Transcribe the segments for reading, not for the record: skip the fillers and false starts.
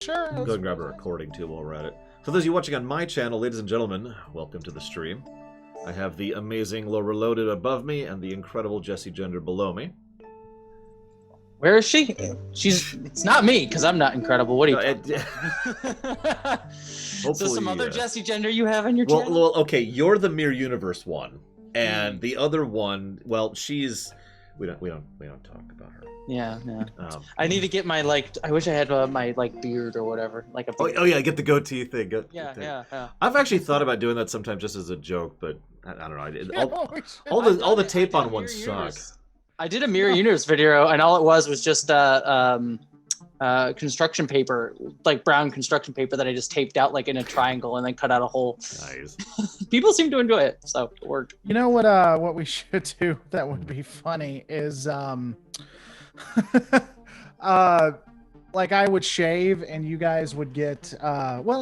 sure. Go and grab a recording too while we're at it. For those of you watching on my channel, ladies and gentlemen, welcome to the stream. I have the amazing Laura Loaded above me and the incredible Jessie Gender below me. Where is she? It's not me, because I'm not incredible. What are you talking about? So some other Jessie Gender you have on your channel? Well, okay, you're the Mirror Universe one. And the other one, well, she's... We don't talk about her. Yeah. I need to get my, I wish I had my, beard or whatever. Like a beard. Oh, yeah, get the goatee thing. Yeah. I've actually thought about doing that sometimes just as a joke, but I don't know. All the tape on one suck. I did a Mirror Universe video, and all it was just construction paper, like brown construction paper that I just taped out like in a triangle and then cut out a hole. Nice. People seem to enjoy it, so it worked. You know what we should do that would be funny is like I would shave and you guys would get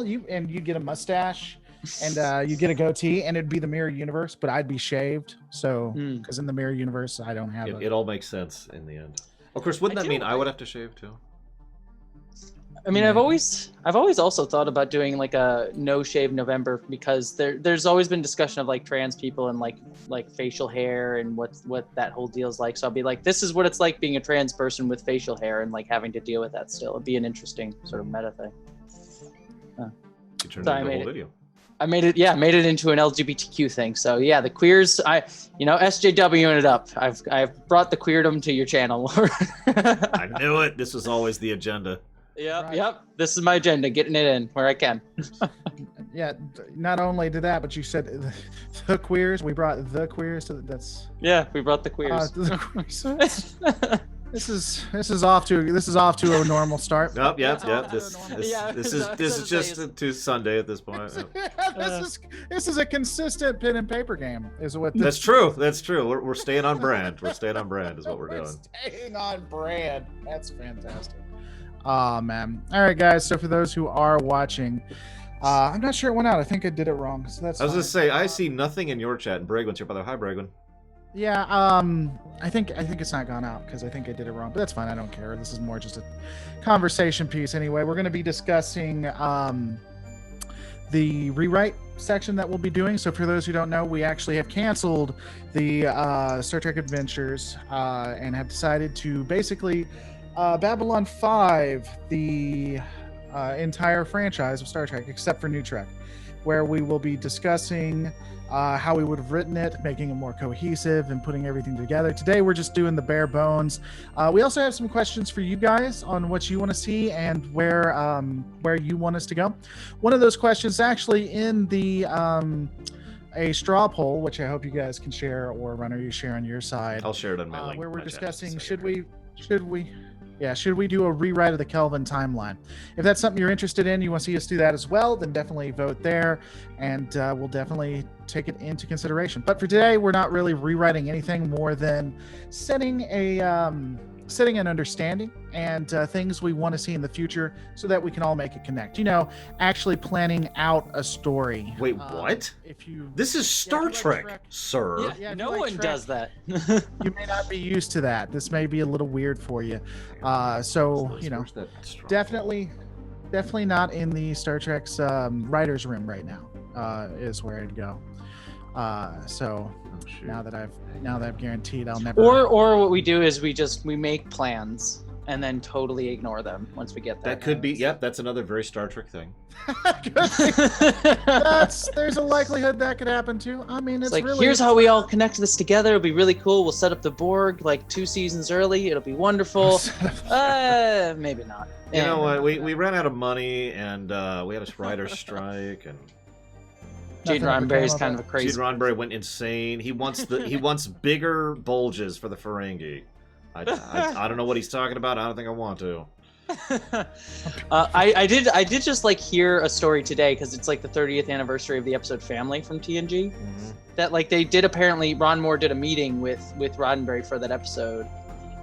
you'd get a mustache and you get a goatee and it'd be the Mirror Universe, but I'd be shaved. So because in the Mirror Universe I don't have it all makes sense in the end. Of course, wouldn't that mean I would have to shave too? I mean, I've always also thought about doing like a no shave November because there's always been discussion of like trans people and like facial hair and what that whole deal's like. So I'll be like, this is what it's like being a trans person with facial hair and like having to deal with that still. It'd be an interesting sort of meta thing. You turned into a whole video. I made it into an LGBTQ thing. So yeah, the queers, SJWing it up. I've brought the queerdom to your channel. I knew it. This was always the agenda. Yep. This is my agenda, getting it in where I can. Yeah, not only did that, but you said the queers. We brought the queers to that's. Yeah, we brought the queers. The queers. This is off to a normal start. Yep. This is just to Sunday at this point. This is a consistent pen and paper game. Is what. That's true. We're staying on brand. We're staying on brand is what we're doing. Staying on brand. That's fantastic. Oh man. All right, guys. So for those who are watching, I'm not sure it went out. I think I did it wrong. So that's. I was gonna say I see nothing in your chat. And Bragwin's here, by the way. Hi, Bragwin. Yeah. I think it's not gone out because I think I did it wrong. But that's fine. I don't care. This is more just a conversation piece anyway. We're going to be discussing the rewrite section that we'll be doing. So for those who don't know, we actually have canceled the Star Trek Adventures and have decided to basically. Babylon 5, the entire franchise of Star Trek, except for New Trek, where we will be discussing how we would have written it, making it more cohesive, and putting everything together. Today, we're just doing the bare bones. We also have some questions for you guys on what you want to see and where you want us to go. One of those questions is actually in the a straw poll, which I hope you guys can share, or Runner, you share on your side. I'll share it on my link. Where we're discussing should we do a rewrite of the Kelvin timeline? If that's something you're interested in, you want to see us do that as well, then definitely vote there, and we'll definitely take it into consideration. But for today, we're not really rewriting anything more than setting an understanding and things we want to see in the future so that we can all make it connect. Actually planning out a story. Wait, what? This is Star Trek, sir. Yeah, no one does that. You may not be used to that. This may be a little weird for you. Definitely not in the Star Trek's writer's room right now is where I'd go. Now that I've guaranteed I'll never. Or what we do is we make plans and then totally ignore them once we get there. That could be. Yep, that's another very Star Trek thing. There's a likelihood that could happen too. I mean, it's like really. Here's how we all connect this together. It'll be really cool. We'll set up the Borg like 2 seasons early. It'll be wonderful. Maybe not. You know what? We ran out of money and we had a writer's strike and. Gene Roddenberry's kind of a crazy. Gene Roddenberry went insane. He wants bigger bulges for the Ferengi. I don't know what he's talking about. I don't think I want to. I did just hear a story today because it's like the 30th anniversary of the episode Family from TNG. Mm-hmm. That they did apparently. Ron Moore did a meeting with Roddenberry for that episode.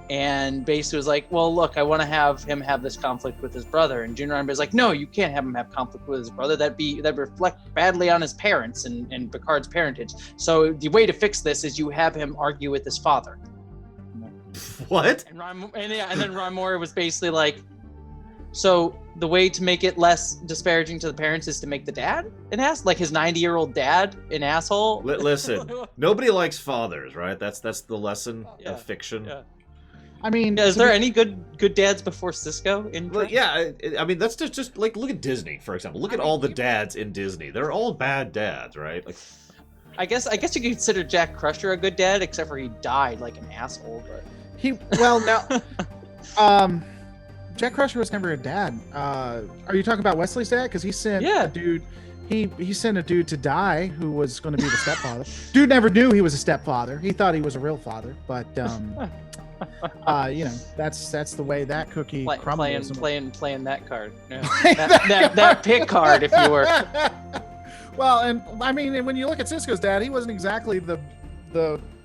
And basically was like, well, look, I want to have him have this conflict with his brother. And Gene Roddenberry's like, no, you can't have him have conflict with his brother. That'd reflect badly on his parents and Picard's parentage. So the way to fix this is you have him argue with his father. What? And then Ron Moore was basically like, So the way to make it less disparaging to the parents is to make the dad an ass, like his 90-year-old dad an asshole. Listen, nobody likes fathers, right? That's the lesson of fiction. Yeah. I mean, Is there any good dads before Cisco in? Well, yeah, I mean that's just like look at Disney, for example. Look at all the dads in Disney. They're all bad dads, right? Like, I guess you could consider Jack Crusher a good dad, except for he died like an asshole. But Jack Crusher was never a dad. Are you talking about Wesley's dad? Because he sent a dude. He sent a dude to die who was going to be the stepfather. Dude never knew he was a stepfather. He thought he was a real father, but that's the way that cookie crumbles. Playing that card. Yeah. that pick card, if you were. Well, and I mean, when you look at Cisco's dad, he wasn't exactly the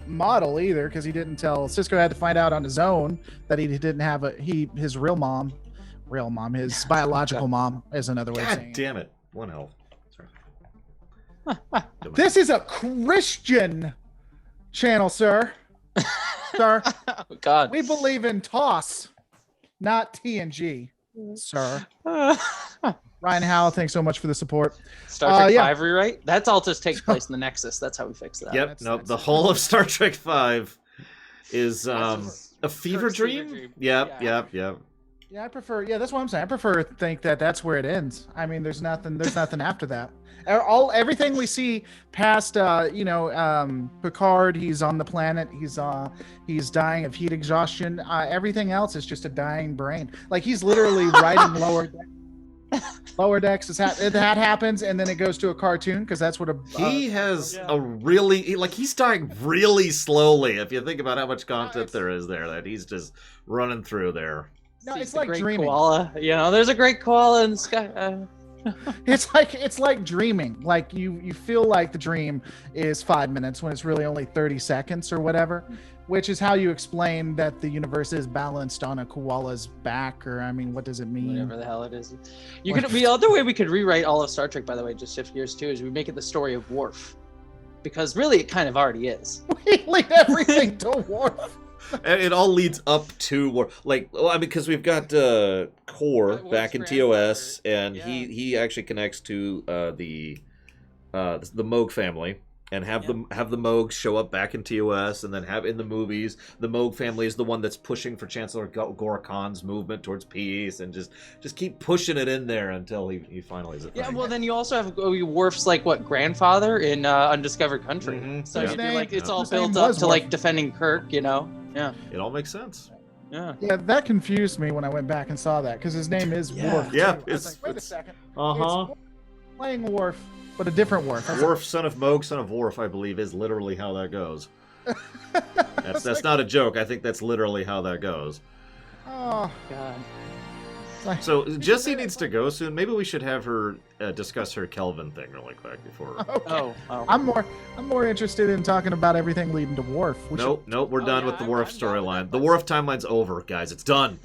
model either, because he didn't tell Cisco had to find out on his own that he didn't have his real mom, his biological mom is another way of saying God damn it. One health. This is a Christian channel, sir. Sir. Oh, God. We believe in TOS, not TNG, sir. Ryan Howell, thanks so much for the support. Star Trek 5 rewrite? That's all just takes place in the Nexus. That's how we fix that. Yep, the whole of Star Trek 5 is a fever dream? Yep. Yeah, I prefer. Yeah, that's what I'm saying. I prefer to think that that's where it ends. I mean, there's nothing after that. Everything we see past, Picard. He's on the planet. He's dying of heat exhaustion. Everything else is just a dying brain. Like he's literally riding Lower Decks. That happens, and then it goes to a cartoon because that's what he's dying really slowly. If you think about how much content there is there, that he's just running through there. No, it's like dreaming. Koala. There's a great koala in the sky. It's like dreaming. Like you feel like the dream is 5 minutes when it's really only 30 seconds or whatever, which is how you explain that the universe is balanced on a koala's back, or I mean, what does it mean? Whatever the hell it is. The other way we could rewrite all of Star Trek, by the way, just shift gears too, is we make it the story of Worf, because really it kind of already is. We lead everything to Worf. And it all leads up to Worf. Because we've got Core back in TOS, and he actually connects to the Moog family, and have the Moogs show up back in TOS, and then have in the movies the Moog family is the one that's pushing for Chancellor Gora Khan's movement towards peace, and just keep pushing it in there until he finally is. Yeah, well then you also have Worf's grandfather in Undiscovered Country. Mm-hmm. So it's all built up to defending Kirk, Yeah. It all makes sense. Yeah. Yeah, that confused me when I went back and saw that, because his name is Worf. Yeah. Wait a second. Uh-huh. It's playing Worf, but a different Worf. Worf, son of Moog, son of Worf, I believe, is literally how that goes. That's not a joke. I think that's literally how that goes. Oh, God. So Jessie needs to go soon. Maybe we should have her discuss her Kelvin thing really quick before. Okay. Oh. I'm more interested in talking about everything leading to Worf. Nope. We're done with the Worf storyline. The Worf timeline's over, guys. It's done.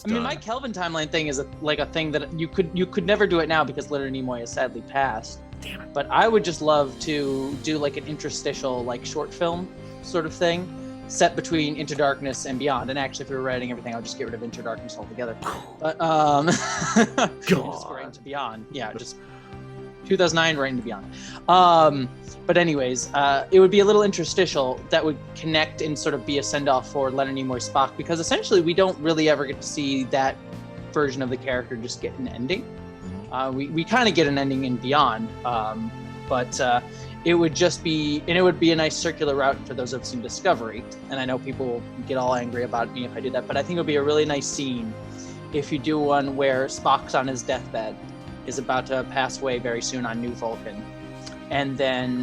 My Kelvin timeline thing is a thing that you could never do it now because Leonard Nimoy has sadly passed. Damn it. But I would just love to do an interstitial short film sort of thing, set between Into Darkness and Beyond. And actually, if we were writing everything, I'll just get rid of Into Darkness altogether. But just go right into Beyond. Yeah, just 2009 right into Beyond. But anyways, it would be a little interstitial that would connect and sort of be a send-off for Leonard Nimoy's Spock, because essentially we don't really ever get to see that version of the character just get an ending. We kind of get an ending in Beyond, but it would just be, and it would be a nice circular route for those of us in Discovery. And I know people will get all angry about me if I do that, but I think it would be a really nice scene if you do one where Spock's on his deathbed, is about to pass away very soon on New Vulcan. And then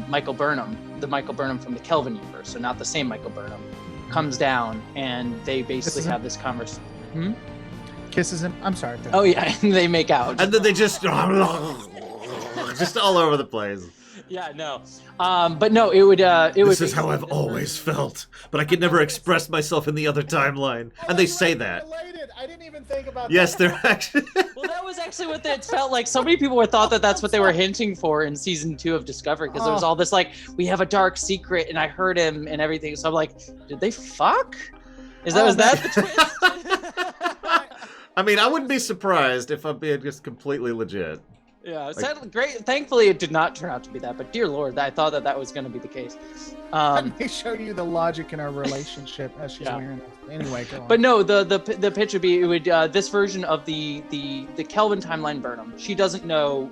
Michael Burnham from the Kelvin universe, so not the same Michael Burnham, comes down, and they basically have this conversation. Kisses him. I'm sorry. Oh yeah, and they make out. And then they just all over the place. Yeah, no. But no, it would. This is how I've always felt, but I could never express myself in the other timeline. And they say that. Related. I didn't even think about yes, that. they're actually. Well, that was actually what it felt like. So many people thought that that's what they were hinting for in season 2 of Discovery, because there was all this we have a dark secret, and I heard him and everything. So I'm like, did they fuck? Was that the twist? I mean, I wouldn't be surprised if I'm being just completely legit. Yeah, great. Thankfully, it did not turn out to be that. But dear Lord, I thought that was going to be the case. They show you the logic in our relationship as she's wearing it. Anyway, go on. But no, the pitch would be this version of the Kelvin timeline Burnham. She doesn't know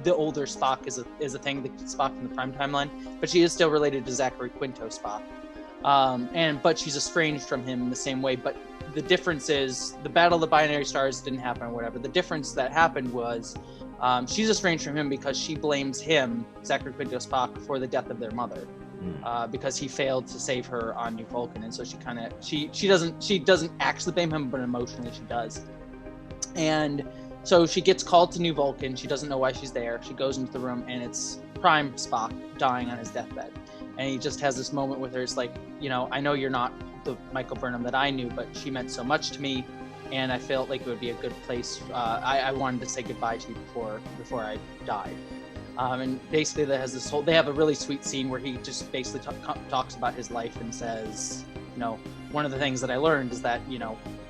the older Spock is a thing, the Spock from the Prime timeline, but she is still related to Zachary Quinto Spock. But she's estranged from him in the same way. But the difference is the Battle of the Binary Stars didn't happen or whatever. The difference that happened was she's estranged from him because she blames him, Zachary Quinto Spock, for the death of their mother, because he failed to save her on New Vulcan, and so she doesn't actually blame him, but emotionally she does. And so she gets called to New Vulcan. She doesn't know why she's there. She goes into the room, and it's Prime Spock dying on his deathbed. And he just has this moment with her. It's like, I know you're not the Michael Burnham that I knew, but she meant so much to me, and I felt like it would be a good place. I wanted to say goodbye to you before I died. And basically, they have a really sweet scene where he just basically talks about his life and says, one of the things that I learned is that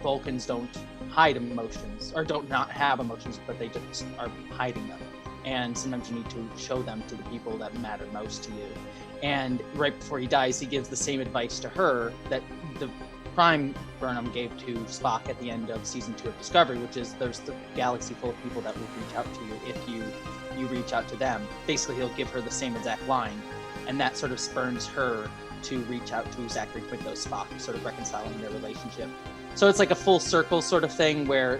Vulcans don't hide emotions, or don't not have emotions, but they just are hiding them. And sometimes you need to show them to the people that matter most to you. And right before he dies, he gives the same advice to her that the Prime Burnham gave to Spock at the end of season 2 of Discovery, which is there's the galaxy full of people that will reach out to you if you reach out to them. Basically, he'll give her the same exact line, and that sort of spurns her to reach out to Zachary Quinto Spock, sort of reconciling their relationship. So it's like a full circle sort of thing where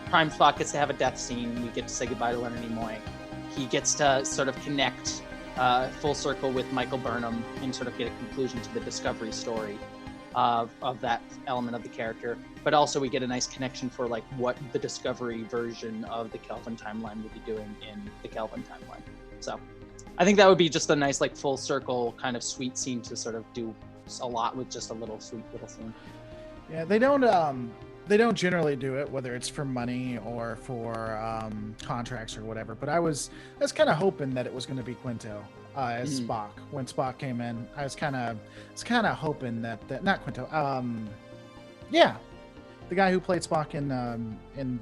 Prime Spock gets to have a death scene. We get to say goodbye to Leonard Nimoy. He gets to sort of connect full circle with Michael Burnham and sort of get a conclusion to the Discovery story of that element of the character. But also we get a nice connection for like what the Discovery version of the Kelvin timeline would be doing in the Kelvin timeline. So I think that would be just a nice like full circle kind of sweet scene to sort of do a lot with just a little sweet little scene. Yeah, they don't generally do it, whether it's for money or for contracts or whatever. But I was kind of hoping that it was going to be Quinto as Spock. When Spock came in, I was kind of hoping that not Quinto. The guy who played Spock in Kelvin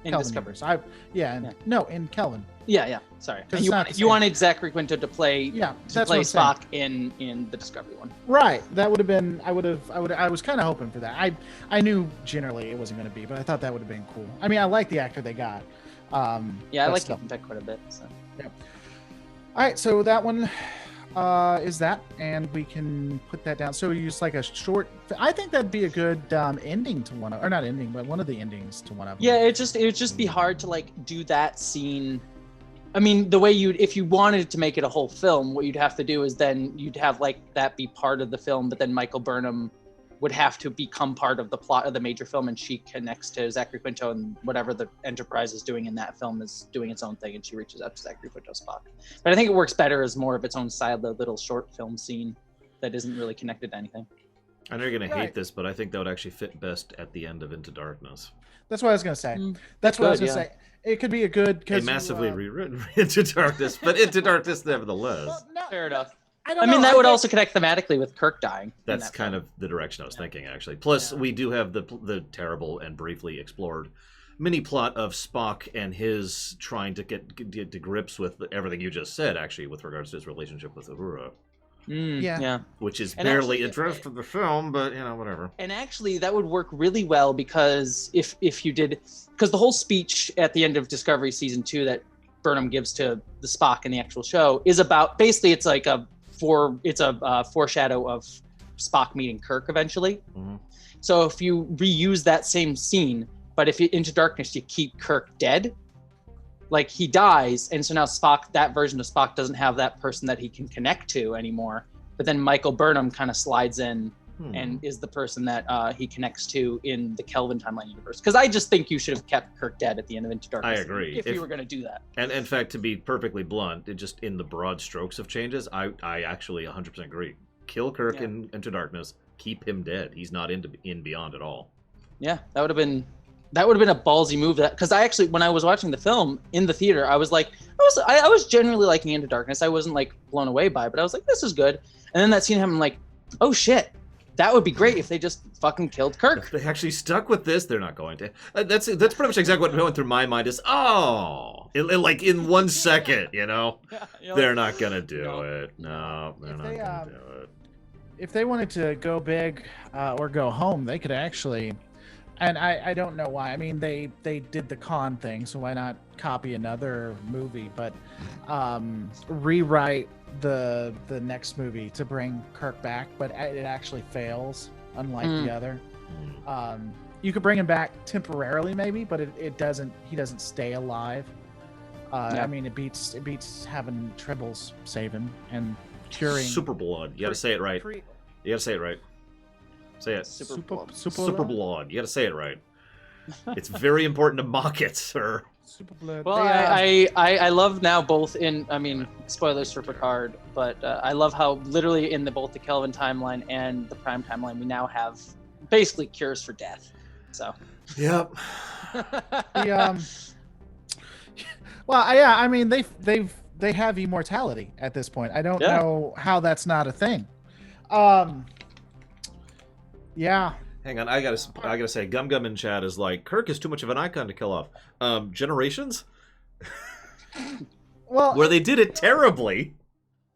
Discovery. universe. In Kelvin. Yeah. Sorry. You wanted Zachary Quinto to play Spock in the Discovery one. Right. That would have been. I was kind of hoping for that. I knew generally it wasn't going to be, but I thought that would have been cool. I mean, I like the actor they got. I like Kelvin Tech quite a bit. So. Yeah. All right. So that one is that, and we can put that down. So use like a short. I think that'd be a good ending to one of, or not ending, but one of the endings to one of them. Yeah. It would just be hard to like do that scene. I mean, the way if you wanted to make it a whole film, what you'd have to do is then you'd have like that be part of the film, but then Michael Burnham would have to become part of the plot of the major film, and she connects to Zachary Quinto, and whatever the Enterprise is doing in that film is doing its own thing, and she reaches out to Zachary Quinto Spock. But I think it works better as more of its own side, the little short film scene that isn't really connected to anything. I know you're going to hate this, but I think that would actually fit best at the end of Into Darkness. That's what I was going to say. That's what I was going to say. It could be a good... A massively rewritten Into Darkness, but Into Darkness nevertheless. Well, no, fair enough. I mean, that would also connect thematically with Kirk dying. That's kind of the direction I was thinking, actually. Plus, we do have the terrible and briefly explored mini plot of Spock and his trying to get to grips with everything you just said, actually, with regards to his relationship with Uhura. Yeah. Which is barely addressed in the film, but, whatever. And actually, that would work really well because if you did... Because the whole speech at the end of Discovery Season 2 that Burnham gives to the Spock in the actual show is about... Basically, it's like a foreshadow of Spock meeting Kirk eventually. Mm-hmm. So if you reuse that same scene, but if Into Darkness you keep Kirk dead, like he dies, and so now Spock, that version of Spock doesn't have that person that he can connect to anymore. But then Michael Burnham kind of slides in and is the person that he connects to in the Kelvin timeline universe. Because I just think you should have kept Kirk dead at the end of Into Darkness. I agree. If you were going to do that. And in fact, to be perfectly blunt, just in the broad strokes of changes, I actually 100% agree. Kill Kirk in Into Darkness. Keep him dead. He's not in Beyond at all. Yeah, that would have been a ballsy move. Because I actually, when I was watching the film in the theater, I was like, I was generally liking Into Darkness. I wasn't like blown away by it, but I was like, this is good. And then that scene happened, I'm like, oh shit, that would be great if they just fucking killed Kirk. If they actually stuck with this, they're not going to. That's pretty much exactly what went through my mind is, like in 1 second, they're not going to do it. No, they're not going to do it. If they wanted to go big or go home, they could actually, and I don't know why. I mean, they did the Khan thing, so why not copy another movie, but rewrite the next movie to bring Kirk back, but it actually fails, unlike the other. You could bring him back temporarily, maybe, but it doesn't. He doesn't stay alive. I mean, it beats having Tribbles save him and curing. Super blood. You got to say it right. You got to say it right. Say it. Super blood. Super blood. You got to say it right. It's very important to mock it, sir. Super blood. Well, I love now both in, I mean, spoilers for Picard, but I love how literally in both the Kelvin timeline and the Prime timeline, we now have basically cures for death. So. Yep. Well, yeah, I mean, they have immortality at this point. I don't know how that's not a thing. Yeah. Hang on, I gotta say, Gum Gum in chat is like, Kirk is too much of an icon to kill off. Generations? Well, where they did it terribly.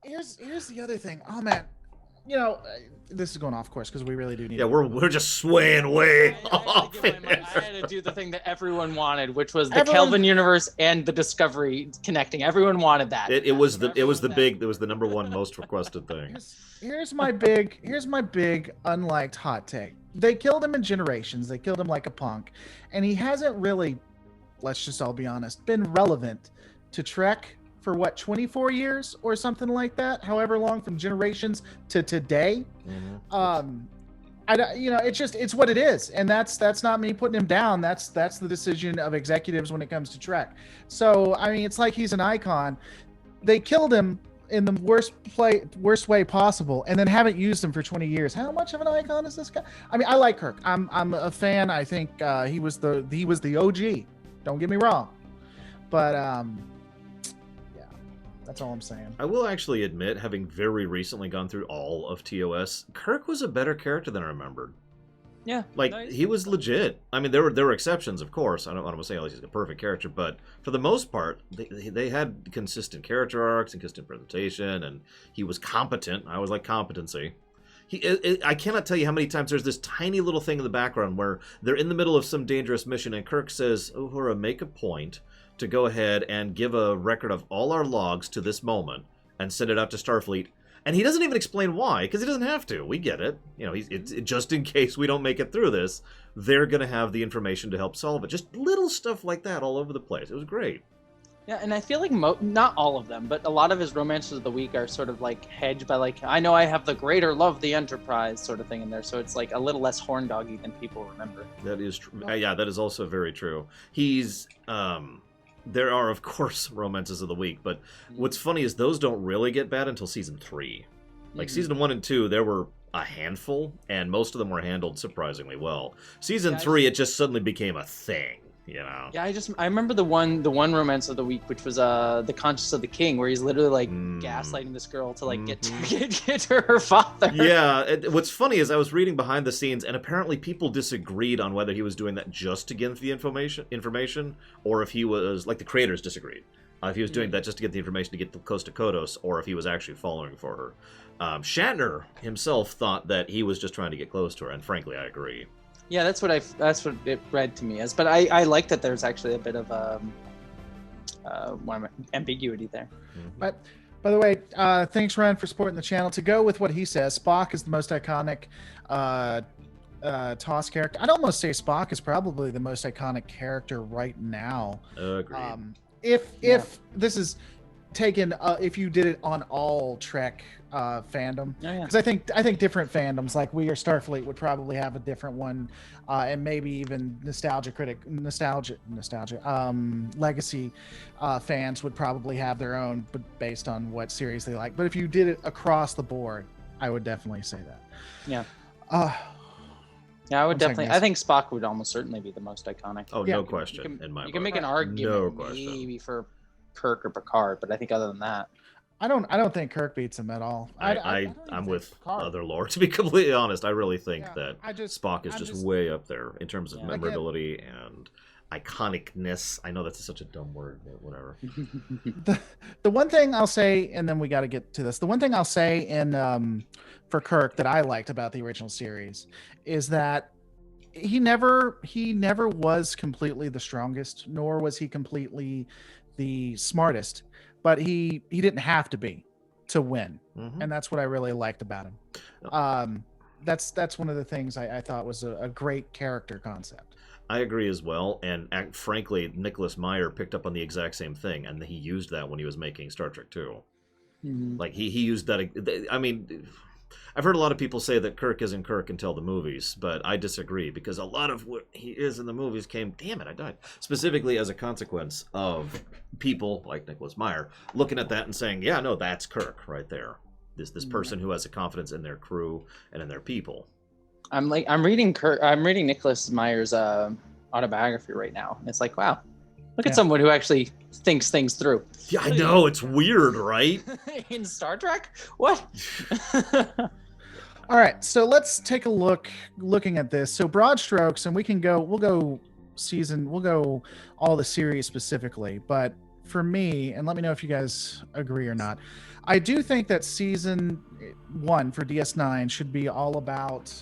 Here's the other thing. Oh man, this is going off course because we really do need. Yeah, we're just swaying way off. I had to do the thing that everyone wanted, which was the Kelvin universe and the Discovery connecting. Everyone wanted that. It was the number one most requested thing. Here's my big unliked hot take. They killed him in Generations. They killed him like a punk, and he hasn't really, let's just all be honest, been relevant to Trek for 24 years or something like that, however long from Generations to today. It's what it is, and that's not me putting him down. That's the decision of executives when it comes to Trek. So I mean, it's like he's an icon. They killed him in the worst way possible, and then haven't used him for 20 years. How much of an icon is this guy? I mean, I like Kirk. I'm a fan. I think he was the OG. Don't get me wrong, but yeah, that's all I'm saying. I will actually admit, having very recently gone through all of TOS, Kirk was a better character than I remembered. Yeah, he was legit. I mean, there were exceptions, of course. I don't want to say he's a perfect character, but for the most part, they had consistent character arcs and consistent presentation, and he was competent. I always like competency. I cannot tell you how many times there's this tiny little thing in the background where they're in the middle of some dangerous mission, and Kirk says, "Uhura, make a point to go ahead and give a record of all our logs to this moment and send it out to Starfleet." And he doesn't even explain why, because he doesn't have to. We get it. It's just in case we don't make it through this, they're going to have the information to help solve it. Just little stuff like that all over the place. It was great. Yeah, and I feel like not all of them, but a lot of his romances of the week are sort of like hedged by like, I know I have the greater love the Enterprise sort of thing in there. So it's like a little less horn doggy than people remember. That is true. Yeah, that is also very true. He's... There are, of course, romances of the week, but what's funny is those don't really get bad until season 3. Like, season 1 and 2, there were a handful, and most of them were handled surprisingly well. Season 3, it just suddenly became a thing, Yeah, I remember the one romance of the week, which was The Conscience of the King, where he's literally, like, gaslighting this girl to, like, get to her father. Yeah, what's funny is I was reading behind the scenes, and apparently people disagreed on whether he was doing that just to get the information, or if he was, like, the creators disagreed. If he was doing that just to get the information to get close to Kodos, or if he was actually following for her. Shatner himself thought that he was just trying to get close to her, and frankly, I agree. Yeah, that's what it read to me as. But I like that there's actually a bit of ambiguity there. But by the way, thanks Ryan for supporting the channel. To go with what he says, Spock is the most iconic TOS character. I'd almost say Spock is probably the most iconic character right now. Agreed. If this is taken, if you did it on all Trek fandom, because I think different fandoms like We Are Starfleet would probably have a different one, and maybe even nostalgia legacy fans would probably have their own, but based on what series they like. But if you did it across the board, I would definitely say that. Yeah. Yeah, I would definitely. I think Spock would almost certainly be the most iconic. Oh, yeah. No question. You can make an argument maybe for Kirk or Picard, but I think other than that, I don't think Kirk beats him at all. I don't even I'm think with Picard. other lore. To be completely honest, I really think Yeah, that I'm Spock is just way up there in terms of Yeah. memorability and iconicness. I know that's such a dumb word, but whatever. The one thing I'll say, and then we got to get to this. The one thing I'll say in for Kirk that I liked about the original series is that he never was completely the strongest, nor was he completely the smartest, but he didn't have to be to win, Mhm. and that's what I really liked about him. That's one of the things I thought was a great character concept. I agree as well, and frankly, Nicholas Meyer picked up on the exact same thing, and he used that when he was making Star Trek 2. Like he used that. I mean, I've heard a lot of people say that Kirk isn't Kirk until the movies, but I disagree because a lot of what he is in the movies came, damn it, I died, specifically as a consequence of people like Nicholas Meyer looking at that and saying, yeah, no, that's Kirk right there. This person who has a confidence in their crew and in their people. I'm reading Nicholas Meyer's autobiography right now. And it's like, wow, look at someone who actually thinks things through. Yeah, I know, it's weird, right? In Star Trek? What? All right, so let's take a looking at this. So broad strokes, and we'll go all the series specifically, but for me, and let me know if you guys agree or not, I do think that season 1 for DS9 should be all about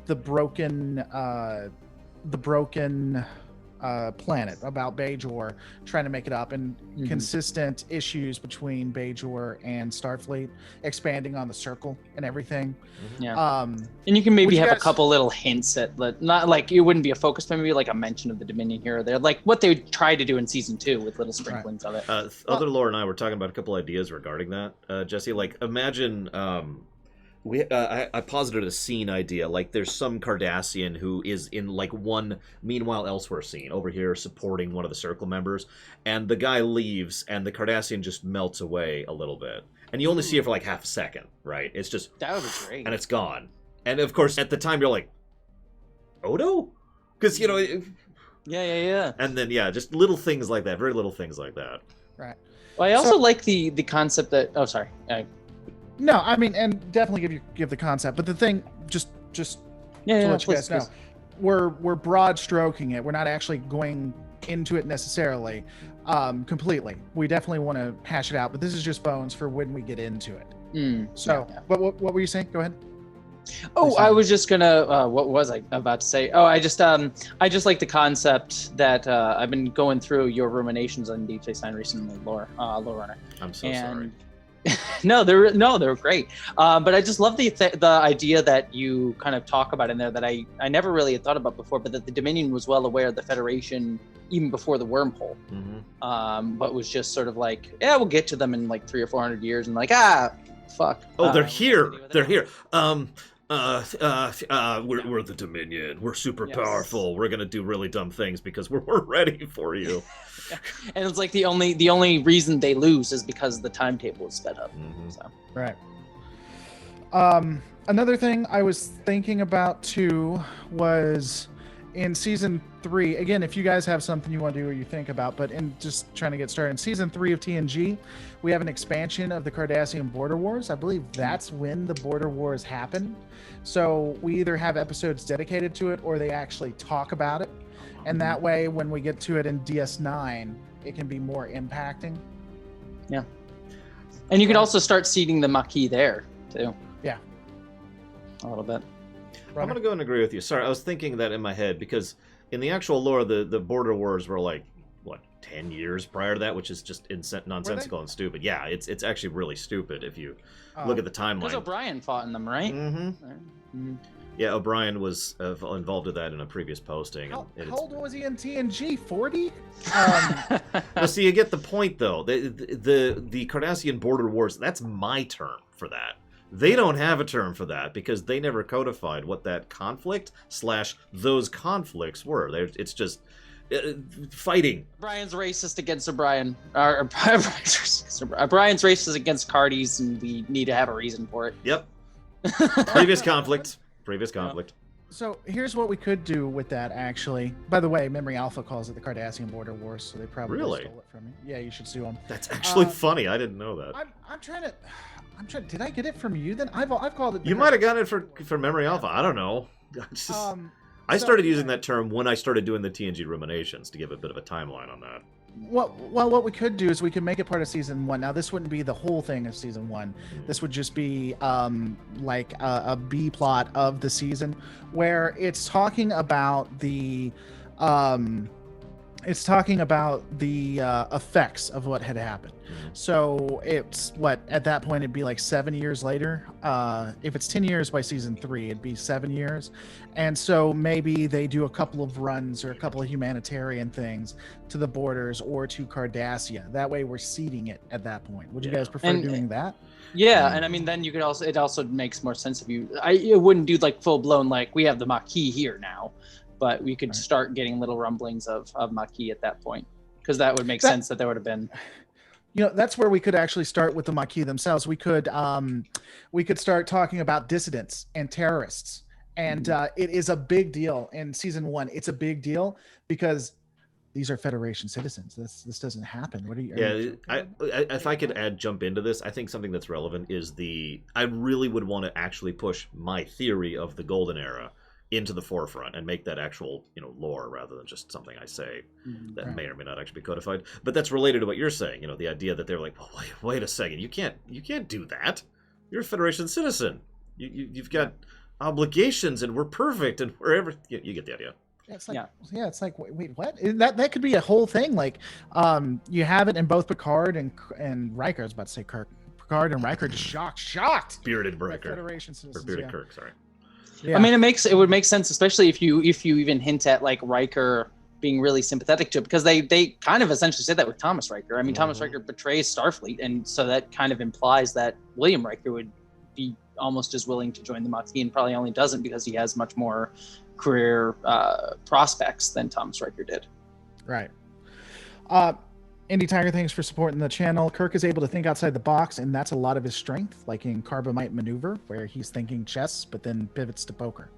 the broken planet, about Bajor trying to make it up, and consistent issues between Bajor and Starfleet, expanding on the circle and everything. Yeah. And you can maybe have a couple little hints at, not like it wouldn't be a focus, but maybe like a mention of the Dominion here or there, like what they tried to do in season 2 with little sprinklings of it. Other Laura and I were talking about a couple ideas regarding that, Jesse. Like, imagine I posited a scene idea. Like, there's some Cardassian who is in like one Meanwhile Elsewhere scene over here supporting one of the Circle members, and the guy leaves, and the Cardassian just melts away a little bit, and you only see it for like half a second, right? It's just that would be great, and it's gone. And of course, at the time, you're like, Odo, because you know. Yeah. And then just little things like that, very little things like that. Right. Well, I also like the concept that. Oh, sorry. No, I mean, and definitely give the concept, but the thing, just to let you guys know, we're broad stroking it. We're not actually going into it necessarily completely. We definitely want to hash it out, but this is just bones for when we get into it. But what were you saying? Go ahead. Oh, I was just gonna. What was I about to say? Oh, I just like the concept that I've been going through your ruminations on Deep Space Nine recently, Lore Runner. I'm so sorry. No, they're great. But I just love the idea that you kind of talk about in there that I never really had thought about before, but that the Dominion was well aware of the Federation even before the wormhole. But was just sort of like, yeah, we'll get to them in like 300 or 400 years, and like, fuck. Oh, they're here. They're here. We're the Dominion. We're super powerful. We're gonna do really dumb things because we're ready for you. And it's like the only reason they lose is because the timetable is sped up. So. Right. Another thing I was thinking about too was in season 3. Again, if you guys have something you want to do or you think about, but in just trying to get started in season 3 of TNG, we have an expansion of the Cardassian border wars. I believe that's when the border wars happen. So we either have episodes dedicated to it or they actually talk about it. And that way, when we get to it in DS9, it can be more impacting. Yeah. And you can also start seeding the Maquis there, too. Yeah. A little bit. I'm going to go and agree with you. Sorry, I was thinking that in my head, because in the actual lore, the border wars were like, 10 years prior to that, which is just nonsensical and stupid. Yeah, it's actually really stupid if you look at the timeline. Because O'Brien fought in them, right? Yeah, O'Brien was involved with that in a previous posting. How old was he in TNG? 40? Well, see, you get the point, though. The Cardassian border wars, that's my term for that. They don't have a term for that because they never codified what that conflict / those conflicts were. It's just fighting. Brian's racist against O'Brien. Brian's racist against Cardis, and we need to have a reason for it. Yep. Previous conflict. So here's what we could do with that, actually. By the way, Memory Alpha calls it the Cardassian Border Wars, so they probably Really? stole it from me. Yeah, you should sue them. That's actually funny. I didn't know that. I'm trying to. Did I get it from you then? I've called it. You might have gotten it for Memory Alpha. I don't know. I started using that term when I started doing the TNG ruminations to give a bit of a timeline on that. Well, what we could do is we could make it part of season 1. Now, this wouldn't be the whole thing of season 1. This would just be like a B plot of the season, where it's talking about the effects of what had happened. So it's at that point it'd be like 7 years later. If it's 10 years by season 3, it'd be 7 years. And so maybe they do a couple of runs or a couple of humanitarian things to the borders or to Cardassia. That way we're seeding it at that point. Would you guys prefer doing that? Yeah, and I mean, then you could also, it also makes more sense if it wouldn't do like full blown, like we have the Maquis here now, but we could start getting little rumblings of Maquis at that point, because that would make sense that there would have been. That's where we could actually start with the Maquis themselves. We could start talking about dissidents and terrorists, and it is a big deal in season 1. It's a big deal because these are Federation citizens. This doesn't happen. What are you? If I could jump into this, I think something that's relevant is I really would want to actually push my theory of the Golden Era into the forefront and make that actual lore rather than just something I say that may or may not actually be codified. But that's related to what you're saying. The idea that they're like, well, wait a second, you can't do that. You're a Federation citizen. You've got obligations, and we're perfect, and wherever you get the idea. It's like, it's like, wait, what? That could be a whole thing. Like, you have it in both Picard and Riker. I was about to say Kirk. Picard and Riker just shocked. Bearded Riker. Federation citizens. Or bearded Kirk, sorry. Yeah. I mean, it would make sense, especially if you even hint at like Riker being really sympathetic to it, because they kind of essentially said that with Thomas Riker. I mean, Thomas Riker betrays Starfleet, and so that kind of implies that William Riker would be almost as willing to join the Maquis, and probably only doesn't because he has much more career prospects than Thomas Riker did. Right. Indy Tiger, thanks for supporting the channel. Kirk is able to think outside the box, and that's a lot of his strength, like in Carbamite Maneuver, where he's thinking chess, but then pivots to poker.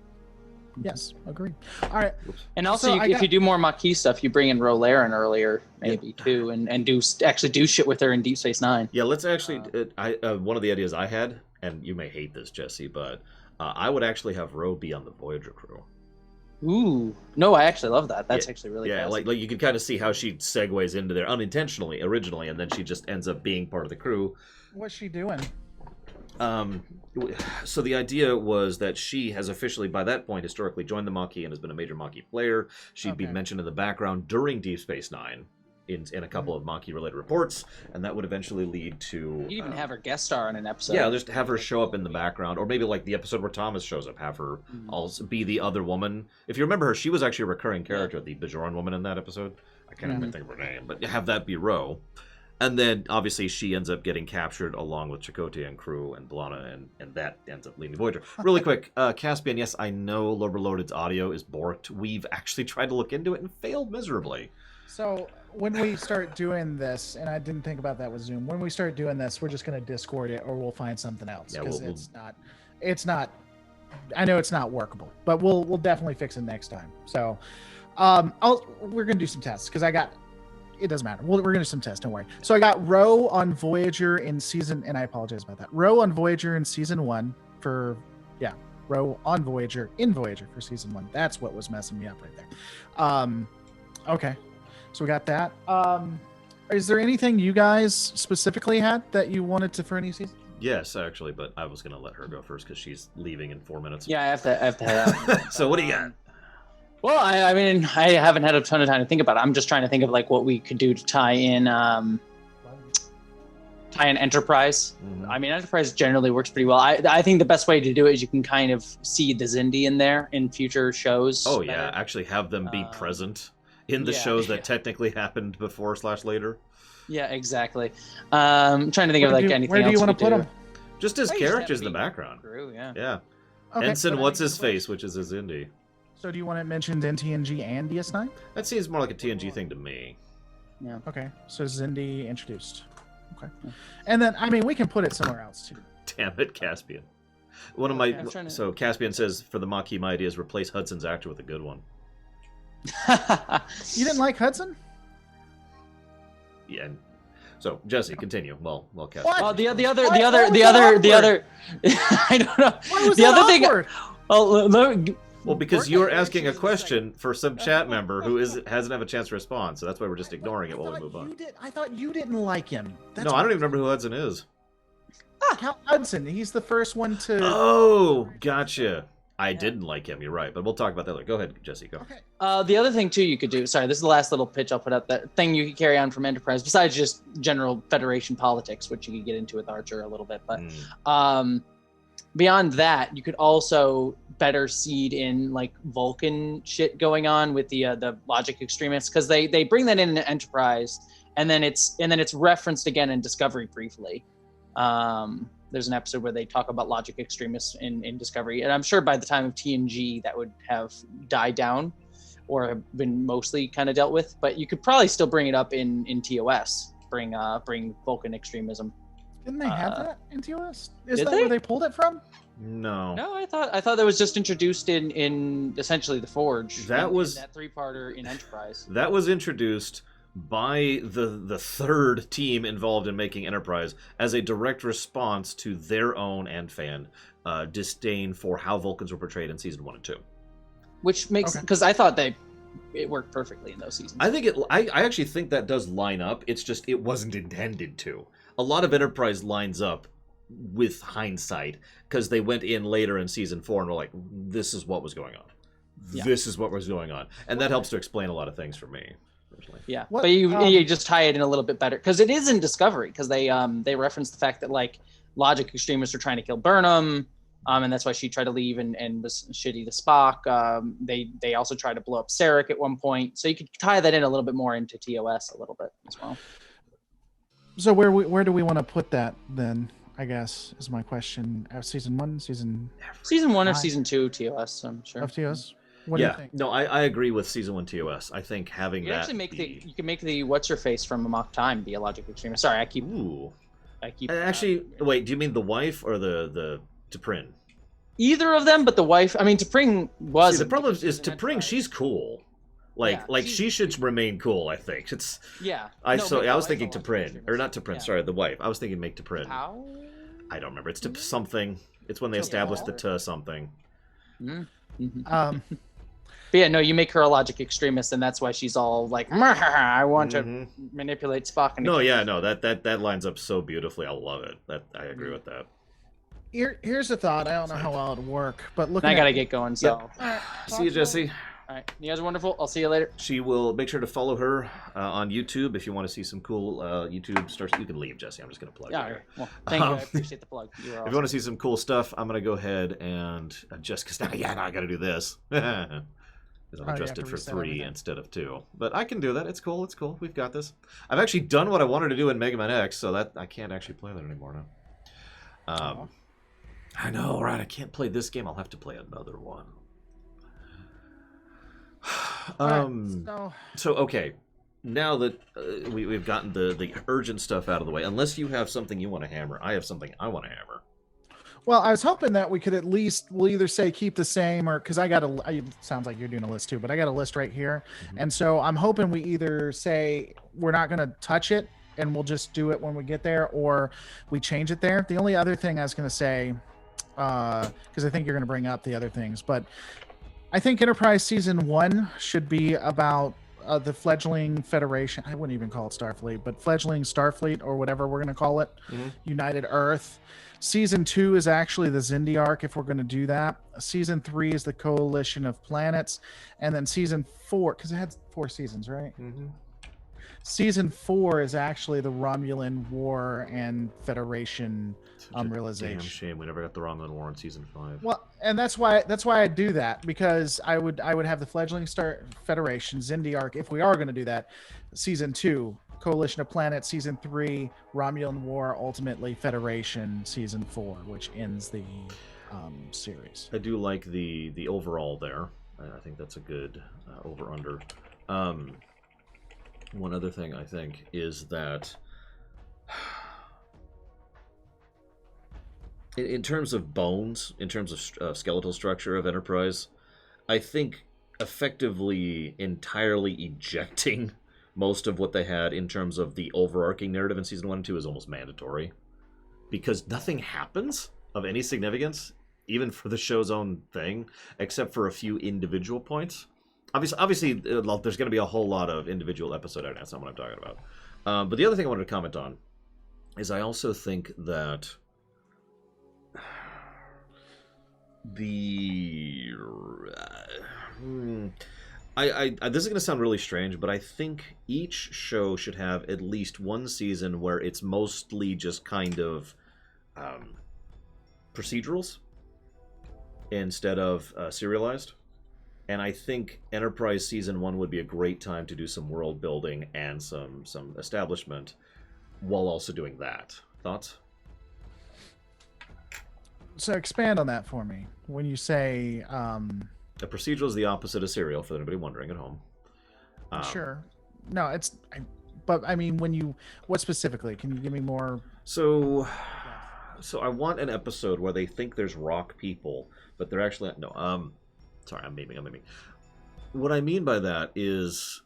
Yes, agree. All right. And also, if you do more Maquis stuff, you bring in Rolaren earlier, maybe, too, and do shit with her in Deep Space Nine. Yeah, let's actually... one of the ideas I had, and you may hate this, Jesse, but I would actually have Ro be on the Voyager crew. Ooh, no, I actually love that. That's actually really like you can kind of see how she segues into there unintentionally originally, and then she just ends up being part of the crew. What's she doing? So the idea was that she has officially, by that point, historically joined the Maquis and has been a major Maquis player. She'd be mentioned in the background during Deep Space Nine in a couple of Maquis-related reports, and that would eventually lead to... You'd even have her guest star on an episode. Yeah, just have her show up in the background, or maybe like the episode where Thomas shows up, have her also be the other woman. If you remember her, she was actually a recurring character, the Bajoran woman in that episode. I can't even think of her name, but have that be Ro. And then, obviously, she ends up getting captured along with Chakotay and crew and B'Elanna, and that ends up leading Voyager. Really quick, Caspian, yes, I know Overloaded's audio is borked. We've actually tried to look into it and failed miserably. So when we start doing this, and I didn't think about that with Zoom, when we start doing this, we're just going to Discord it, or we'll find something else, because it's not. I know it's not workable, but we'll definitely fix it next time. So we're going to do some tests, because it doesn't matter. We're going to do some tests, don't worry. So I got Ro on Voyager in season, and I apologize about that. Ro on Voyager in season 1 for, Ro on Voyager in Voyager for season 1. That's what was messing me up right there. Okay. So we got that. Is there anything you guys specifically had that you wanted to for any season? Yes, actually, but I was going to let her go first because she's leaving in 4 minutes. Yeah, I have to head out. So what do you got? Well, I mean, I haven't had a ton of time to think about it. I'm just trying to think of like what we could do to tie in Enterprise. I mean, Enterprise generally works pretty well. I think the best way to do it is you can kind of see the Xindi in there in future shows. Oh, yeah. Better. Actually have them be present in the shows that technically happened before/later. Yeah, exactly. I'm trying to think of like anything else. Where do you want to put them? Just as characters in the background. Crew, yeah. Okay, Ensign What's-His-Face, which is a Xindi. So do you want it mentioned in TNG and DS9? That seems more like a TNG thing to me. Yeah. Okay, so Xindi introduced. Okay. And then, I mean, we can put it somewhere else, too. Damn it, Caspian. One of my to... So Caspian says for the Maquis, my idea is replace Hudson's actor with a good one. You didn't like Hudson? Yeah. So Jesse, continue. Well, Caspian. Well, the other. I don't know. Why was the that other awkward? thing. Well, because you're asking a question for some chat member who hasn't have a chance to respond, so that's why we're just ignoring it while we move on. I thought you didn't like him. No, I don't even remember who Hudson is. Cal Hudson. He's the first one to. Oh, gotcha. I didn't like him. You're right, but we'll talk about that later. Go ahead, Jesse. Go. Okay. The other thing too you could do. Sorry, this is the last little pitch I'll put up. That thing you could carry on from Enterprise, besides just general Federation politics, which you could get into with Archer a little bit. But beyond that, you could also better seed in like Vulcan shit going on with the logic extremists, because they bring that in Enterprise, and then it's referenced again in Discovery briefly. There's an episode where they talk about logic extremists in Discovery, and I'm sure by the time of TNG that would have died down or have been mostly kind of dealt with. But you could probably still bring it up in TOS, bring Vulcan extremism. Didn't they have that in TOS? Is did that they? where they pulled it from? No. No, I thought that was just introduced in essentially the Forge. That was that 3-parter in Enterprise. That was introduced by the third team involved in making Enterprise as a direct response to their own and fan disdain for how Vulcans were portrayed in season 1 and 2. Which makes, because I thought it worked perfectly in those seasons. I think I actually think that does line up. It's just it wasn't intended to. A lot of Enterprise lines up with hindsight because they went in later in season 4 and were like, this is what was going on. Yeah. This is what was going on. And that helps to explain a lot of things for me. Yeah, but you just tie it in a little bit better because it is in Discovery, because they reference the fact that like logic extremists are trying to kill Burnham, and that's why she tried to leave and was shitty to Spock. They also tried to blow up Sarek at one point, so you could tie that in a little bit more into TOS a little bit as well. So where do we want to put that then? I guess is my question. Season 1, season 1 or season 2 TOS. I'm sure of TOS. What do you think? No, I agree with season 1 TOS. I think having you can make the what's her face from Amok Time be a logic extremist. Sorry, I keep. Actually, wait. Do you mean the wife or the T'Pring? Either of them, but the wife. I mean, T'Pring was. See, the problem is T'Pring. She's cool. She should remain cool. I think it's. Yeah. I was thinking T'Pring, or not T'Pring. Yeah. Sorry, the wife. I was thinking make T'Pring. How? I don't remember. It's something. It's when they established the something. Mm-hmm. But yeah, no, you make her a logic extremist, and that's why she's all like, I want to manipulate Spock. That lines up so beautifully. I love it. I agree with that. Here's a thought. I don't know how well it'll work, but looking. I gotta get going. So, see you, Jesse. All right, you guys are wonderful. I'll see you later. She will make sure to follow her on YouTube if you want to see some cool YouTube stars. You can leave, Jesse. I'm just gonna plug. Yeah, well, thank you. I appreciate the plug. You're awesome. If you want to see some cool stuff, I'm gonna go ahead and adjust because now I gotta do this. Because I'm adjusted for 3 instead of 2. But I can do that. It's cool. It's cool. We've got this. I've actually done what I wanted to do in Mega Man X, so that I can't actually play that anymore now. I know, right? I can't play this game. I'll have to play another one. So okay. Now that we've gotten the urgent stuff out of the way, unless you have something you want to hammer, I have something I want to hammer. Well, I was hoping that we could we'll either say keep the same, or because it sounds like you're doing a list too, but I got a list right here. And so I'm hoping we either say we're not going to touch it and we'll just do it when we get there, or we change it there. The only other thing I was going to say, because I think you're going to bring up the other things, but I think Enterprise Season 1 should be about the fledgling Federation. I wouldn't even call it Starfleet, but fledgling Starfleet or whatever we're going to call it. United Earth. Season 2 is actually the Xindi arc, if we're going to do that. Season 3 is the Coalition of Planets. And then Season 4, because it had 4 seasons, right? Season 4 is actually the Romulan War and Federation realization. Damn shame we never got the Romulan War in Season 5. Well, and that's why I do that, because I would have the fledgling Federation Xindi arc if we are going to do that. Season 2. Coalition of Planets, Season 3, Romulan War, ultimately Federation, Season 4, which ends the series. I do like the overall there. I think that's a good over-under. One other thing I think is that in terms of bones, in terms of skeletal structure of Enterprise, I think effectively entirely ejecting most of what they had in terms of the overarching narrative in season 1 and 2 is almost mandatory, because nothing happens of any significance, even for the show's own thing, except for a few individual points. Obviously, there's going to be a whole lot of individual episode art. That's not what I'm talking about. But the other thing I wanted to comment on is I also think that the this is going to sound really strange, but I think each show should have at least one season where it's mostly just kind of procedurals instead of serialized. And I think Enterprise Season 1 would be a great time to do some world building and some establishment while also doing that. Thoughts? So expand on that for me. When you say... A procedural is the opposite of serial, for anybody wondering at home. Sure. No, it's... But, I mean, when you... What specifically? Can you give me more... So I want an episode where they think there's rock people, but they're actually... No, sorry, I'm memeing. What I mean by that is...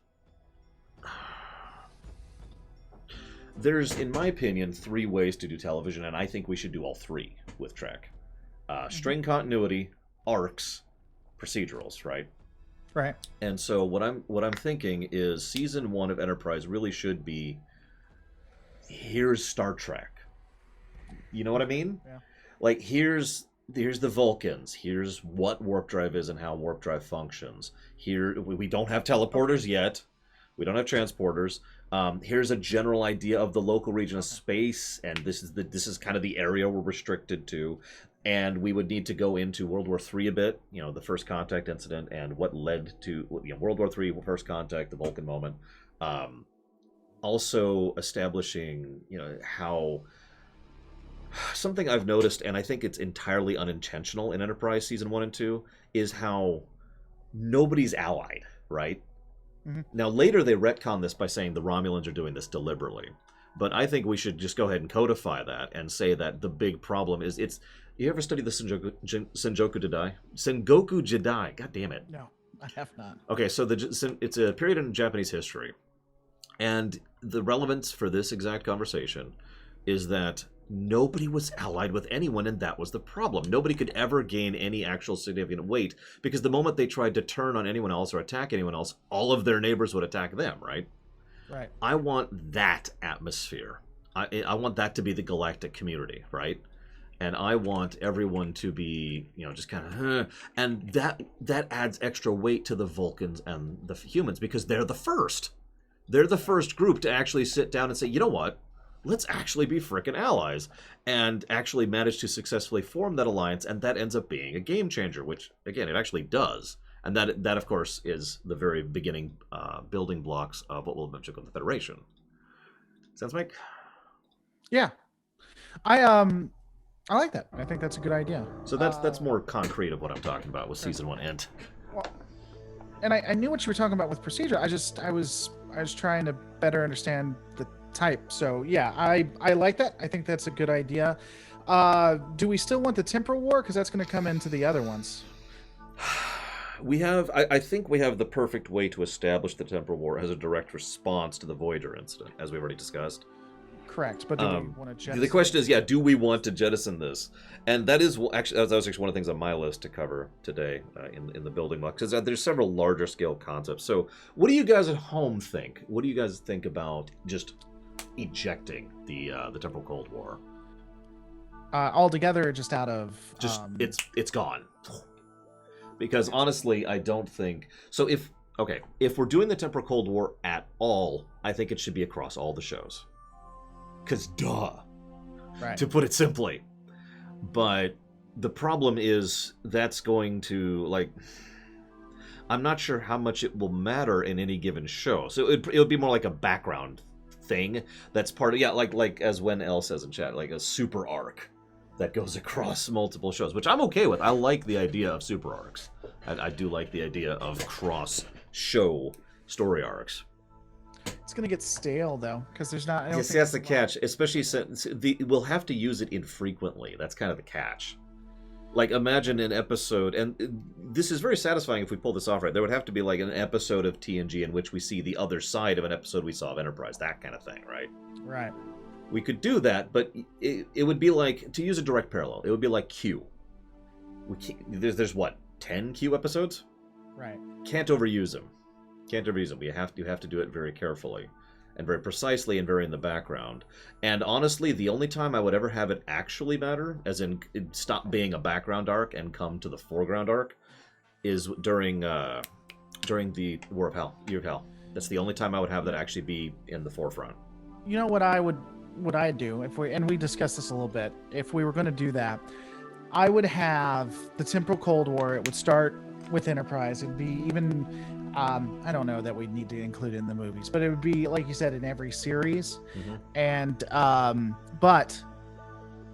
There's, in my opinion, 3 ways to do television, and I think we should do all 3 with Trek. String continuity, arcs, procedurals, right? Right. And so what I'm thinking is season 1 of Enterprise really should be, here's Star Trek. You know what I mean? Yeah. Like, here's the Vulcans. Here's what warp drive is and how warp drive functions. Here we don't have teleporters yet. We don't have transporters. Here's a general idea of the local region of space, and this is kind of the area we're restricted to. And we would need to go into World War III a bit, the First Contact incident, and what led to World War III, First Contact, the Vulcan moment. Also establishing, how something I've noticed, and I think it's entirely unintentional in Enterprise Season 1 and 2, is how nobody's allied, right? Mm-hmm. Now, later they retcon this by saying the Romulans are doing this deliberately. But I think we should just go ahead and codify that and say that the big problem is You ever studied the Sengoku Jidai? Sengoku Jidai. God damn it. No, I have not. Okay, so it's a period in Japanese history. And the relevance for this exact conversation is that nobody was allied with anyone, and that was the problem. Nobody could ever gain any actual significant weight, because the moment they tried to turn on anyone else or attack anyone else, all of their neighbors would attack them, right? Right. I want that atmosphere. I want that to be the galactic community, right? And I want everyone to be, just kind of, and that adds extra weight to the Vulcans and the humans, because they're the first. They're the first group to actually sit down and say, you know what? Let's actually be frickin' allies, and actually manage to successfully form that alliance, and that ends up being a game changer, which, again, it actually does. And that of course, is the very beginning building blocks of what will eventually become the Federation. Sense, Mike? Yeah. I like that. I think that's a good idea. So that's more concrete of what I'm talking about with season 1 end. Well, and I knew what you were talking about with procedure. I was trying to better understand the type. So yeah, I like that. I think that's a good idea. Do we still want the temporal war? Because that's going to come into the other ones. I think we have the perfect way to establish the temporal war as a direct response to the Voyager incident, as we've already discussed. Correct, but do we want to jettison? The question is, do we want to jettison this? And that is actually one of the things on my list to cover today in the building blocks, because there's several larger scale concepts. So, what do you guys at home think? What do you guys think about just ejecting the temporal Cold War? Altogether, just out of it's gone. Because honestly, I don't think so. If we're doing the temporal Cold War at all, I think it should be across all the shows. Because right. To put it simply. But the problem is that's going to, I'm not sure how much it will matter in any given show. So it would be more like a background thing that's part of, like as when L says in chat, like a super arc that goes across multiple shows, which I'm okay with. I like the idea of super arcs. I do like the idea of cross-show story arcs. It's gonna get stale though, because there's not. I don't Yes, think that's the there's a lot. catch. Especially since we'll have to use it infrequently. That's kind of the catch. Like, imagine an episode, and this is very satisfying if we pull this off right. There would have to be like an episode of TNG in which we see the other side of an episode we saw of Enterprise, that kind of thing, right? Right. We could do that, but it would be like, to use a direct parallel, it would be like Q. There's what, 10 Q episodes? Right. Can't overuse them. Can't overuse them. You have to do it very carefully and very precisely and very in the background. And honestly, the only time I would ever have it actually matter, as in stop being a background arc and come to the foreground arc, is during the War of Hell, Year of Hell. That's the only time I would have that actually be in the forefront. You know what I'd do if we discussed this a little bit. If we were going to do that, I would have the temporal Cold War. It would start with Enterprise. It'd be even, I don't know that we'd need to include it in the movies, but it would be, like you said, in every series. Mm-hmm. And, but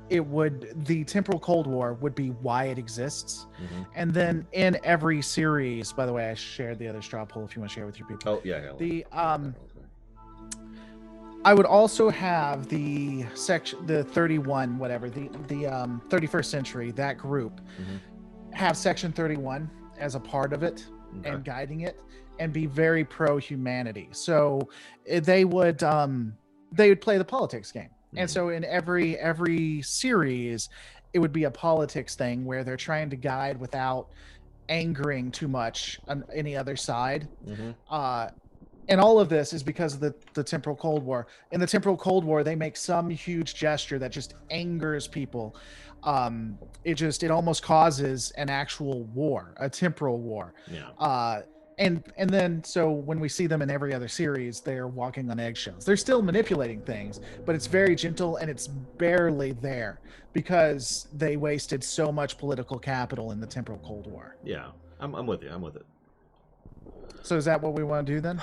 the temporal Cold War would be why it exists. Mm-hmm. And then in every series, by the way, I shared the other straw poll if you want to share with your people. Oh, yeah. I would also have the 31, whatever, the 31st century, that group, have Section 31 as a part of it and guiding it, and be very pro-humanity. So they would play the politics game. And so in every series, it would be a politics thing where they're trying to guide without angering too much on any other side. And all of this is because of the temporal Cold War. In the temporal Cold War, they make some huge gesture that just angers people. It almost causes an actual war, a temporal war. Yeah. And then so when we see them in every other series, they're walking on eggshells. They're still manipulating things, but it's very gentle and it's barely there because they wasted so much political capital in the temporal Cold War. Yeah. I'm with you. I'm with it. So is that what we want to do then?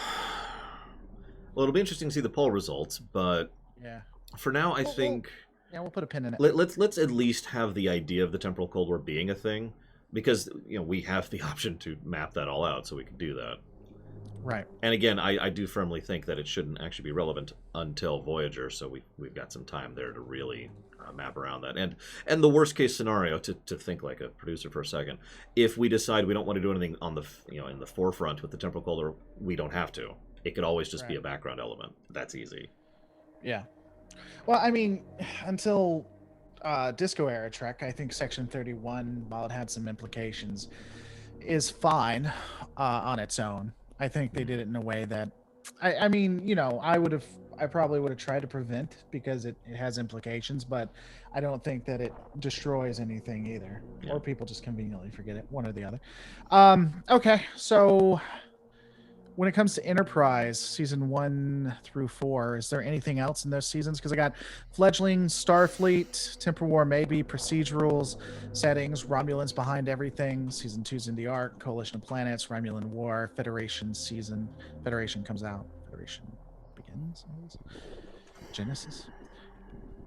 Well, it'll be interesting to see the poll results, but yeah, for now, I think we'll put a pin in it. Let's at least have the idea of the temporal Cold War being a thing, because we have the option to map that all out, so we can do that. Right. And again, I do firmly think that it shouldn't actually be relevant until Voyager, so we've got some time there to really map around that. And the worst case scenario, to think like a producer for a second, if we decide we don't want to do anything on the in the forefront with the temporal Cold War, we don't have to. It could always just be a background element. That's easy. Yeah. Well, I mean, until Disco Era Trek, I think Section 31, while it had some implications, is fine on its own. I think they did it in a way that, I mean, I probably would have tried to prevent because it has implications, but I don't think that it destroys anything either. Yeah. Or people just conveniently forget it, one or the other. Okay, so when it comes to Enterprise, season 1 through 4, is there anything else in those seasons? Because I got fledgling, Starfleet, Temporal War, maybe, procedurals, settings, Romulans behind everything, season 2's in the arc, Coalition of Planets, Romulan War, Federation season. Federation comes out. Federation begins. Genesis.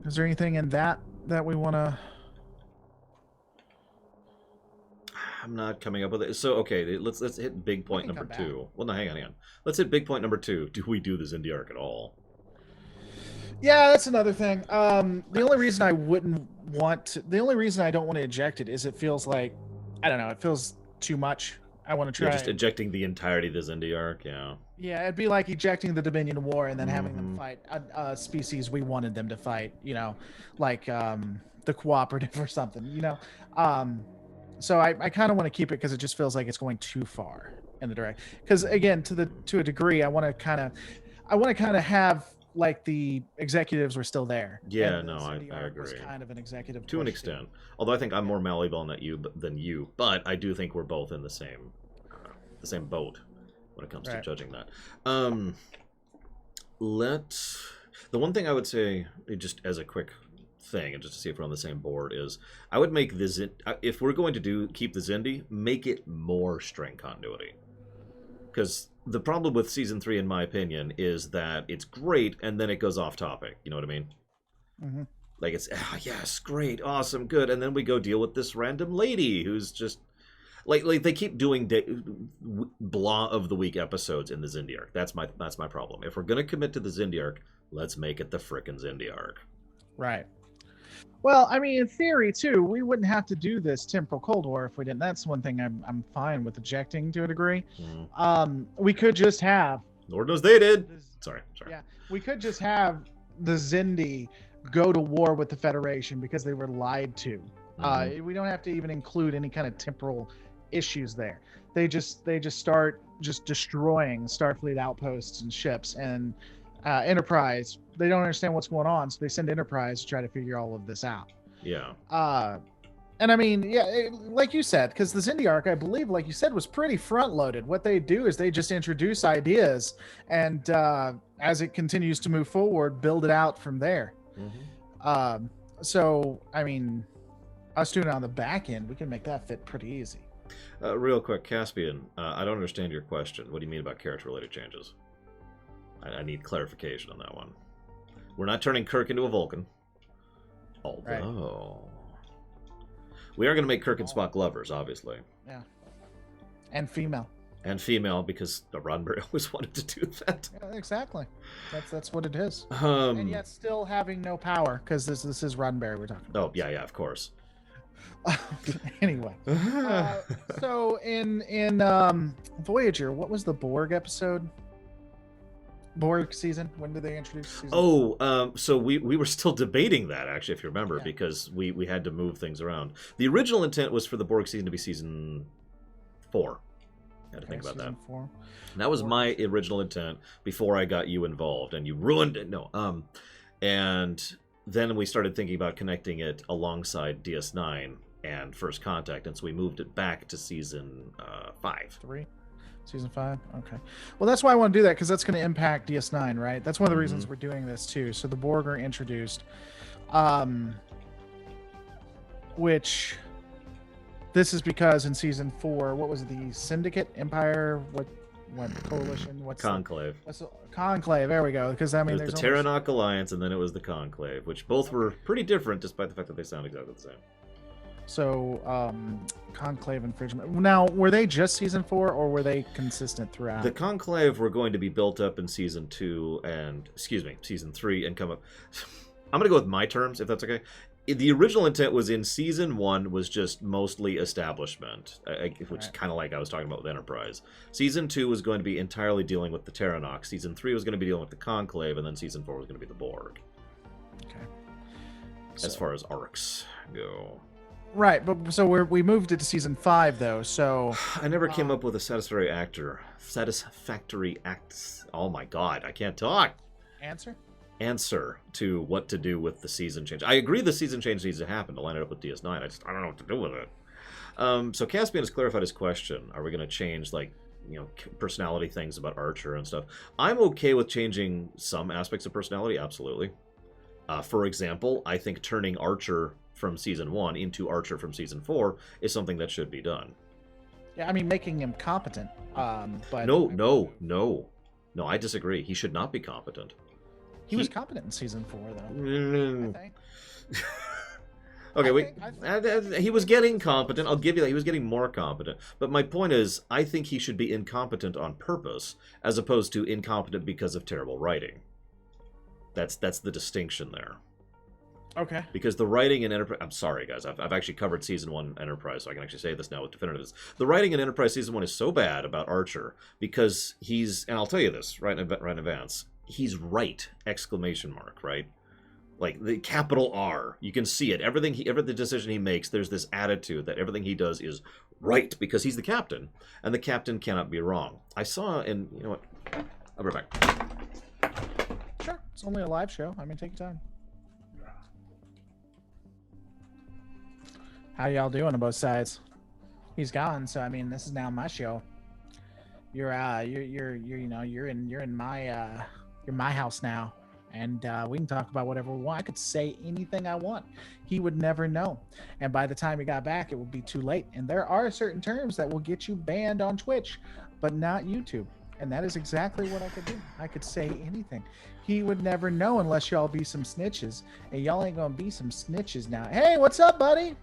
Is there anything in that we want to... I'm not coming up with it. So okay, let's hit big point number 2. Well, no, hang on. Let's hit big point number 2. Do we do the Xindi arc at all? Yeah, that's another thing. The only reason I don't want to eject it is it feels like, I don't know, it feels too much. I want to try. You're just ejecting the entirety of the Xindi arc, yeah. Yeah, it'd be like ejecting the Dominion War and then having them fight a species we wanted them to fight. Like the Cooperative or something. So I kind of want to keep it because it just feels like it's going too far in the direct. Because again, to a degree, I want to kind of have like the executives were still there. Yeah, no, I agree. Was kind of an executive to an extent. Although I think I'm more malleable than you, but I do think we're both in the same boat when it comes to judging that. The one thing I would say, just as a quick thing, and just to see if we're on the same board, is I would make if we're going to keep the Xindi, make it more string continuity. Because the problem with season 3, in my opinion, is that it's great and then it goes off topic. You know what I mean? Mm-hmm. Like it's yes, great, awesome, good, and then we go deal with this random lady who's just Like they keep doing blah of the week episodes in the Xindi arc. That's my problem. If we're gonna commit to the Xindi arc, let's make it the frickin' Xindi arc. Right. Well, I mean, in theory too, we wouldn't have to do this temporal Cold War if we didn't. That's one thing I'm fine with ejecting to a degree. We could just have. Lord knows they did. Sorry. Yeah, we could just have the Xindi go to war with the Federation because they were lied to. We don't have to even include any kind of temporal issues there. They just start just destroying Starfleet outposts and ships, and Enterprise, they don't understand what's going on, so they send Enterprise to try to figure all of this out. Yeah. And I mean, like you said, because the Xindi arc, I believe, like you said, was pretty front-loaded. What they do is they just introduce ideas, and as it continues to move forward, build it out from there. So, I mean, us doing it on the back end, we can make that fit pretty easy. Real quick, Caspian, I don't understand your question. What do you mean about character-related changes? I need clarification on that one. We're not turning Kirk into a Vulcan. Although... We are going to make Kirk and Spock lovers, obviously. Yeah. And female. And female, because Roddenberry always wanted to do that. Yeah, exactly. That's what it is. And yet still having no power, because this is Roddenberry we're talking about. Oh, yeah, of course. Anyway. So in Voyager, what was the Borg episode? Borg season? When did they introduce season? So we were still debating that, actually, if you remember, because we had to move things around. The original intent was for the Borg season to be season 4. I had to think about that. 4. And that was my original intent before I got you involved, and you ruined it. No. And then we started thinking about connecting it alongside DS9 and First Contact, and so we moved it back to season 5. 3? Season 5? Okay. Well, that's why I want to do that, because that's going to impact DS9, right? That's one of the reasons we're doing this, too. So the Borg are introduced. Which... This is because in season 4, what was it, the Syndicate, Empire, what coalition? What's Conclave. Conclave, there we go. Because I mean, there's the Terranok Alliance, and then it was the Conclave, which both were pretty different, despite the fact that they sound exactly the same. So, Conclave infringement. Now, were they just season 4, or were they consistent throughout? The Conclave were going to be built up in season 2 and, season 3, and come up. I'm going to go with my terms, if that's okay. The original intent was in season 1 was just mostly establishment, which is kind of like I was talking about with Enterprise. Season 2 was going to be entirely dealing with the Terranok. Season 3 was going to be dealing with the Conclave, and then season 4 was going to be the Borg. Okay. As far as arcs go. Right, but so we moved it to season 5 though. So I never came up with a satisfactory act. Oh my God, I can't talk. Answer to what to do with the season change. I agree the season change needs to happen to line it up with DS9. I don't know what to do with it. So Caspian has clarified his question. Are we going to change, like, personality things about Archer and stuff? I'm okay with changing some aspects of personality, absolutely. For example, I think turning Archer from season 1 into Archer from season 4 is something that should be done. Yeah, I mean, making him competent. But No, I disagree. He should not be competent. He was competent in season 4, though. I think. Okay, he was getting competent. I'll give you that. He was getting more competent. But my point is, I think he should be incompetent on purpose, as opposed to incompetent because of terrible writing. That's the distinction there. Okay. Because the writing in Enterprise... I'm sorry, guys. I've actually covered season 1 Enterprise, so I can actually say this now with definitiveness. The writing in Enterprise season 1 is so bad about Archer because he's... And I'll tell you this right in advance. He's right! Exclamation mark, right? Like, the capital R. You can see it. Every decision he makes, there's this attitude that everything he does is right because he's the captain. And the captain cannot be wrong. I saw in... You know what? I'll be right back. Sure. It's only a live show. I mean, take your time. How y'all doing on both sides? He's gone, so I mean, this is now my show. You're in my house now, and we can talk about whatever we want. I could say anything I want. He would never know, and by the time he got back, it would be too late. And there are certain terms that will get you banned on Twitch, but not YouTube. And that is exactly what I could do. I could say anything. He would never know unless y'all be some snitches, and y'all ain't gonna be some snitches now. Hey, what's up, buddy?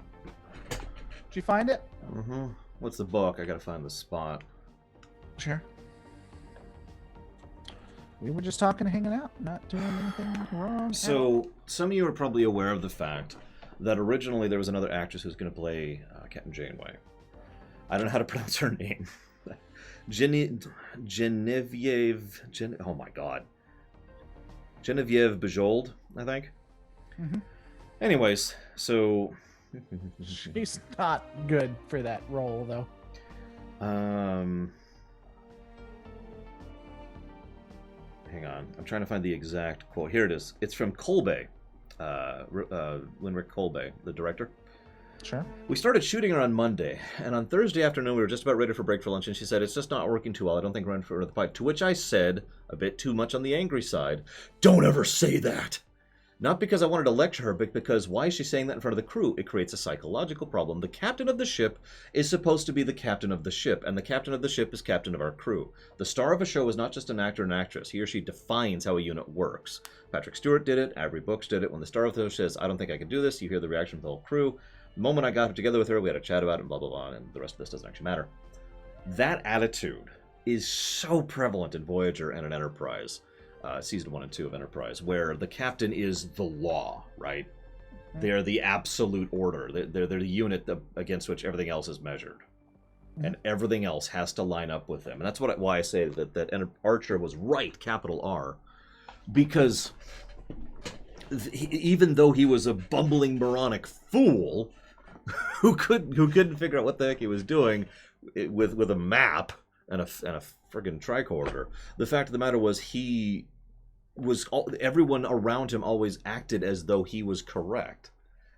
Did you find it? What's the book? I gotta find the spot. Sure. We were just talking and hanging out, not doing anything wrong. So, some of you are probably aware of the fact that originally there was another actress who was going to play Captain Janeway. I don't know how to pronounce her name. Genevieve... oh my god. Genevieve Bujold, I think. Mm-hmm. Anyways, so... She's not good for that role, though. Hang on. I'm trying to find the exact quote. Here it is. It's from Kolbe. Winrick Kolbe, the director. Sure. We started shooting her on Monday, and on Thursday afternoon we were just about ready for break for lunch, and she said, it's just not working too well. I don't think we're in for the fight. To which I said, a bit too much on the angry side, don't ever say that! Not because I wanted to lecture her, but because why is she saying that in front of the crew? It creates a psychological problem. The captain of the ship is supposed to be the captain of the ship, and the captain of the ship is captain of our crew. The star of a show is not just an actor and actress. He or she defines how a unit works. Patrick Stewart did it. Avery Brooks did it. When the star of the show says, I don't think I can do this, you hear the reaction from the whole crew. The moment I got together with her, we had a chat about it, and blah, blah, blah, and the rest of this doesn't actually matter. That attitude is so prevalent in Voyager and in Enterprise. Season 1 and 2 of Enterprise, where the captain is the law, right? They're the absolute order. They're the unit against which everything else is measured. And everything else has to line up with them. And that's why I say that Archer was right, capital R, because even though he was a bumbling, moronic fool who couldn't figure out what the heck he was doing with a map and a friggin' tricorder, the fact of the matter was everyone around him always acted as though he was correct.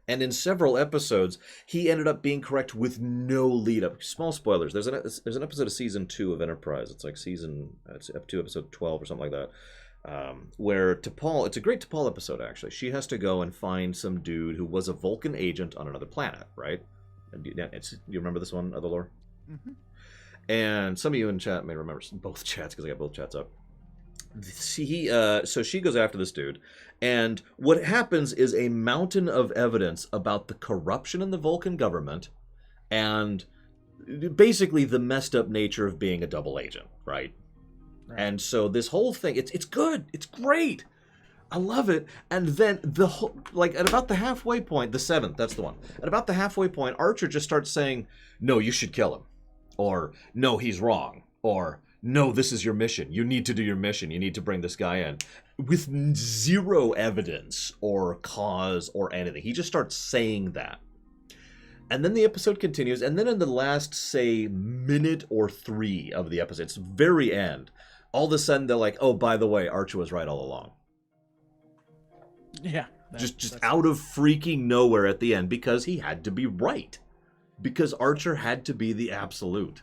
And in several episodes, he ended up being correct with no lead up. Small spoilers. There's an episode of season 2 of Enterprise. It's like it's up to episode 12 or something like that. Where T'Pol, it's a great T'Pol episode actually. She has to go and find some dude who was a Vulcan agent on another planet, right? And you remember this one, Other Lore? Mm-hmm. And some of you in chat may remember both chats because I got both chats up. So she goes after this dude, and what happens is a mountain of evidence about the corruption in the Vulcan government and basically the messed up nature of being a double agent, right? And so this whole thing, it's good, it's great, I love it. And then the whole, like at about the halfway point, the 7th, that's the one. At about the halfway point, Archer just starts saying, "No, you should kill him," or "No, he's wrong," or "No, this is your mission. You need to do your mission. You need to bring this guy in." With zero evidence or cause or anything. He just starts saying that. And then the episode continues, and then in the last, say, minute or 3 of the episode, it's the very end, all of a sudden they're like, oh, by the way, Archer was right all along. Yeah. Just out of freaking nowhere at the end, because he had to be right. Because Archer had to be the absolute.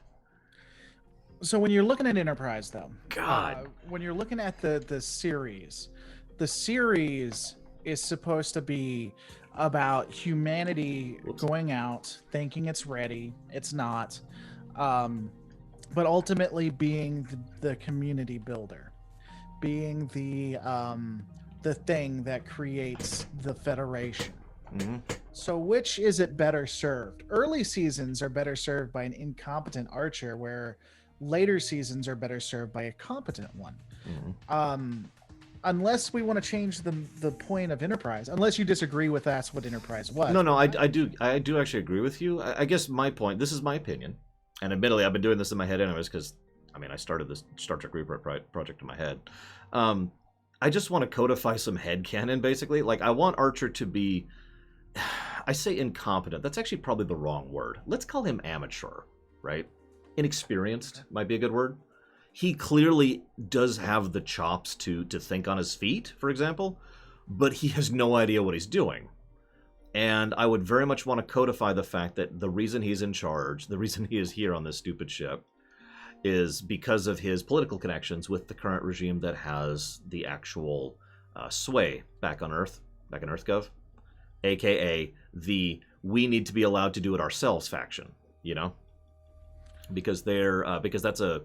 So when you're looking at Enterprise, though, God, when you're looking at the series is supposed to be about humanity going out, thinking it's ready, it's not, but ultimately being the community builder, being the thing that creates the Federation. Mm-hmm. So which is it better served? Early seasons are better served by an incompetent Archer, where later seasons are better served by a competent one. Mm-hmm. Unless we want to change the point of Enterprise, unless you disagree with that's what Enterprise was. No, I do actually agree with you. I guess my point, this is my opinion, and admittedly I've been doing this in my head anyways, because I started this Star Trek Rewrite project in my head. I just want to codify some headcanon, basically. Like, I want Archer to be, I say incompetent, that's actually probably the wrong word. Let's call him amateur, right? Inexperienced might be a good word. He clearly does have the chops to think on his feet, for example, but he has no idea what he's doing. And I would very much want to codify the fact that the reason he's in charge, the reason he is here on this stupid ship, is because of his political connections with the current regime that has the actual sway back on Earth, back in EarthGov, aka the "we need to be allowed to do it ourselves" faction, you know? Because that's a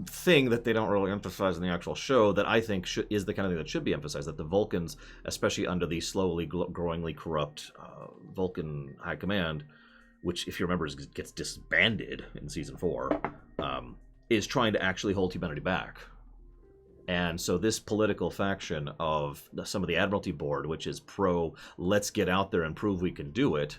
thing that they don't really emphasize in the actual show that I think is the kind of thing that should be emphasized, that the Vulcans, especially under the slowly growingly corrupt Vulcan high command, which, if you remember, gets disbanded in season 4, is trying to actually hold humanity back. And so this political faction of some of the Admiralty Board, which is pro, let's get out there and prove we can do it,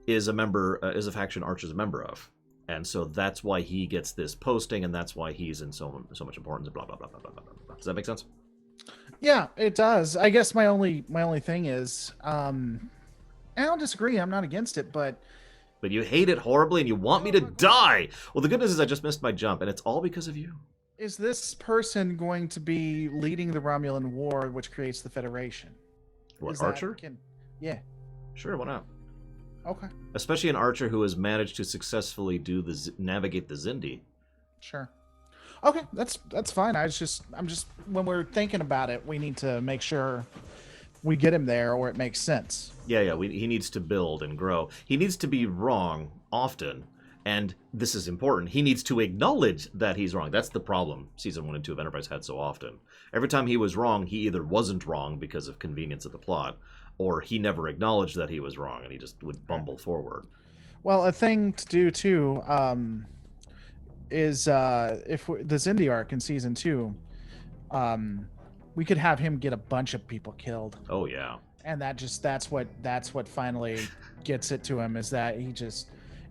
is a faction Archer's a member of. And so that's why he gets this posting, and that's why he's in so much importance, and blah, blah, blah, blah, blah, blah, blah. Does that make sense? Yeah, it does. I guess my only thing is, I don't disagree. I'm not against it, but you hate it horribly and you want me to die. Well, the good news is I just missed my jump, and it's all because of you. Is this person going to be leading the Romulan War, which creates the Federation? What, Archer? Yeah. Sure, why not? Okay. Especially an Archer who has managed to successfully navigate the Xindi. Sure. Okay, that's fine. I'm just when we're thinking about it, we need to make sure we get him there, or it makes sense. Yeah. He needs to build and grow. He needs to be wrong often, and this is important. He needs to acknowledge that he's wrong. That's the problem Season 1 and 2 of Enterprise had so often. Every time he was wrong, he either wasn't wrong because of convenience of the plot, or he never acknowledged that he was wrong, and he just would bumble forward. Well, a thing to do too is if the Xindi arc in Season 2, we could have him get a bunch of people killed. Oh yeah. And that's what finally gets it to him, is that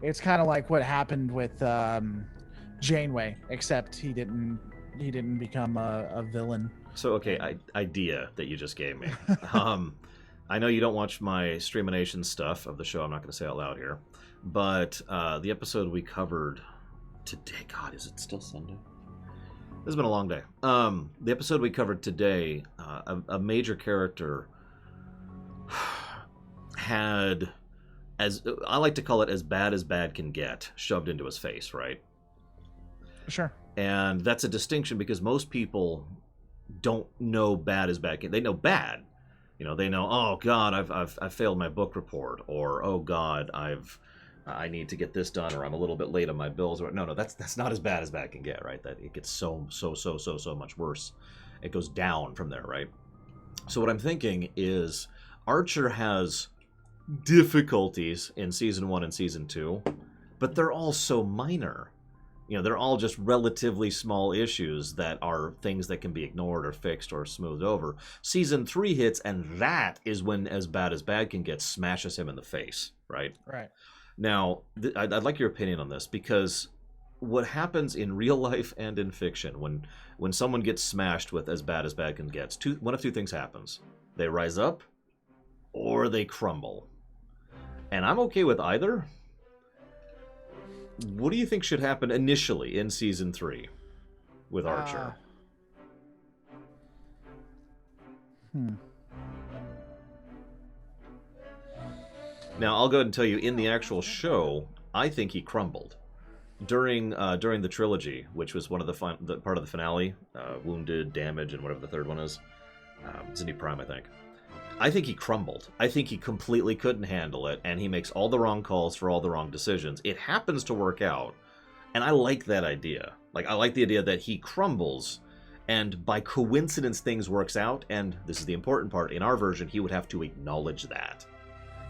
it's kind of like what happened with Janeway, except he didn't become a villain. So okay, idea that you just gave me. I know you don't watch my Streamination stuff of the show. I'm not going to say out loud here, but the episode we covered today. God, is it still Sunday? This has been a long day. The episode we covered today, a major character had, as I like to call it, as bad can get shoved into his face, right? Sure. And that's a distinction because most people don't know bad as bad can. They know bad. You know, they know, oh God, I've failed my book report, or oh God, I need to get this done, or I'm a little bit late on my bills. Or no, that's not as bad can get, right? That it gets so much worse. It goes down from there, right? So what I'm thinking is Archer has difficulties in Season 1 and Season 2, but they're all so minor. You know, they're all just relatively small issues that are things that can be ignored or fixed or smoothed over. Season 3 hits, and that is when as bad can get smashes him in the face, right? Right. Now, I'd like your opinion on this, because what happens in real life and in fiction when someone gets smashed with as bad can get, one of two things happens. They rise up or they crumble. And I'm okay with either. What do you think should happen initially in Season 3 with Archer? Now, I'll go ahead and tell you, in the actual show, I think he crumbled. During the trilogy, which was one of the part of the finale, Wounded, Damage, and whatever the third one is, Xindi Prime, I think he crumbled. I think he completely couldn't handle it, and he makes all the wrong calls for all the wrong decisions. It happens to work out, and I like that idea. Like, I like the idea that he crumbles, and by coincidence things works out, and this is the important part, in our version, he would have to acknowledge that.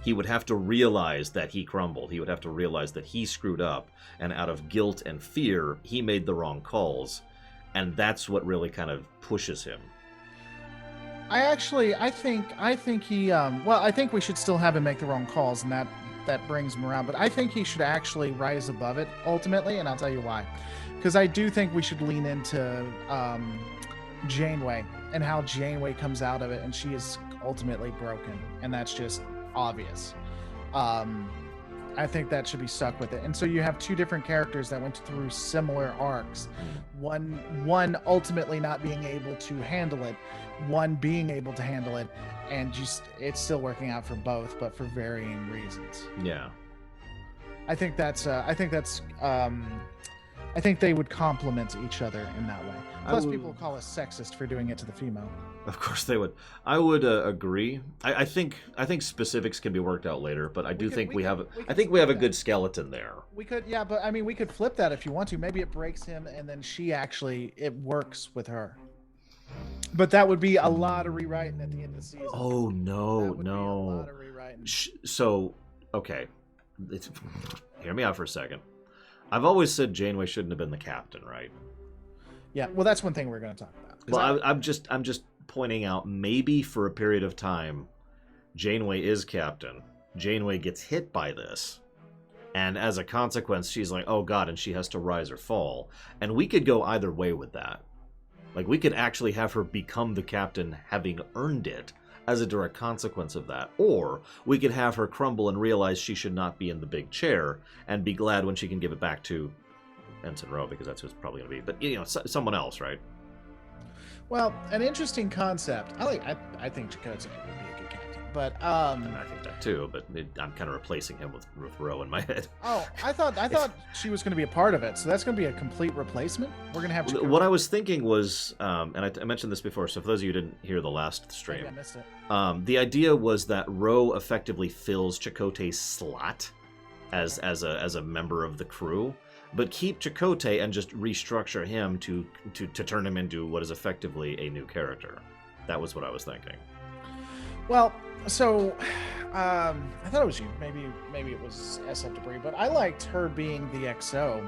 He would have to realize that he crumbled. He would have to realize that he screwed up, and out of guilt and fear, he made the wrong calls, and that's what really kind of pushes him. I think he, I think we should still have him make the wrong calls, and that brings him around. But I think he should actually rise above it ultimately, and I'll tell you why. Because I do think we should lean into Janeway and how Janeway comes out of it, and she is ultimately broken, and that's just obvious. I think that should be stuck with it. And so you have two different characters that went through similar arcs. One ultimately not being able to handle it, one being able to handle it, and just it's still working out for both, but for varying reasons. Yeah. I think they would complement each other in that way. Plus, people call us sexist for doing it to the female. Of course they would. I would agree. I think specifics can be worked out later, but I think we have a good skeleton there. We could, yeah, but I mean, we could flip that if you want to. Maybe it breaks him, and then it works with her. But that would be a lot of rewriting at the end of the season. Oh no. A lot of rewriting. So, okay. hear me out for a second. I've always said Janeway shouldn't have been the captain, right? Yeah, well, that's one thing we're going to talk about. Well, I'm just pointing out, maybe for a period of time, Janeway is captain. Janeway gets hit by this, and as a consequence, she's like, oh god, and she has to rise or fall. And we could go either way with that. Like, we could actually have her become the captain having earned it as a direct consequence of that. Or we could have her crumble and realize she should not be in the big chair and be glad when she can give it back to Ensign Ro, because that's who it's probably going to be. But, you know, someone else, right? Well, an interesting concept. I think Chakotay would be a good captain, but I mean, I think that too. But I'm kind of replacing him with Ro in my head. Oh, I thought she was going to be a part of it, so that's going to be a complete replacement. We're going to have Chakotay. What I was thinking was, and I mentioned this before, so for those of you who didn't hear the last stream, I missed it. The idea was that Ro effectively fills Chakotay's slot as a member of the crew. But keep Chakotay and just restructure him to turn him into what is effectively a new character. That was what I was thinking. Well, so I thought it was you. Maybe it was SF Debris, but I liked her being the XO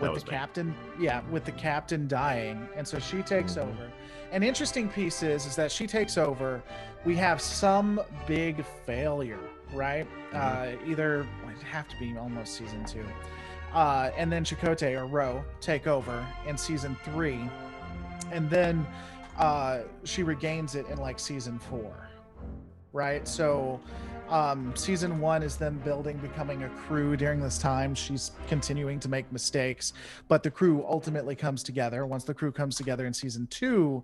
with the captain. Yeah, with the captain dying, and so she takes over. An interesting piece is that she takes over. We have some big failure, right? Either it'd have to be almost season 2. And then Chakotay or Ro take over in season 3, and then she regains it in like season 4, right? So season 1 is them becoming a crew. During this time, she's continuing to make mistakes, but the crew ultimately comes together. Once the crew comes together in season 2,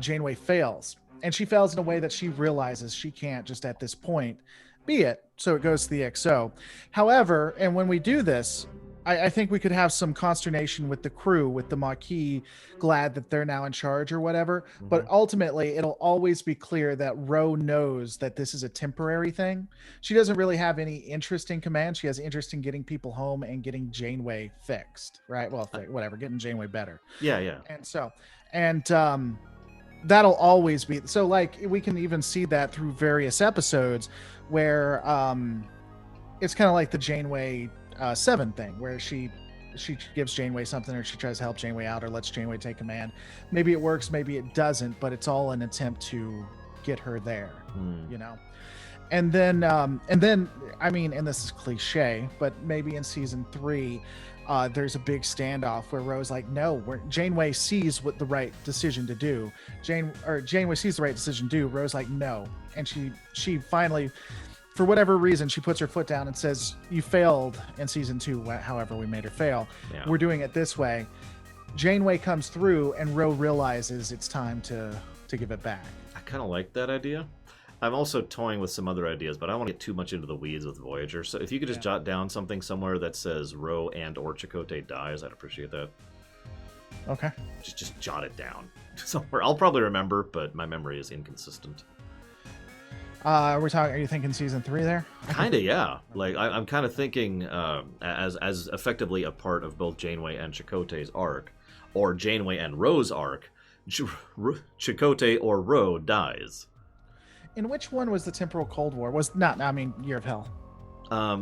Janeway fails, and she fails in a way that she realizes she can't just at this point be it. So it goes to the XO. However, and when we do this, I think we could have some consternation with the crew, with the Maquis glad that they're now in charge or whatever. But ultimately, it'll always be clear that Ro knows that this is a temporary thing. She doesn't really have any interest in command. She has interest in getting people home and getting Janeway fixed, right? Well, whatever, getting Janeway better. Yeah. And that'll always be so. Like, we can even see that through various episodes where it's kind of like the Janeway 7 thing, where she gives Janeway something, or she tries to help Janeway out, or lets Janeway take command. Maybe it works, maybe it doesn't, but it's all an attempt to get her there, you know. And then I mean, and this is cliche, but maybe in season 3 there's a big standoff where Ro's like, no, Janeway sees what the right decision to do. Janeway sees the right decision to do. Ro's like, no, and she finally, for whatever reason, she puts her foot down and says, you failed in season 2, however we made her fail. Yeah. We're doing it this way. Janeway comes through, and Ro realizes it's time to give it back. I kind of like that idea. I'm also toying with some other ideas, but I don't want to get too much into the weeds with Voyager. So if you could just jot down something somewhere that says Ro and or Chakotay dies, I'd appreciate that. Okay. Just jot it down somewhere. I'll probably remember, but my memory is inconsistent. Are you thinking season 3 there? Kind of, yeah. Like I'm kind of thinking as effectively a part of both Janeway and Chakotay's arc, or Janeway and Ro's arc. Chakotay or Ro dies. In which one was the temporal Cold War? Year of Hell.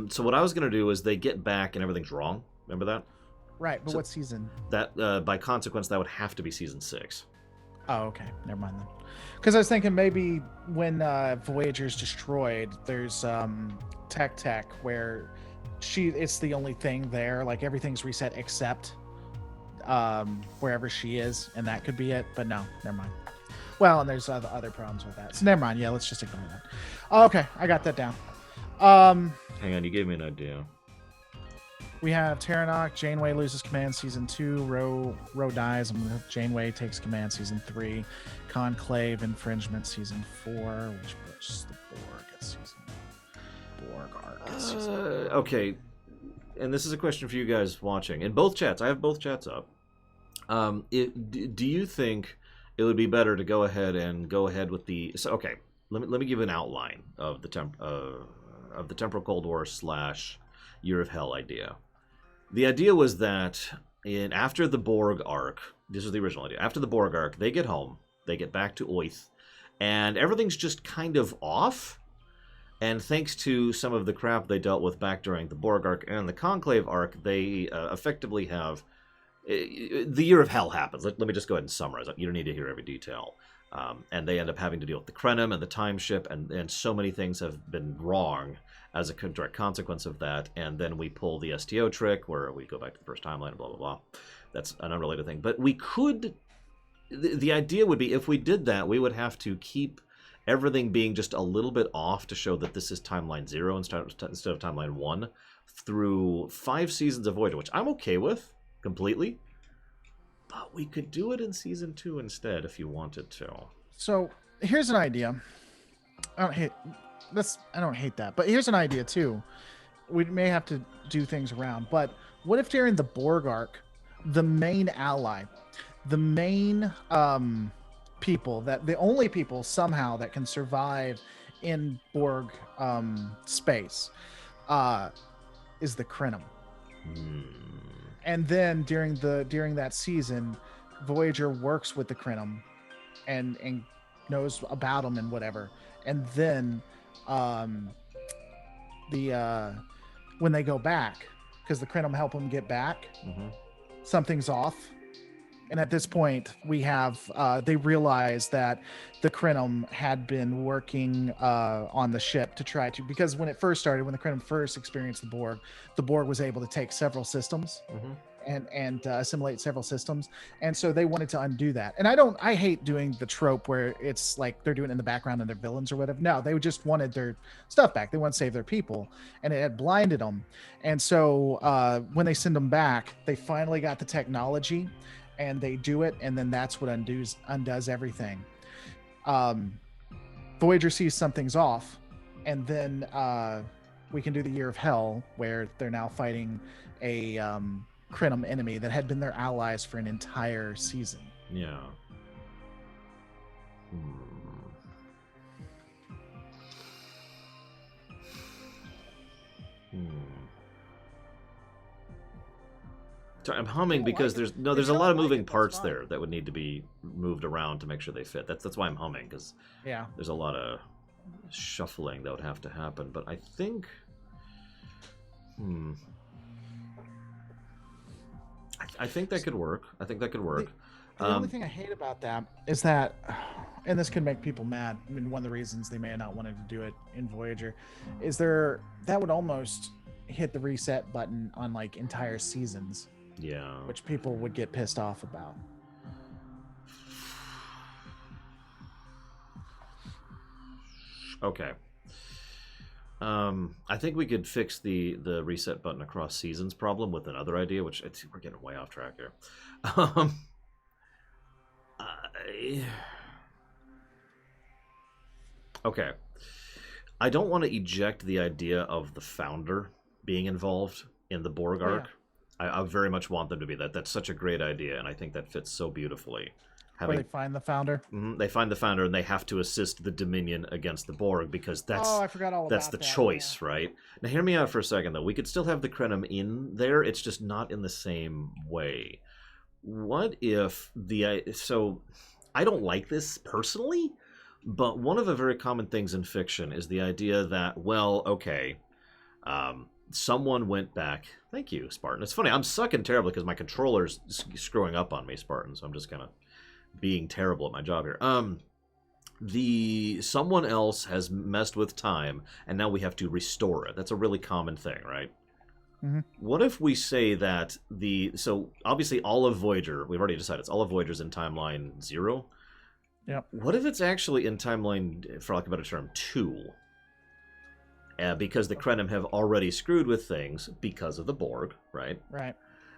So what I was gonna do is they get back and everything's wrong. Remember that? Right, but what season? That by consequence that would have to be season 6. Oh, okay. Never mind then. Because I was thinking maybe when Voyager's destroyed, there's Tech where it's the only thing there. Like, everything's reset except wherever she is, and that could be it. But no, never mind. Well, and there's other problems with that. So never mind. Yeah, let's just ignore that. Okay, I got that down. Hang on, you gave me an idea. We have Terranok. Janeway loses command season 2. Ro dies. Janeway takes command season 3. Conclave infringement season 4, which puts the Borg at season. Borg arc at season. Okay, and this is a question for you guys watching in both chats. I have both chats up. Do you think it would be better to go ahead with the? So, okay, let me give you an outline of the temporal Cold War / Year of Hell idea. The idea was that after the Borg arc, this was the original idea. After the Borg arc, they get home, they get back to Oith, and everything's just kind of off. And thanks to some of the crap they dealt with back during the Borg arc and the Conclave arc, they effectively have... the Year of Hell happens. Let me just go ahead and summarize it. You don't need to hear every detail. And they end up having to deal with the Krenim and the time ship, and so many things have been wrong as a direct consequence of that. And then we pull the STO trick, where we go back to the first timeline, blah, blah, blah. That's an unrelated thing. But we could... The idea would be, if we did that, we would have to keep everything being just a little bit off to show that this is timeline 0 instead of timeline 1 through 5 seasons of Voyager, which I'm okay with completely. But we could do it in season 2 instead if you wanted to. So here's an idea. I don't hate that, but here's an idea too. We may have to do things around, but what if during the Borg arc, the main ally, the main people, that the only people somehow that can survive in Borg space is the Krenim. And then during that season, Voyager works with the Krenim and knows about them and whatever. And then when they go back, because the Krenim help them get back, something's off. And at this point, we have they realize that the Krenim had been working on the ship to try to, because when it first started, when the Krenim first experienced the Borg was able to take several systems and assimilate several systems, and so they wanted to undo that. And I hate doing the trope where it's like they're doing it in the background and they're villains or whatever. No, they just wanted their stuff back. They want to save their people, and it had blinded them. And so when they send them back, they finally got the technology. And they do it, and then that's what undoes everything. Voyager sees something's off, and then we can do the Year of Hell, where they're now fighting a Krenim enemy that had been their allies for an entire season. Yeah. Sorry, I'm humming because there's a lot of moving parts there that would need to be moved around to make sure they fit. That's why I'm humming, because there's a lot of shuffling that would have to happen. But I think, I think that could work. The only thing I hate about that is that, and this could make people mad, I mean, one of the reasons they may not want to do it in Voyager is that would almost hit the reset button on like entire seasons. Yeah. Which people would get pissed off about. Okay. I think we could fix the reset button across seasons problem with another idea, which we're getting way off track here. Okay. I don't want to eject the idea of the founder being involved in the Borg arc. Yeah. I very much want them to be that. That's such a great idea, and I think that fits so beautifully. Where they find the founder? They find the founder, and they have to assist the Dominion against the Borg, because I forgot all that's about the choice, right? Now, hear me out for a second, though. We could still have the Krenim in there. It's just not in the same way. What if so I don't like this personally, but one of the very common things in fiction is the idea that, well, okay, someone went back. Thank you, Spartan. It's funny, I'm sucking terribly because my controller's screwing up on me, Spartan, so I'm just kind of being terrible at my job here. Someone else has messed with time, and now we have to restore it. That's a really common thing, right? Mm-hmm. What if we say that so obviously all of Voyager, we've already decided it's all of Voyager's in timeline 0. Yep. What if it's actually in timeline, for lack of a better term, 2? Because the Krenim have already screwed with things because of the Borg, right? Right.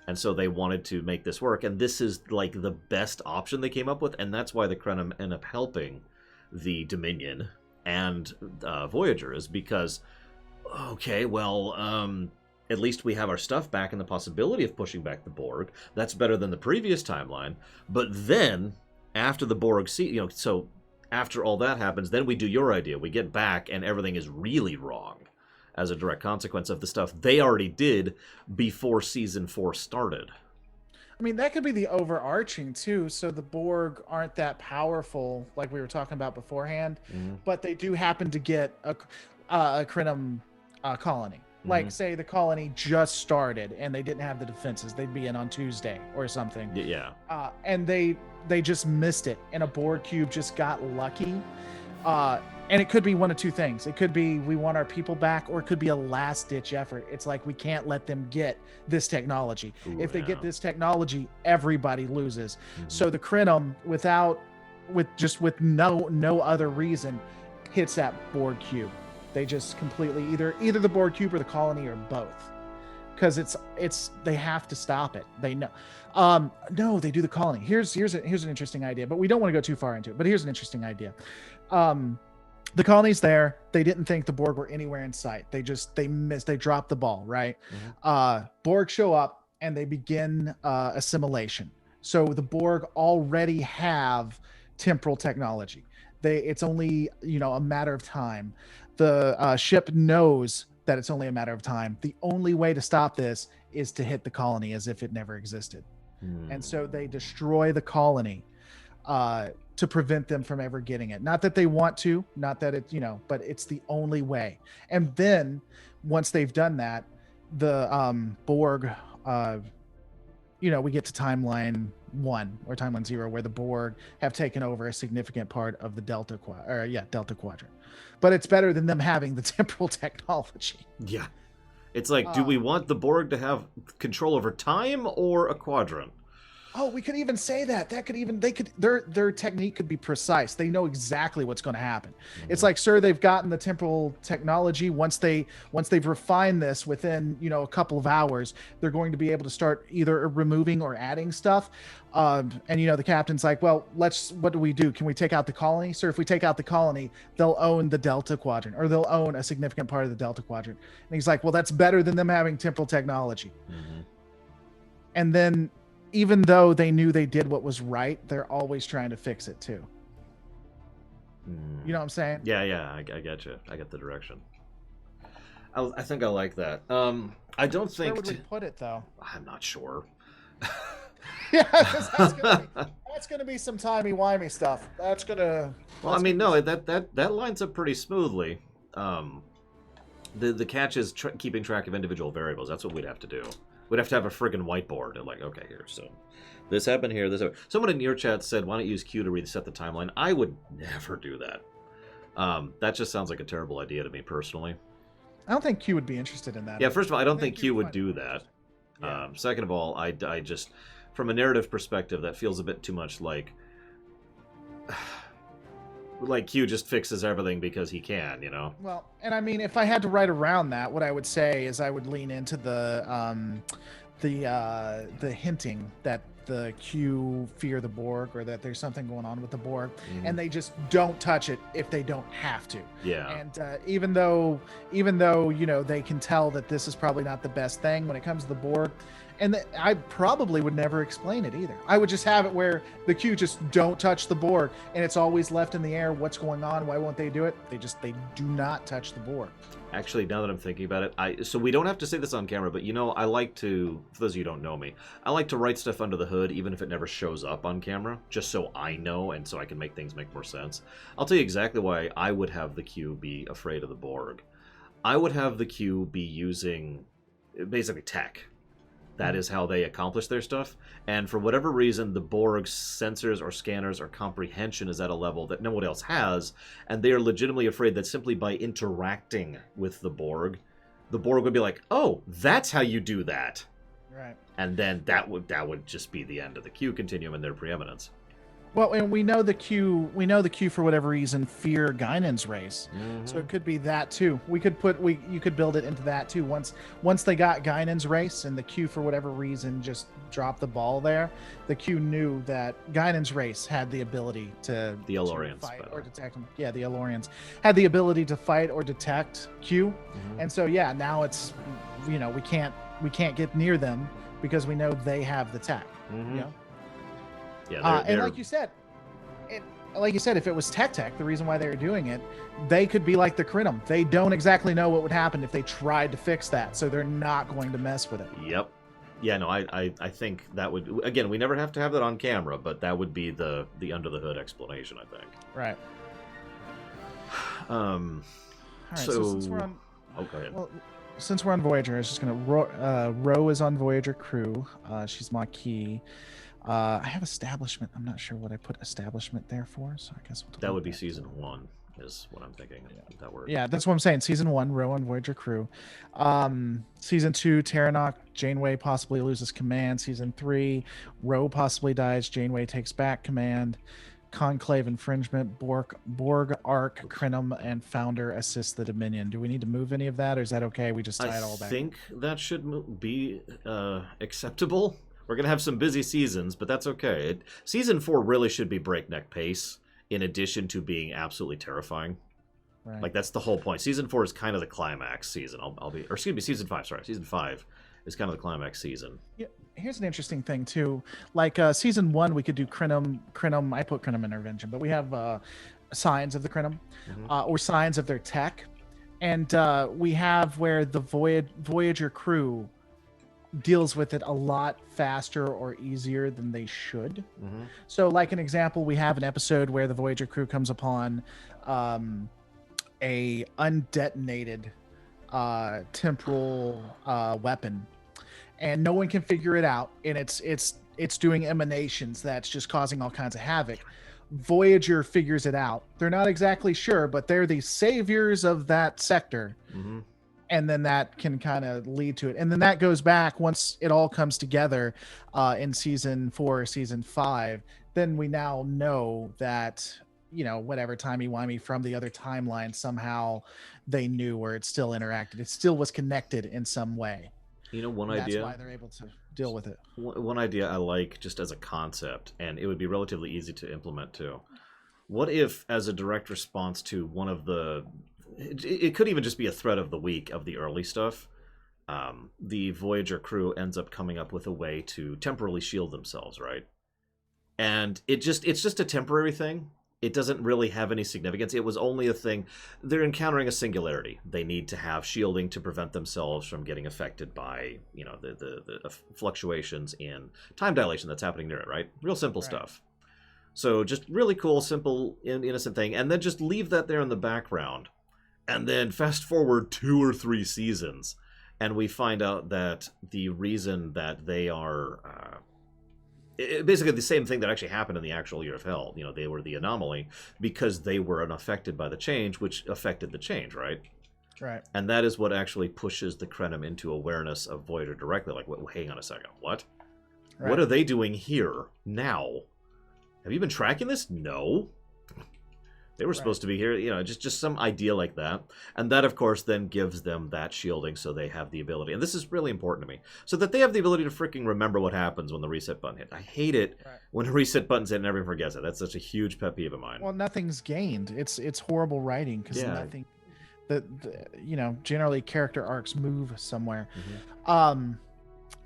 And so they wanted to make this work, and this is like the best option they came up with, and that's why the Krenim end up helping the Dominion and Voyager, is because, okay, well, at least we have our stuff back and the possibility of pushing back the Borg. That's better than the previous timeline. But then, after the Borg, so after all that happens, then we do your idea. We get back, and everything is really wrong as a direct consequence of the stuff they already did before season 4 started. I mean, that could be the overarching too. So the Borg aren't that powerful, like we were talking about beforehand, but they do happen to get a Crinum colony. Like, say the colony just started and they didn't have the defenses, they'd be in on Tuesday or something. Yeah. And they just missed it, and a Borg cube just got lucky. And it could be one of two things. It could be we want our people back, or it could be a last-ditch effort. It's like we can't let them get this technology. If they get this technology, everybody loses. So the Crinum, with no other reason, hits that Borg cube. They just completely either the Borg cube or the colony or both, because it's they have to stop it. They know. No, they do the colony. Here's an interesting idea, but we don't want to go too far into it. But here's an interesting idea. The colony's there. They didn't think the Borg were anywhere in sight. They missed. They dropped the ball, right? Borg show up and they begin assimilation. So the Borg already have temporal technology. It's only a matter of time. The ship knows that it's only a matter of time. The only way to stop this is to hit the colony as if it never existed. And so they destroy the colony to prevent them from ever getting it. Not that they want to, not that it, but it's the only way. And then once they've done that, the Borg, we get to timeline 1 or timeline 0, where the Borg have taken over a significant part of the Delta Quadrant. But it's better than them having the temporal technology. Yeah. It's like, do we want the Borg to have control over time or a quadrant? Oh, we could even say that. Their technique could be precise. They know exactly what's going to happen. It's like, sir, they've gotten the temporal technology. Once they've refined this within, a couple of hours, they're going to be able to start either removing or adding stuff. And the captain's like, well, what do we do? Can we take out the colony? Sir, if we take out the colony, they'll own the Delta Quadrant, or they'll own a significant part of the Delta Quadrant. And he's like, well, that's better than them having temporal technology. And then, even though they knew they did what was right, they're always trying to fix it too. You know what I'm saying? Yeah, I get you. I get the direction. I think I like that. I don't think. Where would we put it, though? I'm not sure. Yeah, that's gonna be some timey-wimey stuff. That's gonna. Well, I mean, no, that lines up pretty smoothly. The catch is keeping track of individual variables. That's what we'd have to do. We'd have to have a friggin' whiteboard and like, okay, here, so this happened here, this happened. Someone in your chat said, why don't you use Q to reset the timeline? I would never do that. That just sounds like a terrible idea to me personally. I don't think Q would be interested in that. Yeah, first of all, I don't think Q would do that. Yeah. Second of all, I just, from a narrative perspective, that feels a bit too much like Q just fixes everything because he can, Well, and I mean, if I had to write around that, what I would say is I would lean into the hinting that the Q fear the Borg, or that there's something going on with the Borg, and they just don't touch it if they don't have to. Yeah. And even though they can tell that this is probably not the best thing when it comes to the Borg. And I probably would never explain it either. I would just have it where the Q just don't touch the Borg, and it's always left in the air. What's going on? Why won't they do it? They do not touch the Borg. Actually, now that I'm thinking about it, so we don't have to say this on camera, but I like to, for those of you who don't know me, I like to write stuff under the hood, even if it never shows up on camera, just so I know and so I can make things make more sense. I'll tell you exactly why I would have the Q be afraid of the Borg. I would have the Q be using basically tech. That is how they accomplish their stuff. And for whatever reason, the Borg's sensors or scanners or comprehension is at a level that no one else has. And they are legitimately afraid that simply by interacting with the Borg would be like, oh, that's how you do that. Right. And then that would just be the end of the Q continuum and their preeminence. Well, and we know the Q for whatever reason fear Guinan's race, so it could be that too. You could build it into that too. Once they got Guinan's race and the Q for whatever reason just dropped the ball there, the Q knew that Guinan's race had the ability to fight or detect them. Yeah, the Elorians had the ability to fight or detect Q, and so yeah, now it's we can't get near them because we know they have the tech. Yeah, and like you said, if it was tech, the reason why they were doing it, they could be like the Crinum. They don't exactly know what would happen if they tried to fix that, so they're not going to mess with it. Yep. yeah, no, I think that would, again, we never have to have that on camera, but that would be the under the hood explanation, I think. Right. All right, so since we're on, oh, go ahead. Well, since we're on Voyager, I was just gonna Ro is on Voyager crew. She's Maquis. I have establishment. I'm not sure what I put establishment there for, so I guess that would be season 1. Is what I'm thinking. Yeah. That word. Yeah, that's what I'm saying. Season 1, Ro on Voyager crew. Season 2, Terranok, Janeway possibly loses command. Season 3, Ro possibly dies. Janeway takes back command. Conclave infringement. Borg Arc, Crinum, and Founder assist the Dominion. Do we need to move any of that, or is that okay? We just tie it all back. I think that should be acceptable. We're gonna have some busy seasons, but that's okay. Season 4 really should be breakneck pace. In addition to being absolutely terrifying, right. Like that's the whole point. Season 4 is kind of the climax season. Season 5. Sorry, season 5 is kind of the climax season. Yeah, here's an interesting thing too. Like season 1, we could do Crinum. I put Crinum intervention, but we have signs of the Crinum, or signs of their tech, and we have where the Voyager crew deals with it a lot faster or easier than they should. So like an example, we have an episode where the Voyager crew comes upon a undetonated temporal weapon, and no one can figure it out, and it's doing emanations that's just causing all kinds of havoc. Voyager figures it out. They're not exactly sure, but they're the saviors of that sector. And then that can kind of lead to it. And then that goes back once it all comes together in season 4, season 5. Then we now know that, whatever timey-wimey from the other timeline, somehow they knew, or it still interacted. It still was connected in some way. One idea. That's why they're able to deal with it. One idea I like just as a concept, and it would be relatively easy to implement too. What if, as a direct response to one of the... It could even just be a thread of the week of the early stuff. The Voyager crew ends up coming up with a way to temporarily shield themselves, right? And it's just a temporary thing. It doesn't really have any significance. It was only a thing. They're encountering a singularity. They need to have shielding to prevent themselves from getting affected by, the fluctuations in time dilation that's happening near it, right? Real simple stuff. So just really cool, simple, innocent thing. And then just leave that there in the background. And then fast forward 2 or 3 seasons, and we find out that the reason that they are basically the same thing that actually happened in the actual Year of Hell. They were the anomaly because they were unaffected by the change, which affected the change, right? Right. And that is what actually pushes the Crenum into awareness of Voyager directly. Like, hang on a second, what? Right. What are they doing here now? Have you been tracking this? No. They were supposed to be here, just some idea like that. And that, of course, then gives them that shielding so they have the ability. And this is really important to me. So that they have the ability to freaking remember what happens when the reset button hits. I hate it when a reset button's hit and everyone forgets it. That's such a huge pet peeve of mine. Well, nothing's gained. It's horrible writing because nothing... generally character arcs move somewhere.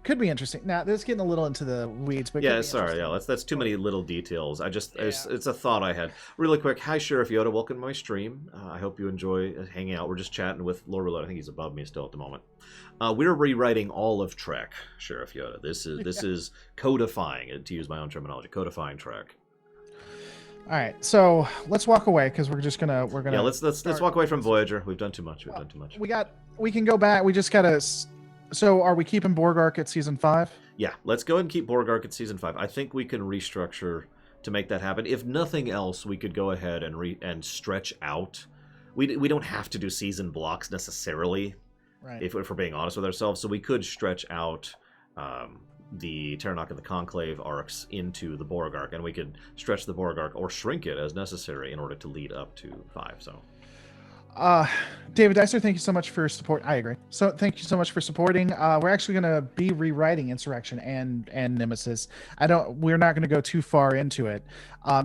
Could be interesting. Now, this is getting a little into the weeds, but sorry, that's too many little details. It's a thought I had. Really quick, hi Sheriff Yoda, welcome to my stream. I hope you enjoy hanging out. We're just chatting with Lord Roulette. I think he's above me still at the moment. We're rewriting all of Trek, Sheriff Yoda. This is codifying, to use my own terminology, codifying Trek. All right, so let's walk away because we're gonna let's walk away from Voyager. We've done too much. We can go back. We just gotta. So are we keeping Borg Arc at season 5? Yeah, let's go ahead and keep Borg Arc at season 5. I think we can restructure to make that happen. If nothing else, we could go ahead and stretch out. We don't have to do season blocks necessarily, right? If we're being honest with ourselves. So we could stretch out the Terranok and the Conclave arcs into the Borg Arc, and we could stretch the Borg Arc or shrink it as necessary in order to lead up to 5. So. David Dicer, thank you so much for support. I agree. So thank you so much for supporting. We're actually going to be rewriting Insurrection and Nemesis. We're not going to go too far into it.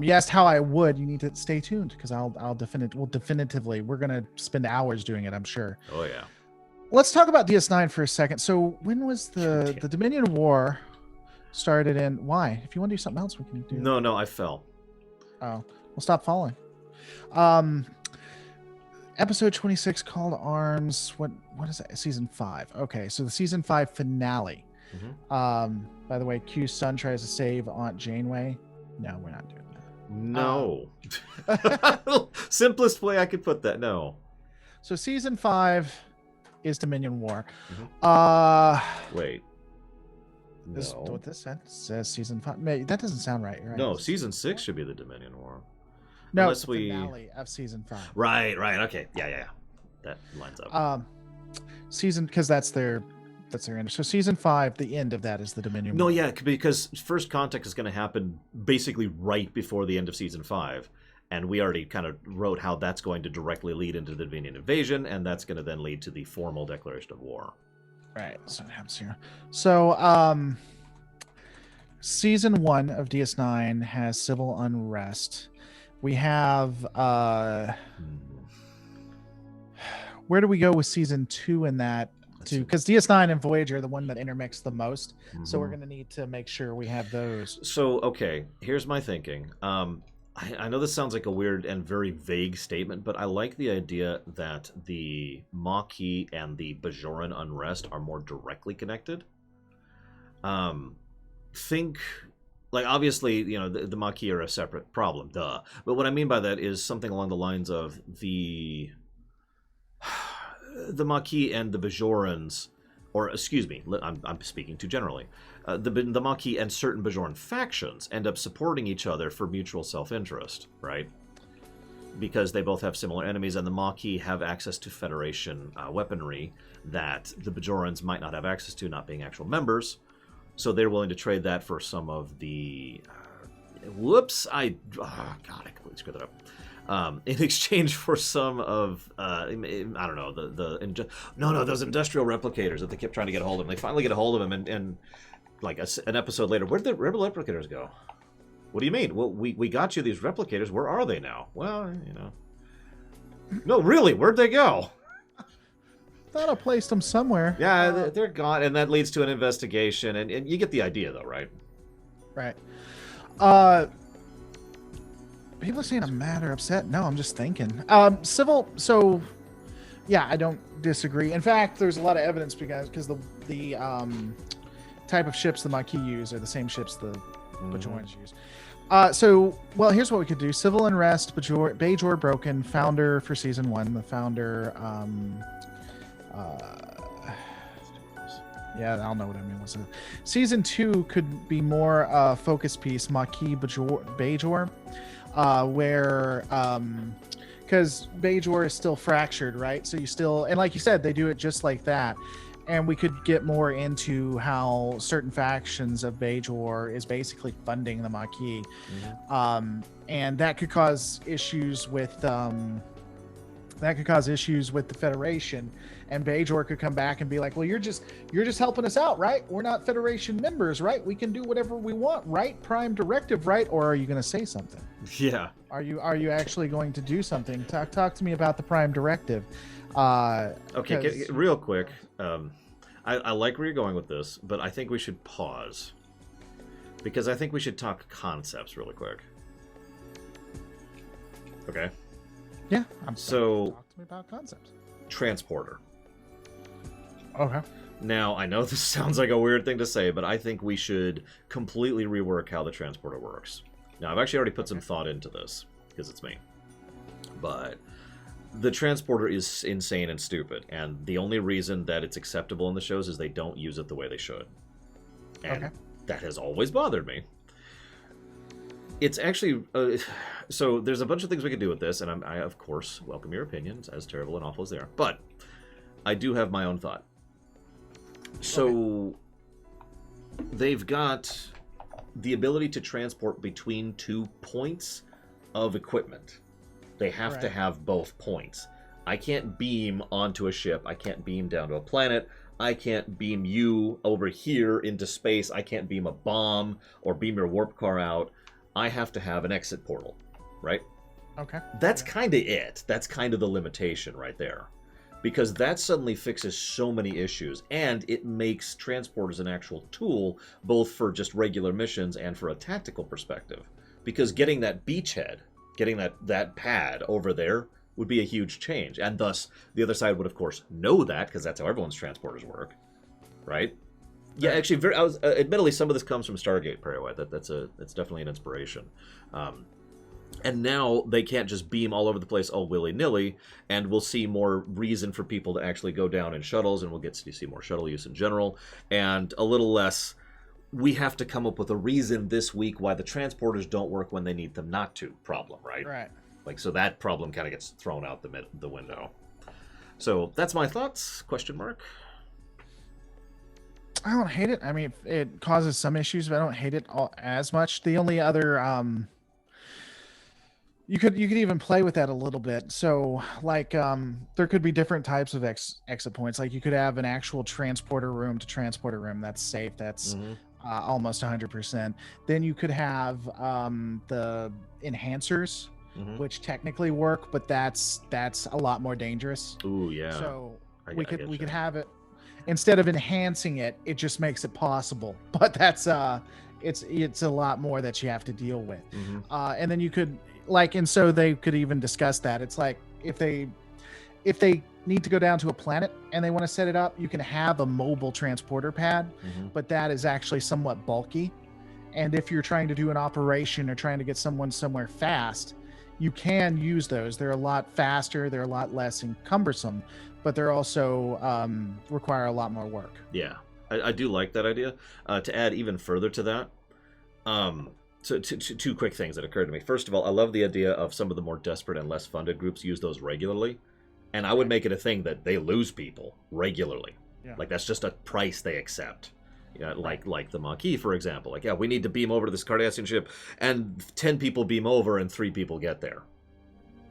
You asked how I would. You need to stay tuned because definitively we're going to spend hours doing it, I'm sure. Oh yeah. Let's talk about DS9 for a second. So when was the Dominion War started in? Why? If you want to do something else, we can do. No, I fell. Oh, well, stop falling. Episode 26, Call to Arms. What is that? Season 5. Okay, so the season 5 finale. By the way, Q's son tries to save Aunt Janeway. No, we're not doing that. No. Simplest way I could put that. No. So season 5 is Dominion War. Wait. This, No. what this says season 5. That doesn't sound right. Right? No, season 6 should be the Dominion War. No, Unless it's the finale of season 5. Right. Okay. Yeah. That lines up. Season, because that's their end. So season 5, the end of that is the Dominion No, War. yeah, because First Contact is going to happen basically right before the end of season 5. And we already kind of wrote how that's going to directly lead into the Dominion invasion, and that's going to then lead to the formal declaration of war. Right. So it happens here. So season 1 of DS9 has civil unrest. We have where do we go with season 2 in that? Because DS9 and Voyager are the one that intermix the most, so we're going to need to make sure we have those. So, okay, here's my thinking. I know this sounds like a weird and very vague statement, but I like the idea that the Maquis and the Bajoran unrest are more directly connected. Think, like, obviously, you know, the Maquis are a separate problem, duh. But what I mean by that is something along the lines of the Maquis and the Bajorans, or excuse me, I'm speaking too generally. The Maquis and certain Bajoran factions end up supporting each other for mutual self-interest, right? Because they both have similar enemies, and the Maquis have access to Federation weaponry that the Bajorans might not have access to, not being actual members. So they're willing to trade that for some of the... I completely screwed that up. In exchange for some of, I don't know, those industrial replicators that they kept trying to get a hold of. They finally get a hold of them, and like an episode later, where'd the rebel replicators go? What do you mean? Well, we got you these replicators. Where are they now? Well, you know. No, really, where'd they go? Thought I placed them somewhere. Yeah, they're gone, and that leads to an investigation, and you get the idea, though, right? Right. People are saying I'm mad or upset. No, I'm just thinking. Civil. So, yeah, I don't disagree. In fact, there's a lot of evidence because the type of ships the Maquis use are the same ships the Bajorans use. Well, here's what we could do: civil unrest, Bajor broken, founder for season 1. The founder. Yeah, I'll know what I mean. Season 2 could be more focus piece, Maquis Bajor. Where because Bajor is still fractured, right? So you still, and like you said, they do it just like that, and we could get more into how certain factions of Bajor is basically funding the Maquis, and that could cause issues with the Federation, and Bajor could come back and be like, well, you're just helping us out, right? We're not Federation members, right? We can do whatever we want, right? Prime directive, right? Or are you going to say something? Yeah. Are you actually going to do something? Talk to me about the Prime directive. Okay, real quick. I like where you're going with this, but I think we should pause because I think we should talk concepts really quick. Okay. Yeah. So talk to me about concepts. Transporter. Okay. Now, I know this sounds like a weird thing to say, but I think we should completely rework how the transporter works. Now, I've actually already put some thought into this, because it's me. But the transporter is insane and stupid, and the only reason that it's acceptable in the shows is they don't use it the way they should. And that has always bothered me. It's actually... so there's a bunch of things we could do with this, and I, of course, welcome your opinions, as terrible and awful as they are. But I do have my own thought. So they've got the ability to transport between 2 points of equipment. They have to have both points. I can't beam onto a ship. I can't beam down to a planet. I can't beam you over here into space. I can't beam a bomb or beam your warp car out. I have to have an exit portal, right? Okay. That's kind of it. That's kind of the limitation right there. Because that suddenly fixes so many issues, and it makes transporters an actual tool, both for just regular missions and for a tactical perspective. Because getting that beachhead, getting that pad over there, would be a huge change. And thus, the other side would, of course, know that, because that's how everyone's transporters work, right? Yeah, actually, admittedly, some of this comes from Stargate, Perry. That's definitely an inspiration. And now they can't just beam all over the place all willy-nilly, and we'll see more reason for people to actually go down in shuttles, and we'll get to see more shuttle use in general, and a little less, we have to come up with a reason this week why the transporters don't work when they need them not to problem, right? Right. Like, so that problem kind of gets thrown out the window. So that's my thoughts, question mark. I don't hate it. I mean, it causes some issues, but I don't hate it as much. The only other you could even play with that a little bit. So like there could be different types of exit points. Like you could have an actual transporter room to transporter room that's safe. That's almost 100%. Then you could have the enhancers, which technically work, but that's a lot more dangerous. Ooh, yeah. So we could have it instead of enhancing it, it just makes it possible. But that's it's a lot more that you have to deal with. And then you could and so they could even discuss that. It's like if they need to go down to a planet and they want to set it up, you can have a mobile transporter pad, but that is actually somewhat bulky. And if you're trying to do an operation or trying to get someone somewhere fast, you can use those. They're a lot faster, they're a lot less cumbersome, but they're also require a lot more work. Yeah, I do like that idea. To add even further to that, so two quick things that occurred to me. First of all, I love the idea of some of the more desperate and less funded groups use those regularly. And I would make it a thing that they lose people regularly. Yeah. Like, that's just a price they accept. Yeah, like the Maquis, for example. Like, yeah, we need to beam over to this Cardassian ship, and 10 people beam over and 3 people get there.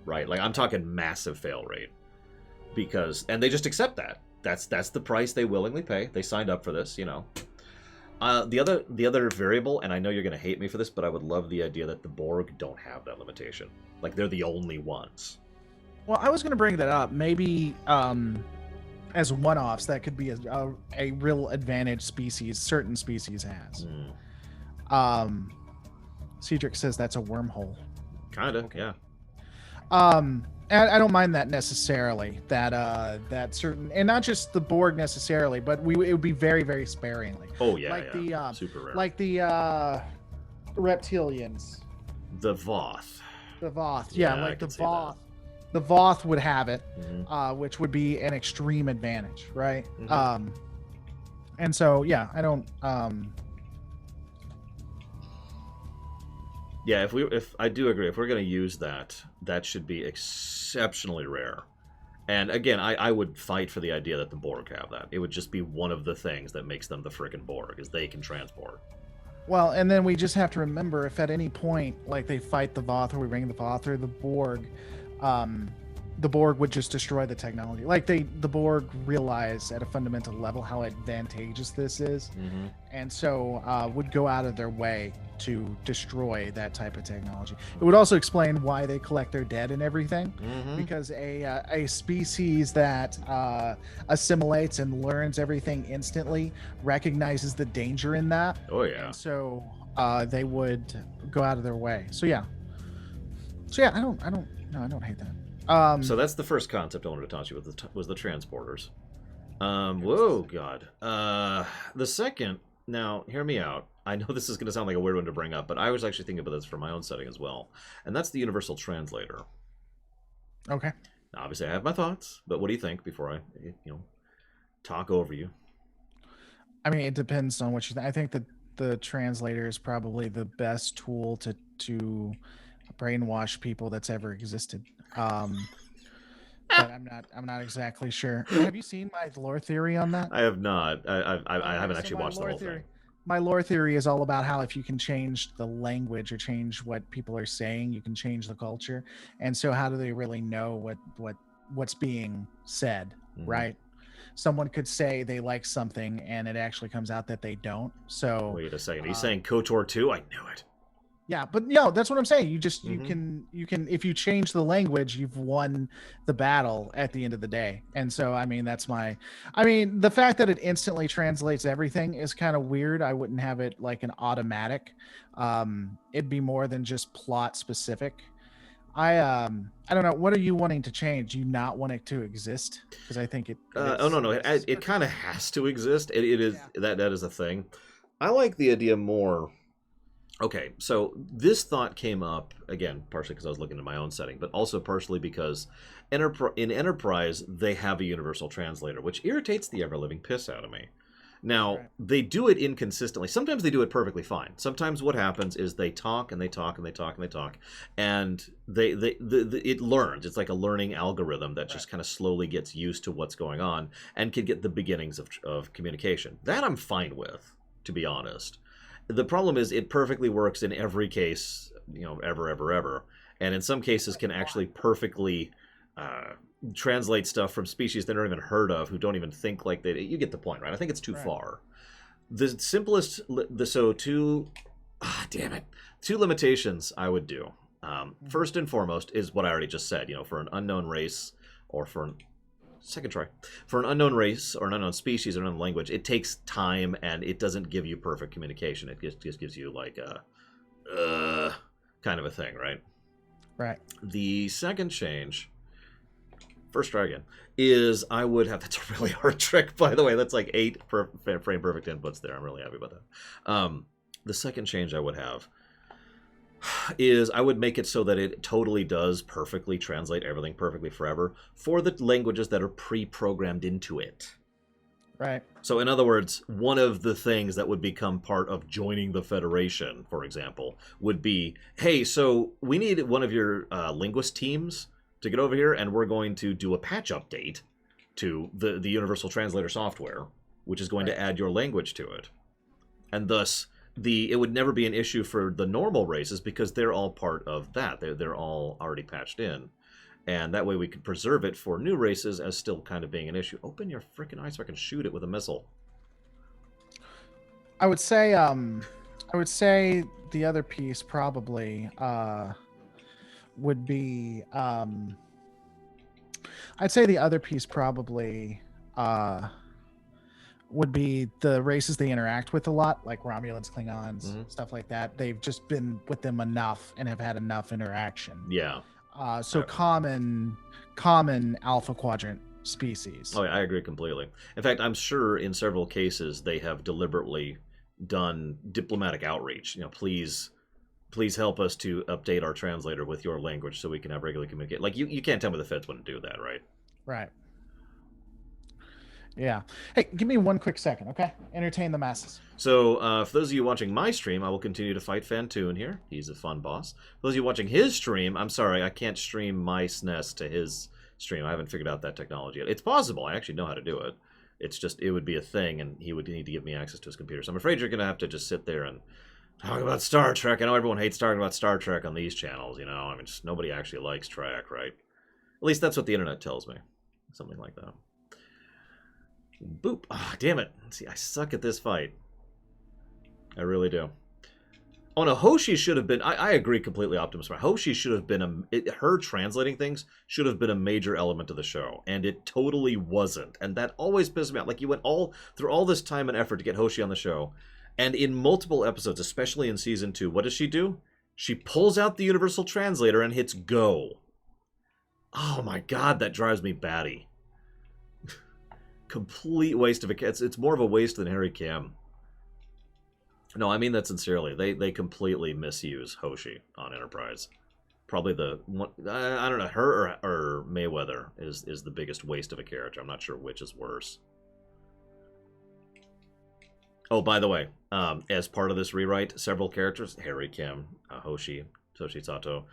Right? Like, I'm talking massive fail rate. And they just accept that. That's the price they willingly pay. They signed up for this, The other variable, and I know you're going to hate me for this, but I would love the idea that the Borg don't have that limitation. Like, they're the only ones. Well, I was going to bring that up. Maybe as one-offs, that could be a real advantage certain species has. Cedric says that's a wormhole. Kind of, okay. Yeah. And I don't mind that necessarily. That certain, and not just the Borg necessarily, but it would be very, very sparingly. Oh yeah, like the super rare. Like the reptilians. The Voth. Yeah, like the Voth. The Voth would have it, which would be an extreme advantage, right? And so, yeah, I don't. Yeah, if I do agree, if we're going to use that should be exceptionally rare. And again, I would fight for the idea that the Borg have that. It would just be one of the things that makes them the frickin' Borg, is they can transport. Well, and then we just have to remember, if at any point, like, they fight the Voth, or we bring the Voth or the Borg, the Borg would just destroy the technology. Like, the Borg realize at a fundamental level how advantageous this is, and so would go out of their way to destroy that type of technology. It would also explain why they collect their dead and everything, because a species that assimilates and learns everything instantly recognizes the danger in that. Oh yeah. And so they would go out of their way. So yeah, I don't hate that. So that's the first concept I wanted to talk to you with, was the transporters. Whoa, God. The second, now, hear me out. I know this is going to sound like a weird one to bring up, but I was actually thinking about this for my own setting as well. And that's the Universal Translator. Okay. Now, obviously, I have my thoughts, but what do you think before I, talk over you? I mean, it depends on what you think. I think that the translator is probably the best tool to brainwash people that's ever existed. But I'm not exactly sure. Have you seen my lore theory on that? I have not. I haven't actually watched the whole thing. My lore theory is all about how if you can change the language or change what people are saying, you can change the culture. And so how do they really know what's being said, right? Someone could say they like something and it actually comes out that they don't. So wait a second. He's saying KOTOR 2? I knew it. Yeah, but that's what I'm saying. You just you can if you change the language, you've won the battle at the end of the day. And so the fact that it instantly translates everything is kind of weird. I wouldn't have it like an automatic. It'd be more than just plot specific. I don't know. What are you wanting to change? Do you not want it to exist? Because I think it. Oh no, it kind of has to exist. It is that is a thing. I like the idea more. Okay, so this thought came up again, partially because I was looking at my own setting, but also partially because in Enterprise they have a Universal Translator, which irritates the ever-living piss out of me. Now, they do it inconsistently. Sometimes they do it perfectly fine. Sometimes what happens is they talk and they talk and they talk and they talk, and it learns. It's like a learning algorithm that just kind of slowly gets used to what's going on and can get the beginnings of communication. That I'm fine with, to be honest. The problem is it perfectly works in every case, ever. And in some cases can actually perfectly translate stuff from species they don't even heard of, who don't even think like they... You get the point, right? I think it's too far. The simplest... two limitations I would do. First and foremost is what I already just said. For an unknown race or for an... Second try. For an unknown race or an unknown species or an unknown language, it takes time and it doesn't give you perfect communication. It just gives you like a kind of a thing, right? Right. The second change, first try again, is I would have... That's a really hard trick, by the way. That's like 8 frame perfect inputs there. I'm really happy about that. The second change I would have is I would make it so that it totally does perfectly translate everything perfectly forever for the languages that are pre-programmed into it. Right. So in other words, one of the things that would become part of joining the Federation, for example, would be, hey, so we need one of your linguist teams to get over here, and we're going to do a patch update to the Universal Translator software, which is going to add your language to it. And thus... it would never be an issue for the normal races because they're all part of that. They're all already patched in. And that way we could preserve it for new races as still kind of being an issue. Open your freaking eyes so I can shoot it with a missile. I would say the other piece probably would be I'd say the other piece probably would be the races they interact with a lot, like Romulans, Klingons, stuff like that. They've just been with them enough and have had enough interaction. Yeah. So common Alpha Quadrant species. Oh, yeah, I agree completely. In fact, I'm sure in several cases they have deliberately done diplomatic outreach. Please help us to update our translator with your language so we can have regular communication. Like, you can't tell me the Feds wouldn't do that, right? Right. Yeah. Hey, give me one quick second, okay? Entertain the masses. So, for those of you watching my stream, I will continue to fight Fantoon here. He's a fun boss. For those of you watching his stream, I'm sorry, I can't stream my SNES to his stream. I haven't figured out that technology yet. It's possible. I actually know how to do it. It's just, it would be a thing, and he would need to give me access to his computer. So I'm afraid you're going to have to just sit there and talk about Star Trek. I know everyone hates talking about Star Trek on these channels, I mean, just nobody actually likes Trek, right? At least that's what the internet tells me. Something like that. Boop. Ah, oh, damn it. See, I suck at this fight. I really do. Oh no, Hoshi should have been... I agree completely, Optimus Prime. Hoshi should have been her translating things should have been a major element of the show, and it totally wasn't. And that always pisses me out. Like, you went through all this time and effort to get Hoshi on the show, and in multiple episodes, especially in Season 2, what does she do? She pulls out the Universal Translator and hits go. Oh my god, that drives me batty. Complete waste of a... It's more of a waste than Harry Kim. No, I mean that sincerely. They completely misuse Hoshi on Enterprise. Probably the one... I don't know, her or Mayweather is the biggest waste of a character. I'm not sure which is worse. Oh, by the way, as part of this rewrite, several characters, Harry Kim, Hoshi, Toshi Sato,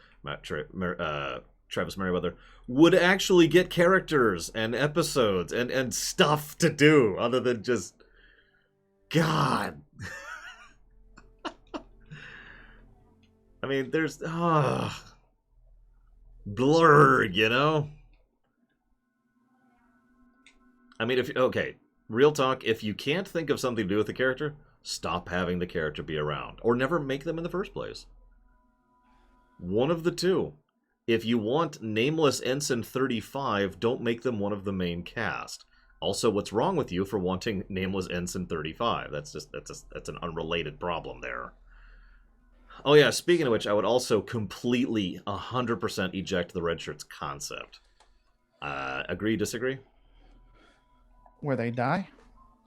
Travis Merriweather, would actually get characters and episodes and stuff to do other than just... God. I mean, there's... blurred, I mean, okay, real talk, if you can't think of something to do with the character, stop having the character be around. Or never make them in the first place. One of the two. If you want Nameless Ensign 35, don't make them one of the main cast. Also, what's wrong with you for wanting Nameless Ensign 35? That's an unrelated problem there. Oh yeah, speaking of which, I would also completely 100% eject the red shirts concept. Agree, disagree? Where they die?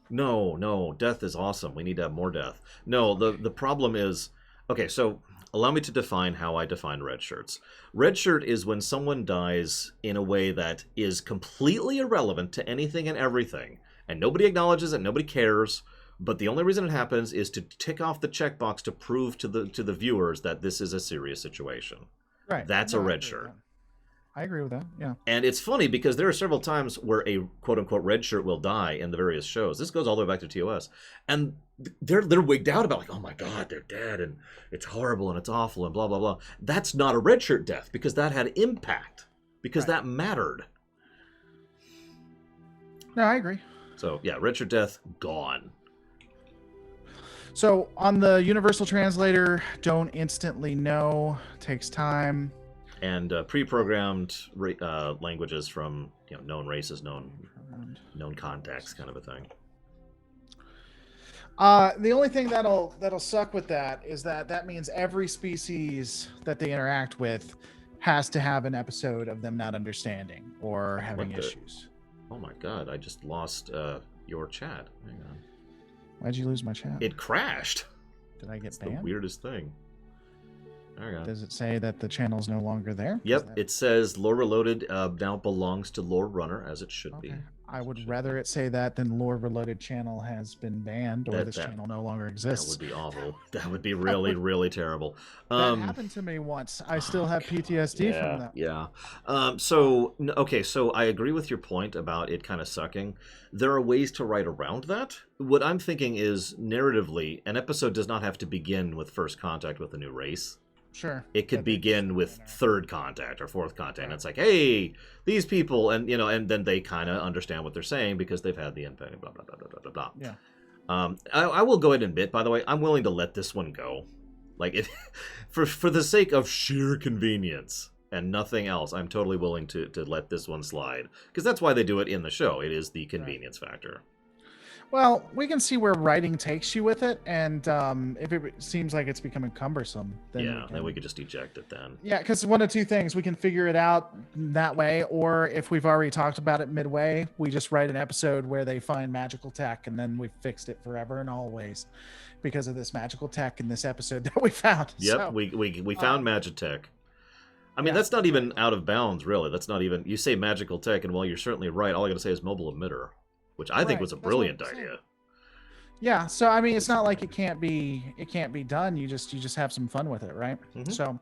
No, death is awesome. We need to have more death. No, the problem is, okay, so allow me to define how I define red shirts. Red shirt is when someone dies in a way that is completely irrelevant to anything and everything, and nobody acknowledges it, nobody cares, but the only reason it happens is to tick off the checkbox to prove to the viewers that this is a serious situation. Right. That's a red shirt. I agree with that. Yeah. And it's funny because there are several times where a quote-unquote red shirt will die in the various shows. This goes all the way back to TOS. And they're wigged out about, like, oh my God, they're dead, and it's horrible, and it's awful, and blah, blah, blah. That's not a red shirt death because that had impact, because that mattered. No, I agree. So, yeah, red shirt death, gone. So, on the Universal Translator, don't instantly know. Takes time. And pre-programmed languages from known races, known contacts, kind of a thing. The only thing that'll suck with that is that means every species that they interact with has to have an episode of them not understanding or having issues. Oh my God! I just lost your chat. Hang on. Why'd you lose my chat? It crashed. Did I get It's banned? the weirdest thing. Does it say that the channel's no longer there? Yep, it says Lore Reloaded now belongs to Lore Runner, as it should be. I would rather it say that than Lore Reloaded channel has been banned or this channel no longer exists. That would be awful. That would be really, really terrible. That happened to me once. I still have PTSD from that. Yeah. So I agree with your point about it kind of sucking. There are ways to write around that. What I'm thinking is, narratively, an episode does not have to begin with first contact with a new race. Sure. It could begin with third contact or fourth contact. And it's like, hey, these people, and and then they kind of understand what they're saying because they've had the impact, blah blah blah blah blah blah. Yeah. I will go ahead and admit, by the way, I'm willing to let this one go, like if for the sake of sheer convenience and nothing else. I'm totally willing to let this one slide because that's why they do it in the show. It is the convenience factor. Well, we can see where writing takes you with it, and if it seems like it's becoming cumbersome, then then we could just eject it then. Yeah, because one of two things, we can figure it out that way, or if we've already talked about it midway, we just write an episode where they find magical tech, and then we've fixed it forever and always because of this magical tech in this episode that we found. Yep, so, we found Magitech. I mean, that's not even out of bounds, really. That's not even... You say magical tech, and while you're certainly right, all I got to say is mobile emitter, which I think was a brilliant idea. Yeah, so I mean, it's not like it can't be done. You just have some fun with it, right? Mm-hmm. So, all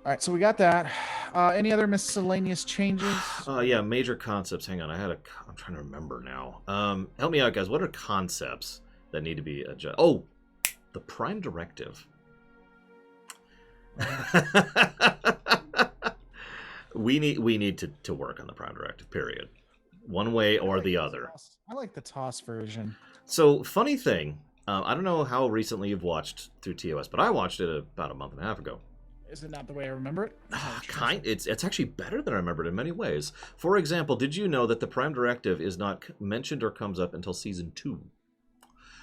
right, so we got that. Any other miscellaneous changes? Yeah, major concepts. Hang on, I'm trying to remember now. Help me out, guys. What are concepts that need to be adjusted? Oh, the Prime Directive. we need to work on the Prime Directive. Period. One way or the other. I like the TOS version. So, funny thing, I don't know how recently you've watched through TOS, but I watched it about a month and a half ago. Is it not the way I remember it? It's actually better than I remembered in many ways. For example, did you know that the Prime Directive is not mentioned or comes up until Season 2?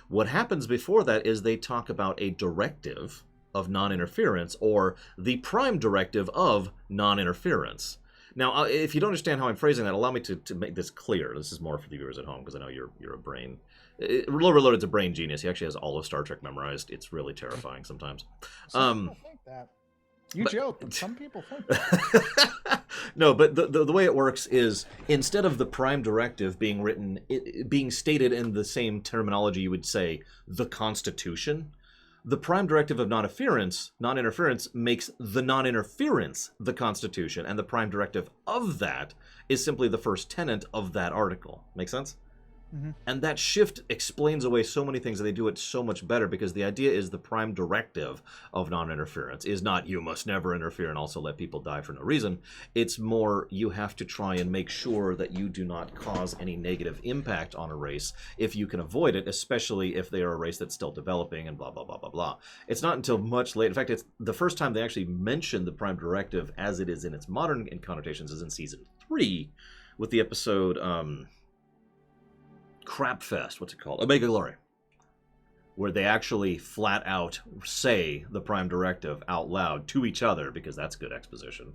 What happens before that is they talk about a directive of non-interference, or the Prime Directive of non-interference. Now, if you don't understand how I'm phrasing that, allow me to make this clear. This is more for the viewers at home, because I know you're a brain... Lore Reloaded's a brain genius. He actually has all of Star Trek memorized. It's really terrifying sometimes. Some people think that. You joke, but some people think that. No, but the way it works is, instead of the Prime Directive being written, being stated in the same terminology you would say, the Constitution, the Prime Directive of non-interference makes the non-interference the Constitution, and the Prime Directive of that is simply the first tenet of that article. Make sense? Mm-hmm. And that shift explains away so many things, and they do it so much better, because the idea is the Prime Directive of non-interference is not you must never interfere and also let people die for no reason. It's more you have to try and make sure that you do not cause any negative impact on a race if you can avoid it, especially if they are a race that's still developing and blah, blah, blah, blah, blah. It's not until much later. In fact, it's the first time they actually mention the Prime Directive as it is in its modern connotations is in Season 3 with the episode... Crapfest, what's it called? Omega Glory. where they actually flat out say the Prime Directive out loud to each other, because that's good exposition.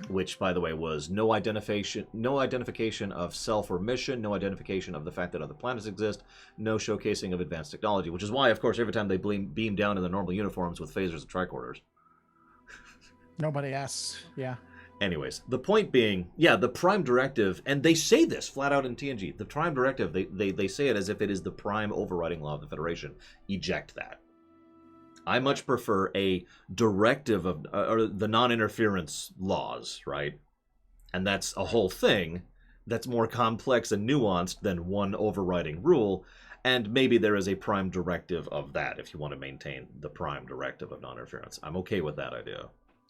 Which, by the way, was no identification of self or mission, no identification of the fact that other planets exist, no showcasing of advanced technology, which is why, of course, every time they beam down in their normal uniforms with phasers and tricorders. Nobody asks. Yeah. Anyways, the point being, yeah, the Prime Directive, and they say this flat out in TNG, the Prime Directive, they say it as if it is the prime overriding law of the Federation. Eject that. I much prefer a directive of or the non-interference laws, right? And that's a whole thing that's more complex and nuanced than one overriding rule. And maybe there is a prime directive of that if you want to maintain the prime directive of non-interference. I'm okay with that idea.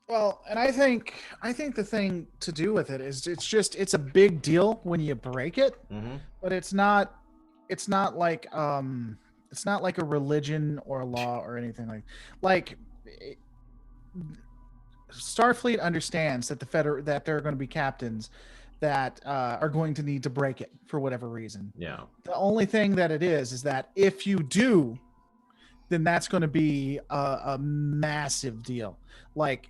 Well, and I think the thing to do with it is it's a big deal when you break it, but it's not like it's not like a religion or a law or anything like Starfleet understands that that there are going to be captains that are going to need to break it for whatever reason. Yeah. The only thing that it is that if you do, then that's going to be a massive deal. Like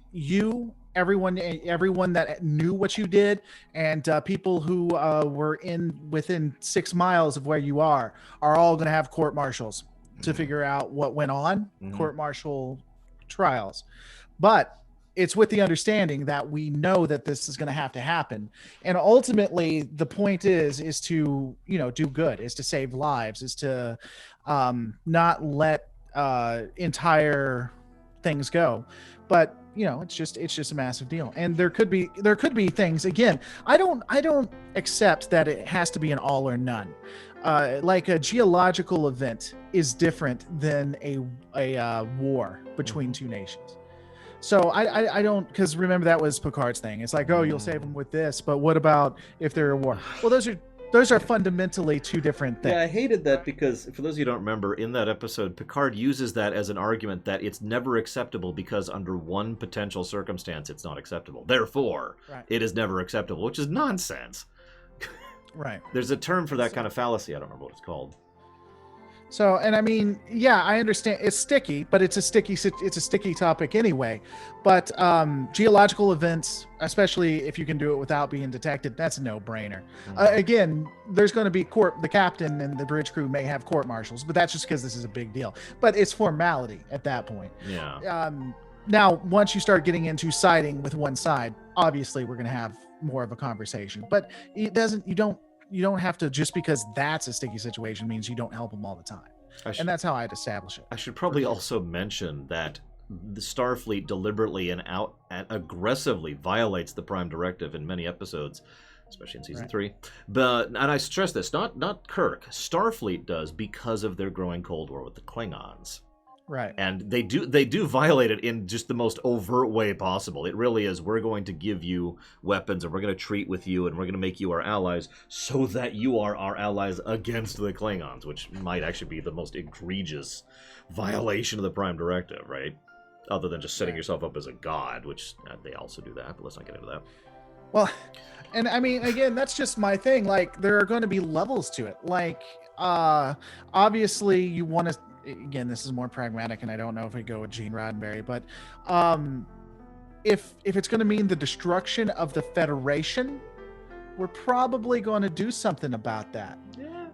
everyone that knew what you did, and people who were within 6 miles of where you are all going to have court-martials to figure out what went on, court-martial trials. But it's with the understanding that we know that this is going to have to happen. And ultimately, the point is to, do good, is to save lives, is to not let entire things go. But it's just a massive deal. And there could be things, again, I don't accept that it has to be an all or none. Like a geological event is different than a war between two nations. So I don't, because remember that was Picard's thing. It's like, oh, you'll save them with this, but what about if they're at war? Well, those are fundamentally two different things. Yeah, I hated that because, for those of you who don't remember, in that episode, Picard uses that as an argument that it's never acceptable because under one potential circumstance it's not acceptable. Therefore, It is never acceptable, which is nonsense. Right. There's a term for that kind of fallacy. I don't remember what it's called. So, and I mean, yeah, I understand it's sticky, but it's a sticky topic anyway. But geological events, especially if you can do it without being detected, that's a no-brainer. Again, there's going to be the captain and the bridge crew may have court-martials, but that's just because this is a big deal. But it's formality at that point. Yeah. Now, once you start getting into siding with one side, obviously we're going to have more of a conversation. But you don't have to, just because that's a sticky situation means you don't help them all the time. And that's how I'd establish it. I should probably also mention that the Starfleet deliberately and aggressively violates the Prime Directive in many episodes, especially in season 3. And I stress this, not Kirk. Starfleet does, because of their growing Cold War with the Klingons. Right. And they do violate it in just the most overt way possible. It really is, we're going to give you weapons, and we're going to treat with you, and we're going to make you our allies so that you are our allies against the Klingons, which might actually be the most egregious violation of the Prime Directive, right? Other than just setting yourself up as a god, which they also do that, but let's not get into that. Well, and I mean, again, that's just my thing. Like, there are going to be levels to it. Like, obviously you want to, again, this is more pragmatic, and I don't know if we go with Gene Roddenberry, but if it's going to mean the destruction of the Federation, we're probably going to do something about that. Yeah.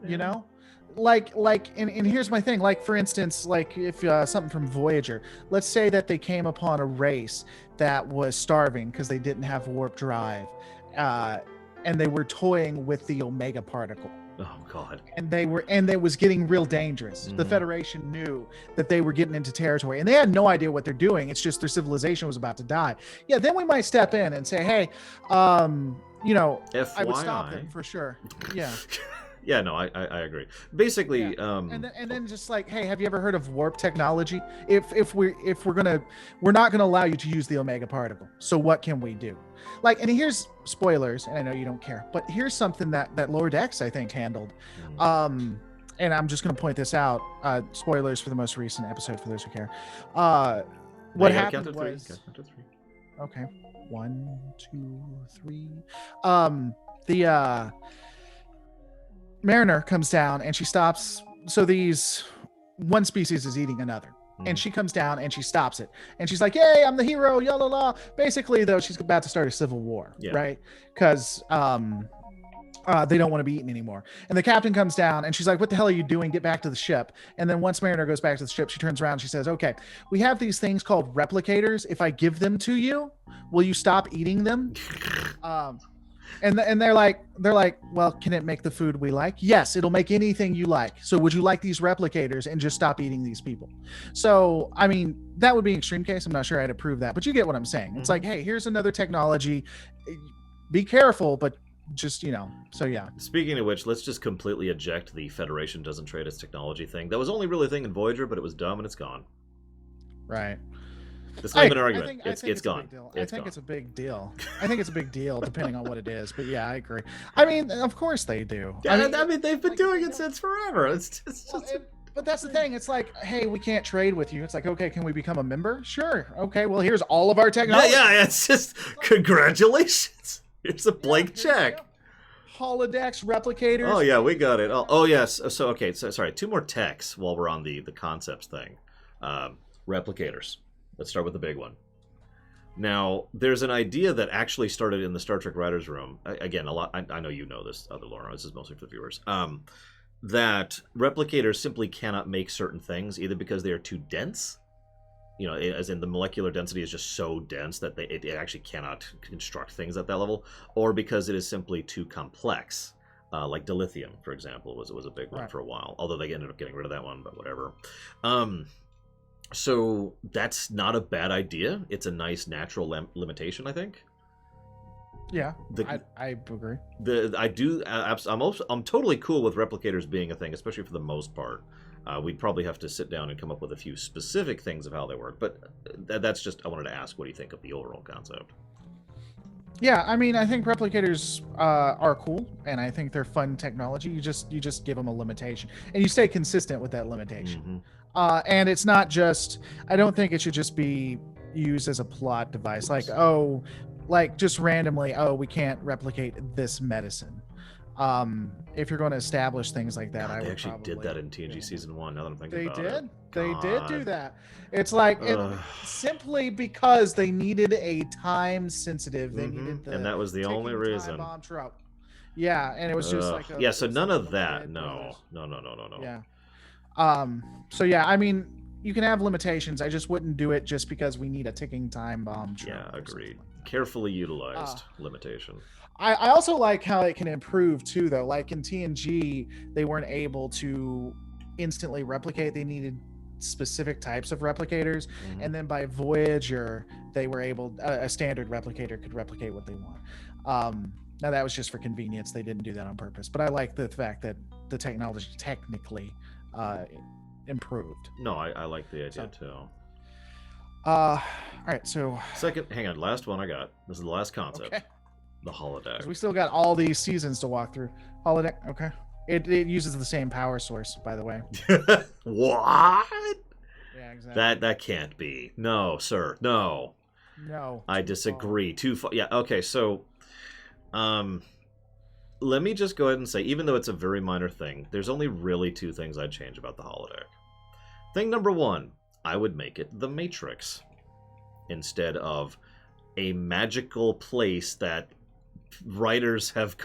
And here's my thing. Like, for instance, like if something from Voyager, let's say that they came upon a race that was starving because they didn't have warp drive, and they were toying with the Omega particle. Oh God! And it was getting real dangerous. The Federation knew that they were getting into territory, and they had no idea what they're doing. It's just their civilization was about to die. Yeah, then we might step in and say, "Hey, I would stop them for sure." Yeah. Yeah, no, I agree. Basically, and then just like, hey, have you ever heard of warp technology? We're not gonna allow you to use the Omega particle. So what can we do? Like, and here's spoilers, and I know you don't care, but here's something that Lower Decks I think handled. And I'm just gonna point this out. Spoilers for the most recent episode for those who care. What happened was count to three. Okay, 1, 2, 3. The Mariner comes down and she stops these one species is eating another. Mhm. And she comes down and she stops it. And she's like, "Yay, I'm the hero, yalla la." Basically, though, she's about to start a civil war, Yeah. right? Because they don't want to be eaten anymore. And the captain comes down and she's like, "What the hell are you doing? Get back to the ship." And then once Mariner goes back to the ship, she turns around and she says, "Okay, we have these things called replicators. If I give them to you, will you stop eating them?" And they're like, "Well, can it make the food we like?" "Yes, it'll make anything you like. So would you like these replicators and just stop eating these people?" So, I mean, that would be an extreme case. I'm not sure I'd approve that, but you get what I'm saying. It's like, hey, here's another technology. Be careful, but just, so yeah. Speaking of which, let's just completely eject the Federation doesn't trade its technology thing. That was only really a thing in Voyager, but it was dumb and it's gone. Right. It's not even an argument. It's gone. I think it's a big deal. I think it's a big deal, depending on what it is. But yeah, I agree. I mean, of course they do. Yeah, I mean they've been doing it since forever. It's just. But that's the thing. It's like, hey, we can't trade with you. It's like, okay, can we become a member? Sure. Okay, well, here's all of our technology. Yeah. It's just congratulations. Here's a blank check. Holodecks, replicators. Oh yeah, we got it. Oh yes. So okay. So sorry. 2 more techs while we're on the concepts thing. Replicators. Let's start with the big one. Now, there's an idea that actually started in the Star Trek writers' room. Again, a lot. I know you know this, other Laura. This is mostly for the viewers. That replicators simply cannot make certain things, either because they are too dense, as in the molecular density is just so dense that it actually cannot construct things at that level, or because it is simply too complex. Like dilithium, for example, was a big one for a while. Although they ended up getting rid of that one, but whatever. So that's not a bad idea. It's a nice natural limitation, I think. Yeah, I agree. I'm totally cool with replicators being a thing, especially for the most part. We'd probably have to sit down and come up with a few specific things of how they work, but that's just, I wanted to ask, what do you think of the overall concept? Yeah, I mean, I think replicators are cool, and I think they're fun technology. You just give them a limitation, and you stay consistent with that limitation. Mm-hmm. And it's not just, I don't think it should just be used as a plot device, like just randomly, we can't replicate this medicine. If you're going to establish things like that, God, they actually did that in TNG season 1. Now that I'm thinking about it, they did do that. It's like simply because they needed a time sensitive. They needed and that was the only reason. Bomb trope. Yeah, and it was just like so none of that. No. Yeah. So yeah, I mean, you can have limitations. I just wouldn't do it just because we need a ticking time bomb. Yeah, agreed. Carefully utilized limitation. I also like how it can improve too, though. Like in TNG, they weren't able to instantly replicate. They needed specific types of replicators, and then by Voyager, they were able. A standard replicator could replicate what they want. Now that was just for convenience. They didn't do that on purpose. But I like the fact that the technology technically improved. No, I like the idea too. All right, so hang on, last one I got. This is the last concept. Okay. The holodeck. We still got all these seasons to walk through. Holodeck, okay. It uses the same power source, by the way. What? Yeah, exactly. That can't be. No, sir. No. No. I disagree. Too far. Yeah. Okay. So, let me just go ahead and say, even though it's a very minor thing, there's only really 2 things I'd change about the holodeck. Thing number 1, I would make it the Matrix instead of a magical place that writers have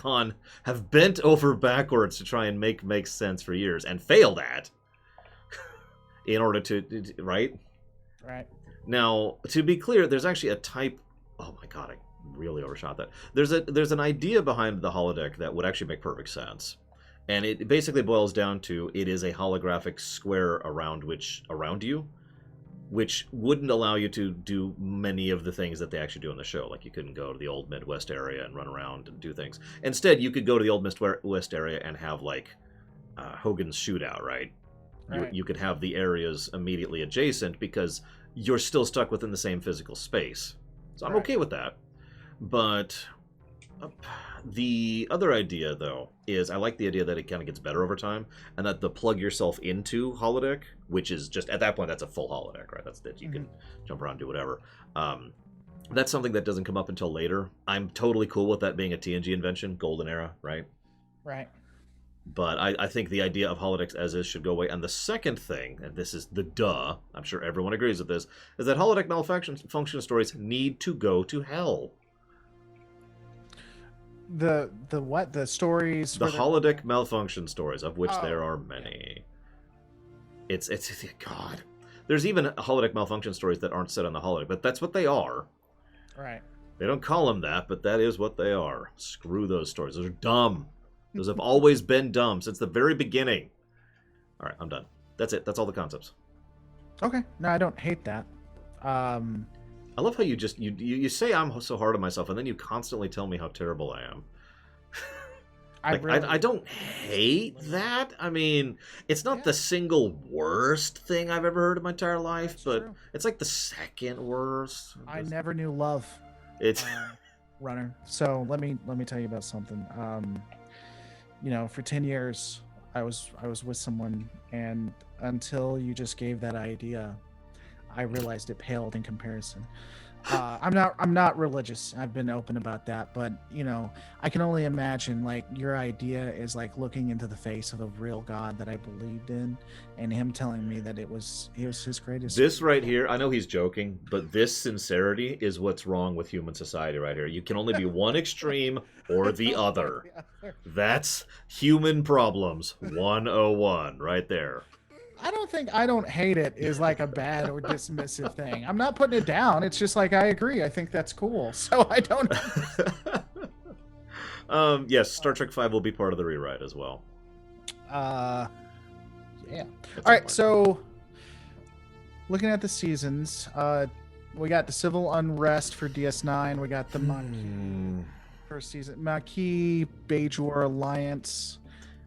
bent over backwards to try and make sense for years and failed at in order to right now. To be clear, there's actually a type. Oh my god, I really overshot that. There's an idea behind the holodeck that would actually make perfect sense, and it basically boils down to, it is a holographic square around you, which wouldn't allow you to do many of the things that they actually do in the show. Like, you couldn't go to the old Midwest area and run around and do things. Instead, you could go to the old Midwest area and have, like, Hogan's Shootout, right? You could have the areas immediately adjacent because you're still stuck within the same physical space. So I'm okay with that. But the other idea, though, is I like the idea that it kind of gets better over time, and that the plug yourself into holodeck, which is just, at that point, that's a full holodeck, right? That's that you can jump around and do whatever. That's something that doesn't come up until later. I'm totally cool with that being a TNG invention, golden era, right? Right. But I think the idea of holodecks as is should go away. And the second thing, and this is the duh, I'm sure everyone agrees with this, is that holodeck malfunction stories need to go to hell. The what? The stories? The holodeck malfunction stories, of which there are many. It's God. There's even holodeck malfunction stories that aren't set on the holodeck, but that's what they are. Right. They don't call them that, but that is what they are. Screw those stories. Those are dumb. Those have always been dumb since the very beginning. All right, I'm done. That's it. That's all the concepts. Okay. No, I don't hate that. I love how you just you say I'm so hard on myself, and then you constantly tell me how terrible I am. I don't hate that. I mean, it's not the single worst thing I've ever heard in my entire life, but it's like the second worst. I never knew love. It's Runner. So let me tell you about something. You know, for 10 years, I was with someone, and until you just gave that idea, I realized it paled in comparison. I'm not religious. I've been open about that, but you know, I can only imagine like your idea is like looking into the face of a real God that I believed in, and him telling me that he was his greatest. This right here, I know he's joking, but this sincerity is what's wrong with human society right here. You can only be one extreme or the other. That's human problems 101 right there. I don't hate it is like a bad or dismissive thing. I'm not putting it down. It's just like I agree. I think that's cool. So I don't. Yes, Star Trek V will be part of the rewrite as well. Yeah. That's All right. So looking at the seasons, we got the Civil Unrest for DS9. We got the Maquis first season, Maquis Bajor Alliance.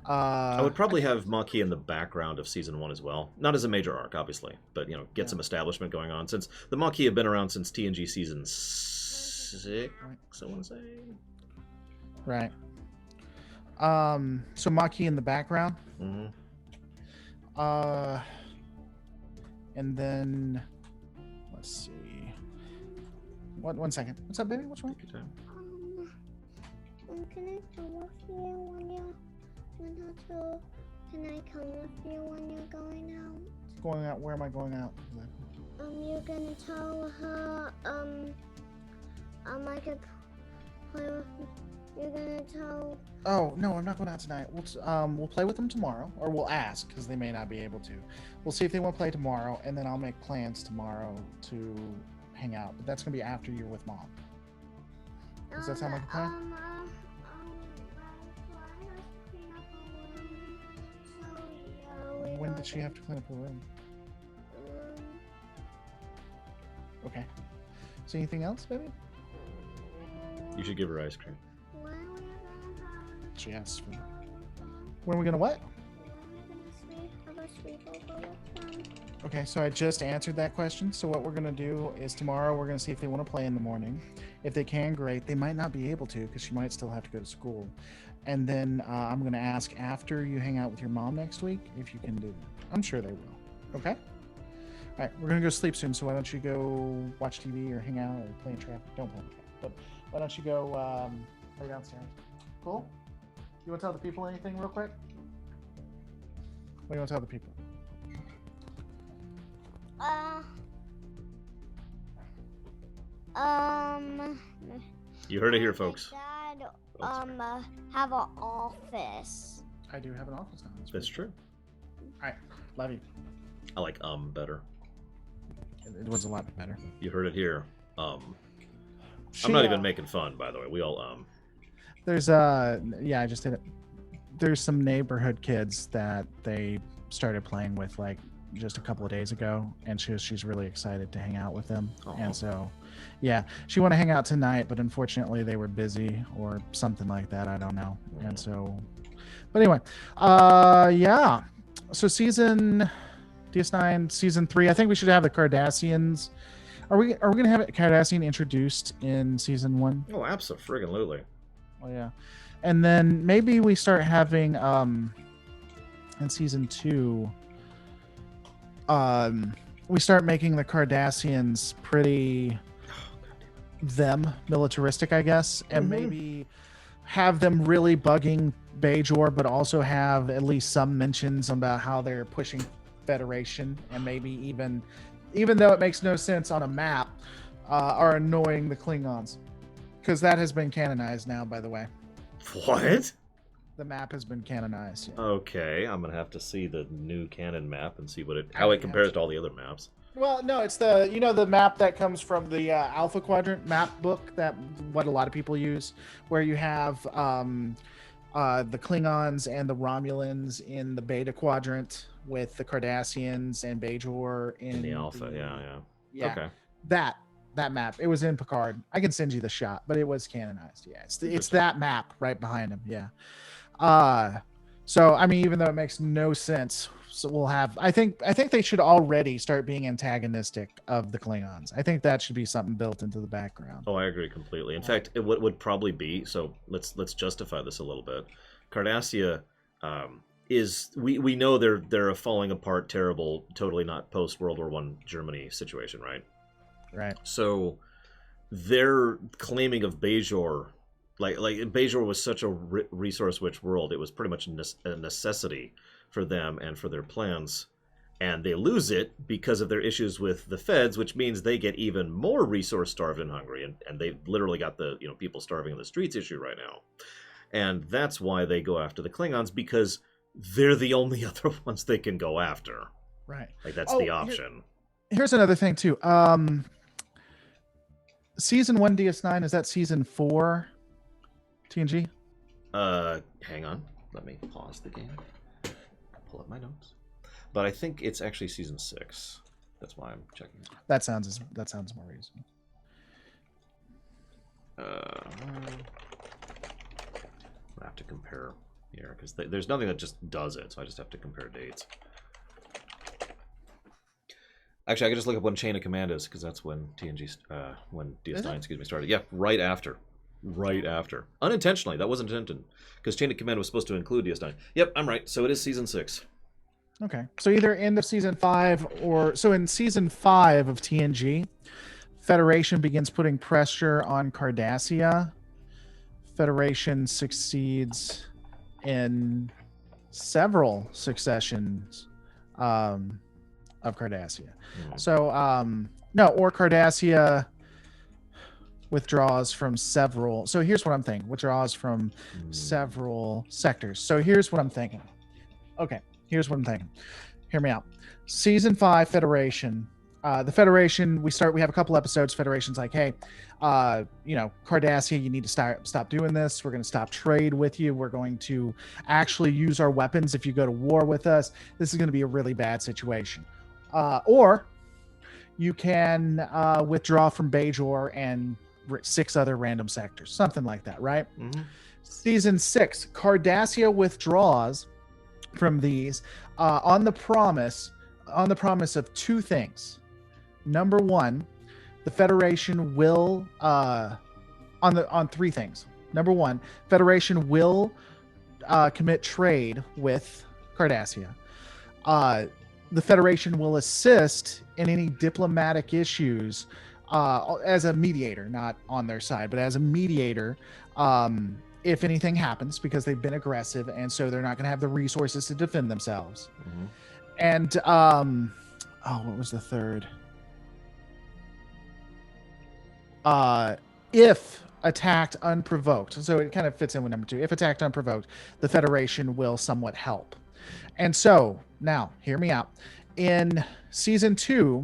I would probably have Maquis in the background of season 1 as well. Not as a major arc, obviously, but you know, get some establishment going on. Since the Maquis have been around since TNG season 6, I want to say. Right. So Maquis in the background. Mm-hmm. And then let's see. One second. What's up, baby? What's wrong? Take your time. Can I come with you when you? Can I come with you when you're going out? Going out? Where am I going out? You're gonna tell her, I could play with. You're gonna tell. Oh no, I'm not going out tonight. We'll play with them tomorrow, or we'll ask because they may not be able to. We'll see if they want to play tomorrow, and then I'll make plans tomorrow to hang out. But that's gonna be after you're with mom. Does that sound like a plan? When did she have to clean up her room? Okay. So anything else, baby? You should give her ice cream. She asked for. When are we gonna what? Okay, so I just answered that question. So what we're gonna do is tomorrow we're gonna see if they want to play in the morning. If they can, great. They might not be able to because she might still have to go to school. And then I'm gonna ask after you hang out with your mom next week if you can do that. I'm sure they will. Okay. All right, we're gonna go sleep soon. So why don't you go watch TV or hang out or play in traffic? Don't play in traffic, but why don't you go play downstairs? Cool. You want to tell the people anything real quick? What do you want to tell the people? You heard it here, folks. Dad, have an office. I do have an office now. That's true. All right, love you. I like better. It was a lot better. You heard it here. I'm not even making fun, by the way. We all There's yeah, I just did it. There's some neighborhood kids that they started playing with like just a couple of days ago, and she's really excited to hang out with them. Aww. And so yeah, she wanted to hang out tonight, but unfortunately they were busy or something like that. I don't know. And so, but anyway, yeah. So season DS9 season 3. I think we should have the Cardassians. Are we gonna have Cardassian introduced in season 1? Oh, absolutely. Oh yeah, and then maybe we start having in season 2. We start making the Cardassians pretty militaristic, I guess, and maybe have them really bugging Bajor, but also have at least some mentions about how they're pushing Federation, and maybe even though it makes no sense on a map, are annoying the Klingons, because that has been canonized now, by the way. What? The map has been canonized. Yeah. Okay, I'm gonna have to see the new canon map and see how it compares to all the other maps. Well, no, it's the map that comes from the Alpha Quadrant map book, that what a lot of people use, where you have the Klingons and the Romulans in the Beta Quadrant, with the Cardassians and Bajor in the Alpha. Yeah. Okay. That map. It was in Picard. I can send you the shot, but it was canonized. Yeah, it's that map right behind him. Yeah. So I mean, even though it makes no sense, so we'll have. I think they should already start being antagonistic of the Klingons. I think that should be something built into the background. Oh, I agree completely. In fact, what would probably be, so let's justify this a little bit. Cardassia is we know they're a falling apart, terrible, totally not post World War I Germany situation, right? Right. So their claiming of Bajor, like Bajor was such a resource-rich world, it was pretty much a necessity for them and for their plans, and they lose it because of their issues with the Feds, which means they get even more resource-starved and hungry, and they literally got the people starving in the streets issue right now, and that's why they go after the Klingons, because they're the only other ones they can go after. Right. Like that's the option. Here's another thing too. Season 1 DS9, is that season 4 TNG? Hang on. Let me pause the game. Pull up my notes. But I think it's actually season 6. That's why I'm checking. That sounds more reasonable. I have to compare here because there's nothing that just does it, so I just have to compare dates. Actually, I could just look up when Chain of Command is, because that's when when DS9 started. Yeah, right after. Unintentionally, that wasn't intended, because Chain of Command was supposed to include DS9. Yep, I'm right. So it is season 6. Okay, so either end of season 5 or so in season 5 of TNG, Federation begins putting pressure on Cardassia. Federation succeeds in several successions of Cardassia. So or Cardassia withdraws from several. So here's what I'm thinking: withdraws from several sectors. So here's what I'm thinking. Okay, here's what I'm thinking. Hear me out. Season 5 Federation. The Federation, we have a couple episodes. Federation's like, hey, Cardassia, you need to stop doing this. We're going to stop trade with you. We're going to actually use our weapons if you go to war with us. This is going to be a really bad situation. Or you can withdraw from Bajor and 6 other random sectors, something like that, right? Mm-hmm. Season 6, Cardassia withdraws from these on the promise of 2 things. Number 1, the Federation will on 3 things. Number 1, Federation will commit trade with Cardassia. The Federation will assist in any diplomatic issues as a mediator, not on their side, but as a mediator, if anything happens, because they've been aggressive, and so they're not going to have the resources to defend themselves. Mm-hmm. And what was the third? If attacked unprovoked, so it kind of fits in with number 2. If attacked unprovoked, the Federation will somewhat help. And so now, hear me out. In season 2,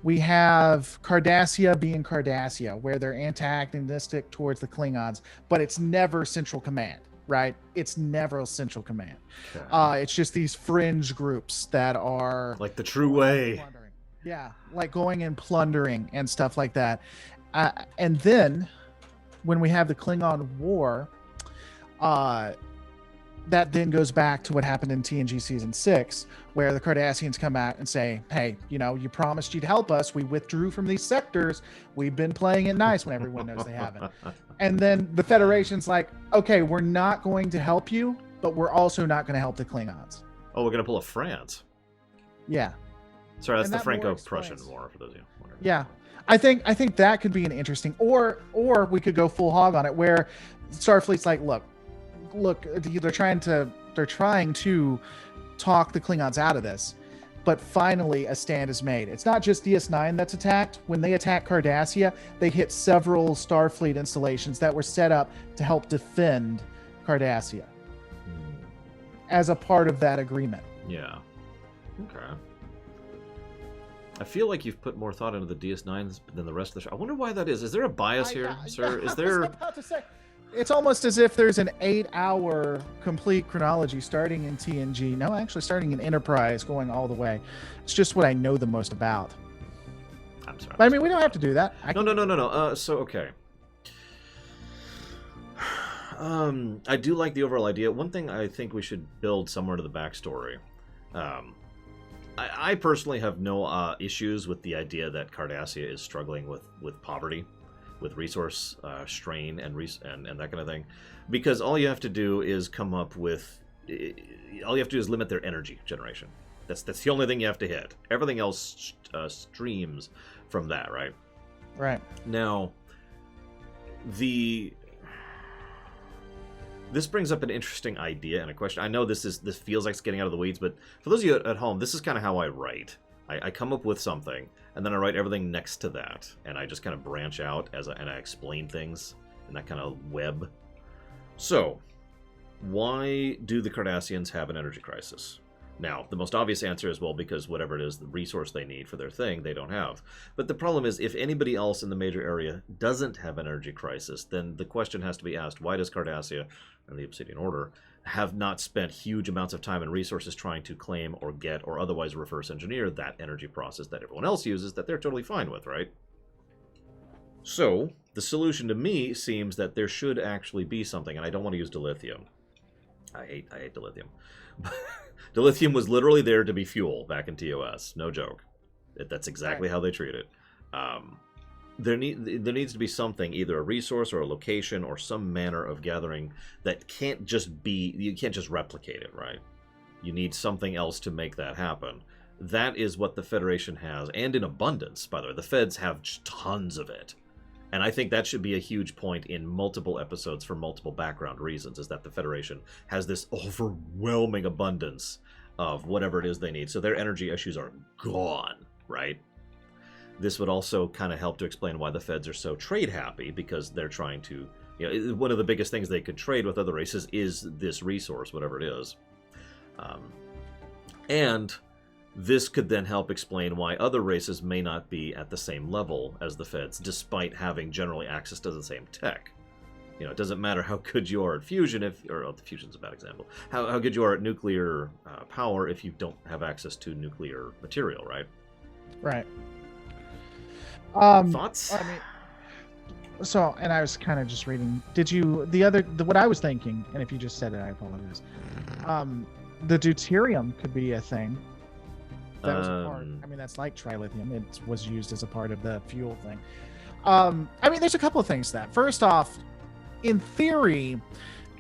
we have Cardassia being Cardassia, where they're antagonistic towards the Klingons, but it's never Central Command, right? It's never Central Command. Okay. It's just these fringe groups that are like the true way. Yeah, like going and plundering and stuff like that. And then when we have the Klingon War, that then goes back to what happened in TNG season 6, where the Cardassians come out and say, hey, you promised you'd help us. We withdrew from these sectors. We've been playing it nice when everyone knows they haven't. And then the Federation's like, okay, we're not going to help you, but we're also not going to help the Klingons. Oh, we're going to pull a France. Yeah. Sorry, that's the Franco-Prussian War, for those of you wondering. Yeah. I think that could be an interesting, or we could go full hog on it, where Starfleet's like, look, look, they're trying to talk the Klingons out of this. But finally, a stand is made. It's not just DS9 that's attacked. When they attack Cardassia, they hit several Starfleet installations that were set up to help defend Cardassia as a part of that agreement. Yeah. Okay. I feel like you've put more thought into the DS9s than the rest of the show. I wonder why that is. Is there a bias here, sir? Is there... I was about to say, it's almost as if there's an 8-hour complete chronology starting in TNG. No, actually starting in Enterprise, going all the way. It's just what I know the most about. I'm sorry. But I mean, we don't have to do that. No. So, okay. I do like the overall idea. One thing I think we should build somewhere to the backstory. I personally have no issues with the idea that Cardassia is struggling with poverty, with resource strain and that kind of thing, because all you have to do is come up with, all you have to do is limit their energy generation. That's the only thing you have to hit. Everything else streams from that, right? Right. Now, this brings up an interesting idea and a question. I know this feels like it's getting out of the weeds, but for those of you at home, this is kind of how I write. I come up with something, and then I write everything next to that, and I just kind of branch out and I explain things in that kind of web. So, why do the Cardassians have an energy crisis? Now, the most obvious answer is, well, because whatever it is, the resource they need for their thing, they don't have. But the problem is, if anybody else in the major area doesn't have an energy crisis, then the question has to be asked, why does Cardassia and the Obsidian Order have not spent huge amounts of time and resources trying to claim or get or otherwise reverse engineer that energy process that everyone else uses that they're totally fine with, right? So, the solution to me seems that there should actually be something, and I don't want to use dilithium. I hate dilithium. Dilithium was literally there to be fuel back in TOS. No joke. That's exactly how they treat it. There needs to be something, either a resource or a location or some manner of gathering that can't just be, you can't just replicate it, right? You need something else to make that happen. That is what the Federation has, and in abundance, by the way. The Feds have tons of it. And I think that should be a huge point in multiple episodes for multiple background reasons, is that the Federation has this overwhelming abundance of whatever it is they need. So their energy issues are gone, right? This would also kind of help to explain why the Feds are so trade happy, because they're trying to, one of the biggest things they could trade with other races is this resource, whatever it is. And this could then help explain why other races may not be at the same level as the Feds, despite having generally access to the same tech. It doesn't matter how good you are at fusion, fusion's a bad example. How good you are at nuclear power if you don't have access to nuclear material, right? Right. Thoughts? I mean, so, and I was kind of just reading. What I was thinking, and if you just said it, I apologize. The deuterium could be a thing. That was a part. I mean, that's like trilithium. It was used as a part of the fuel thing. I mean, there's a couple of things to that. First off, in theory,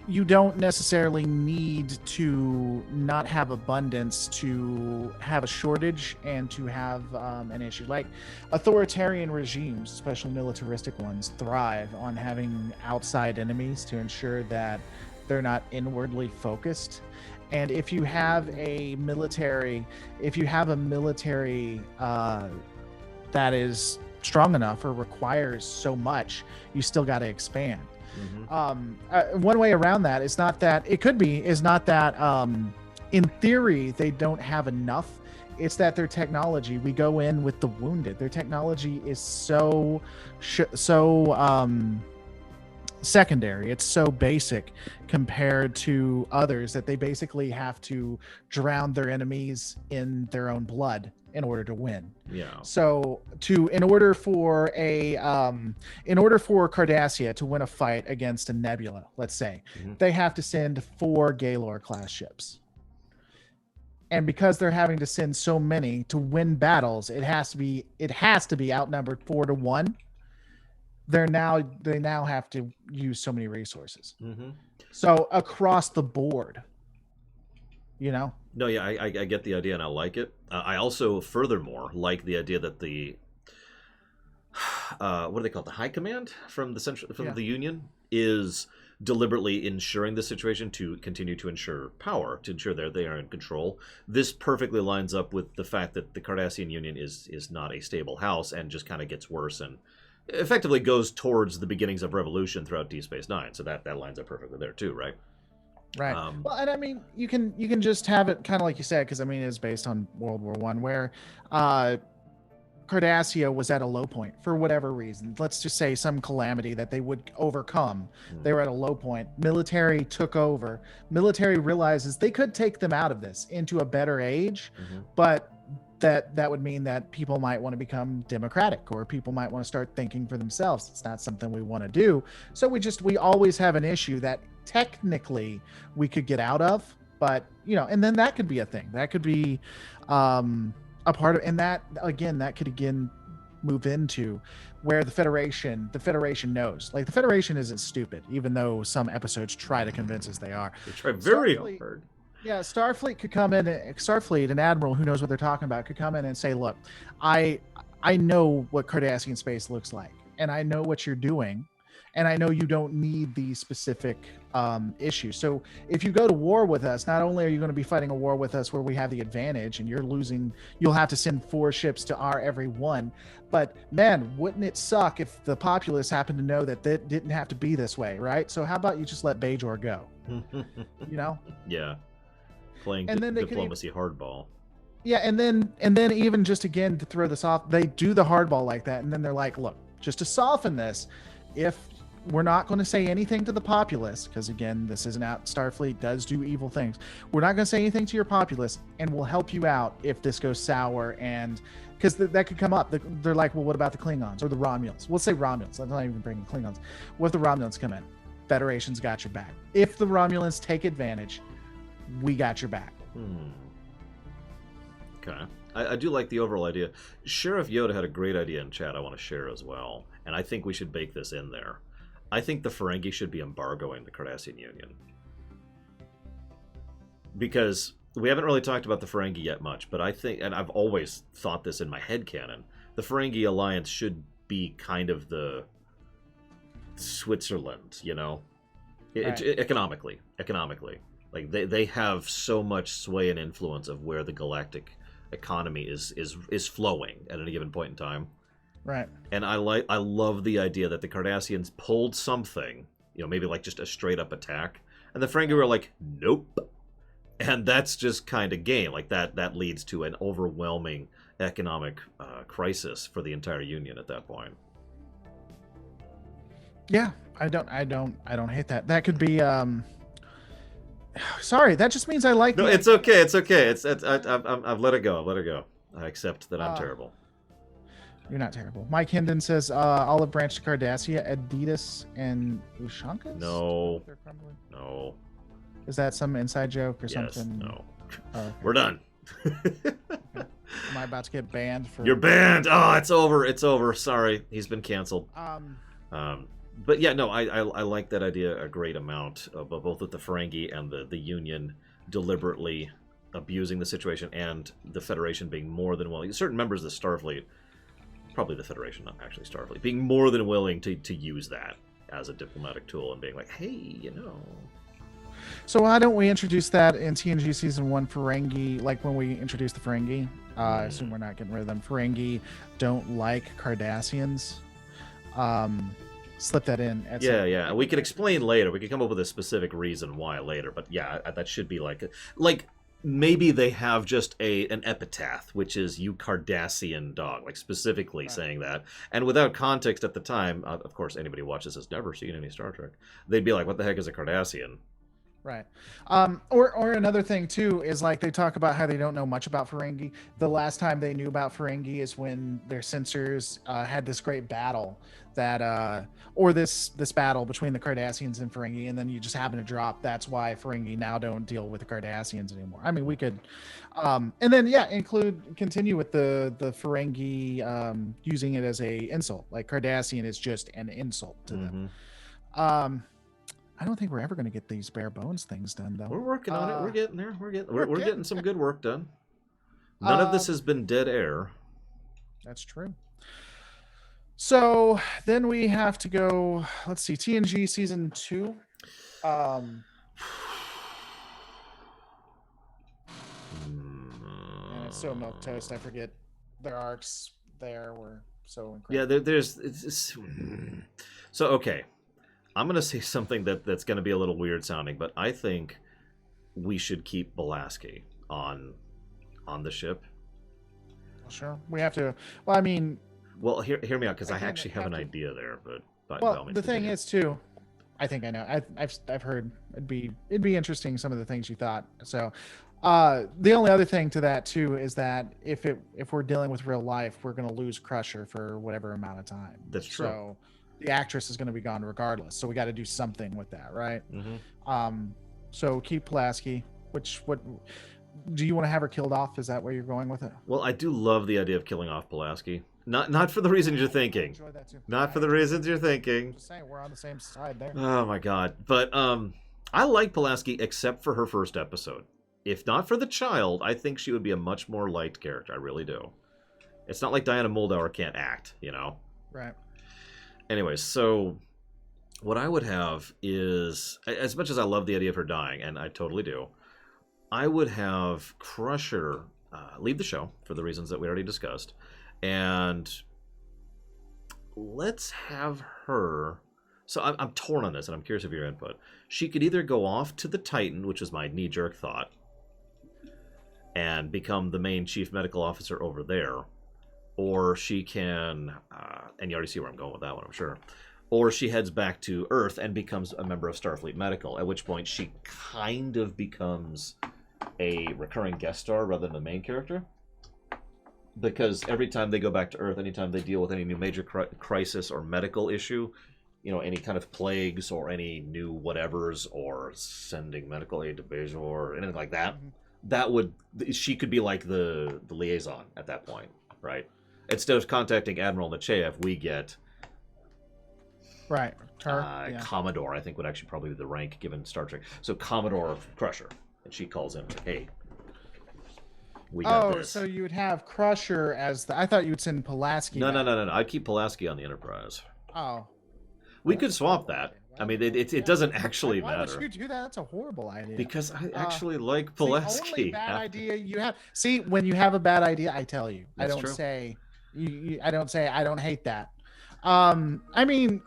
you don't necessarily need to not have abundance to have a shortage and to have an issue. Like authoritarian regimes, especially militaristic ones, thrive on having outside enemies to ensure that they're not inwardly focused. And if you have a military that is strong enough or requires so much, you still got to expand. Mm-hmm. One way around that is not that in theory they don't have enough. It's that their technology, we go in with the wounded. Their technology is so secondary. It's so basic compared to others that they basically have to drown their enemies in their own blood in order to win. Yeah. So in order for Cardassia to win a fight against a Nebula, let's say, they have to send 4 Gaylor class ships. And because they're having to send so many to win battles, it has to be outnumbered 4-1. They now have to use so many resources. Mm-hmm. So across the board, No, yeah, I get the idea and I like it. I also, furthermore, like the idea that the what do they call it? The High Command from the Union is deliberately ensuring the situation to continue to ensure power, to ensure that they are in control. This perfectly lines up with the fact that the Cardassian Union is not a stable house and just kind of gets worse and effectively goes towards the beginnings of revolution throughout Deep Space Nine. So that lines up perfectly there too, right? Right. Well, and I mean, you can just have it kind of like you said, because I mean, it's based on World War One, where Cardassia was at a low point for whatever reason. Let's just say some calamity that they would overcome. They were at a low point. Military took over. Military realizes they could take them out of this into a better age, but that would mean that people might want to become democratic, or people might want to start thinking for themselves. It's not something we want to do. So we always have an issue that technically we could get out of, but and then that could be a thing. That could be a part of, and that could move into where the Federation knows. Like, the Federation isn't stupid, even though some episodes try to convince us they are. They try very hard. Yeah, Starfleet could come in. Starfleet, an admiral who knows what they're talking about, could come in and say, "Look, I know what Cardassian space looks like, and I know what you're doing, and I know you don't need these specific issues. So if you go to war with us, not only are you going to be fighting a war with us where we have the advantage, and you'll have to send 4 ships to our every one, but man, wouldn't it suck if the populace happened to know that didn't have to be this way, right? So how about you just let Bajor go?" Yeah. Playing diplomacy hardball. Yeah, and then even just again to throw this off, they do the hardball like that, and then they're like, "Look, just to soften this, if we're not going to say anything to the populace, because again, this isn't out. Starfleet does do evil things. We're not going to say anything to your populace, and we'll help you out if this goes sour." And because that could come up, they're like, "Well, what about the Klingons or the Romulans?" We'll say Romulans. Let's not even bring the Klingons. What if the Romulans come in? Federation's got your back. If the Romulans take advantage, we got your back. Okay. I do like the overall idea. Sheriff Yoda had a great idea in chat I want to share as well, and I think we should bake this in there. I think the Ferengi should be embargoing the Cardassian Union. Because we haven't really talked about the Ferengi yet much, but I think, and I've always thought this in my headcanon, the Ferengi Alliance should be kind of the Switzerland, Right. Economically. Like, they have so much sway and influence of where the galactic economy is flowing at any given point in time. Right. And I love the idea that the Cardassians pulled something, maybe like just a straight up attack, and the Ferengi were like, "Nope." And that's just kind of game. Like, that leads to an overwhelming economic crisis for the entire Union at that point. Yeah, I don't hate that. That could be sorry, that just means I like. No, it's okay. It's okay. I've let it go. I accept that I'm terrible. You're not terrible. Mike Hendon says Olive Branch to Cardassia, Adidas, and Ushankas? No. No. Is that some inside joke or Yes, something? no. Oh, okay. We're done. Okay. Am I about to get banned for? You're banned. Oh, it's over. It's over. Sorry, he's been canceled. But yeah, no, I like that idea a great amount, both with the Ferengi and the Union deliberately abusing the situation, and the Federation being more than willing. Certain members of the Starfleet, probably the Federation, not actually Starfleet, being more than willing to use that as a diplomatic tool and being like, "Hey, So why don't we introduce that in TNG Season 1 Ferengi, like when we introduce the Ferengi? I assume we're not getting rid of them. Ferengi don't like Cardassians. Slip that in. Yeah. We could explain later. We could come up with a specific reason why later. But yeah, that should be like maybe they have just an epitaph, which is "You Cardassian dog," like specifically saying that. And without context at the time, of course, anybody who watches has never seen any Star Trek. They'd be like, "What the heck is a Cardassian?" Right. Or another thing too is, like, they talk about how they don't know much about Ferengi. The last time they knew about Ferengi is when their censors had this great battle this battle between the Cardassians and Ferengi, and then you just happen to drop. That's why Ferengi now don't deal with the Cardassians anymore. I mean, we could, and then continue with the Ferengi using it as a insult. Like, Cardassian is just an insult to them. I don't think we're ever going to get these bare bones things done, though. We're working on it. We're getting there. We're getting some good work done. None of this has been dead air. That's true. So then we have to go. Let's see, TNG Season 2. And it's so milquetoast. I forget their arcs there were so incredible. Yeah, there's so okay. I'm gonna say something that's gonna be a little weird sounding, but I think we should keep Belaski on the ship. Well, sure, we have to. Well, I mean, well, hear me out, because I again, actually it have an have to- idea there, but well, the thing is too. I think I know. I've heard it'd be interesting some of the things you thought. So, the only other thing to that too is that if we're dealing with real life, we're going to lose Crusher for whatever amount of time. That's true. So, the actress is going to be gone regardless. So we got to do something with that, right? Mm-hmm. So keep Pulaski. What do you want to have her killed off? Is that where you're going with it? Well, I do love the idea of killing off Pulaski. Not for the reasons you're thinking. I enjoy that too. Not for the reasons you're thinking. Just saying, we're on the same side there. Oh my god. But I like Pulaski except for her first episode. If not for the child, I think she would be a much more liked character. I really do. It's not like Diana Muldaur can't act, you know? Right. Anyways, so what I would have is, as much as I love the idea of her dying, and I totally do, I would have Crusher leave the show for the reasons that we already discussed. And let's have her... So I'm torn on this, and I'm curious of your input. She could either go off to the Titan, which is my knee-jerk thought, and become the main chief medical officer over there, or she can, and you already see where I'm going with that one, I'm sure, or she heads back to Earth and becomes a member of Starfleet Medical, at which point she kind of becomes a recurring guest star rather than the main character. Because every time they go back to Earth, anytime they deal with any new major crisis or medical issue, you know, any kind of plagues or any new whatevers, or sending medical aid to Bejor or anything like that, she could be like the liaison at that point, right? Instead of contacting Admiral Nechayev, we get Right. Her, Commodore, I think, would actually probably be the rank given Star Trek. So Commodore Crusher, and she calls in, like, hey, we got this. So you would have Crusher as the... I thought you would send Pulaski. No. I'd keep Pulaski on the Enterprise. Oh. We could swap that. I mean, it doesn't actually matter. Why would you do that? That's a horrible idea. Because I actually like Pulaski. The only bad idea you have... See, when you have a bad idea, I tell you. That's I don't true. say... I don't say I don't hate that. I mean...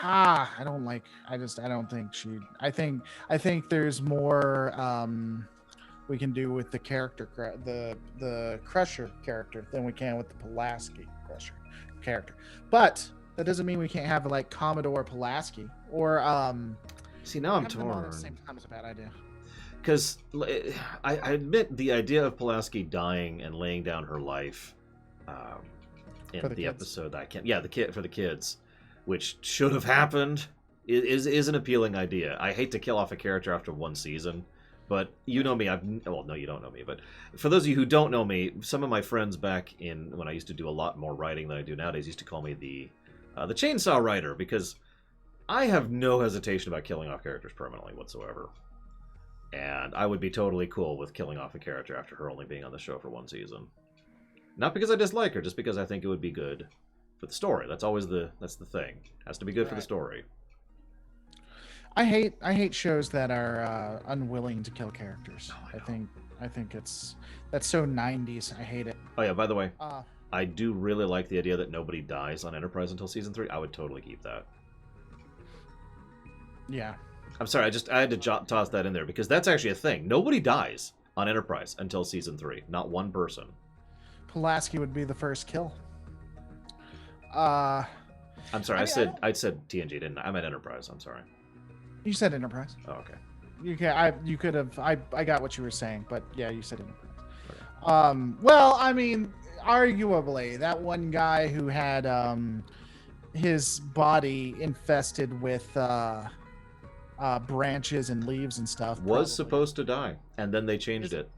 I don't like... I don't think she... I think there's more... we can do with the character, the Crusher character, than we can with the Pulaski Crusher character. But that doesn't mean we can't have like Commodore Pulaski or See, now I'm have them on torn. at the same time is a bad idea. Because I admit the idea of Pulaski dying and laying down her life in the episode that I can't... Yeah, for the kids, which should have happened, is an appealing idea. I hate to kill off a character after one season. But you know me, well, no, you don't know me. But for those of you who don't know me, some of my friends back in when I used to do a lot more writing than I do nowadays used to call me the chainsaw writer, because I have no hesitation about killing off characters permanently whatsoever. And I would be totally cool with killing off a character after her only being on the show for one season. Not because I dislike her, just because I think it would be good for the story. That's the thing. It has to be good for the story. I hate shows that are unwilling to kill characters. Oh, I think that's so 90s. I hate it. Oh yeah, by the way, I do really like the idea that nobody dies on Enterprise until season 3. I would totally keep that. Yeah. I'm sorry, I had to toss that in there because that's actually a thing. Nobody dies on Enterprise until season 3. Not one person. Pulaski would be the first kill. I'm sorry, I said TNG, didn't I? I meant Enterprise. I'm sorry. You said Enterprise. Oh, okay. You could have. I got what you were saying, but yeah, you said Enterprise. Okay. Well, I mean, arguably, that one guy who had his body infested with branches and leaves and stuff was supposed to die, and then they changed it.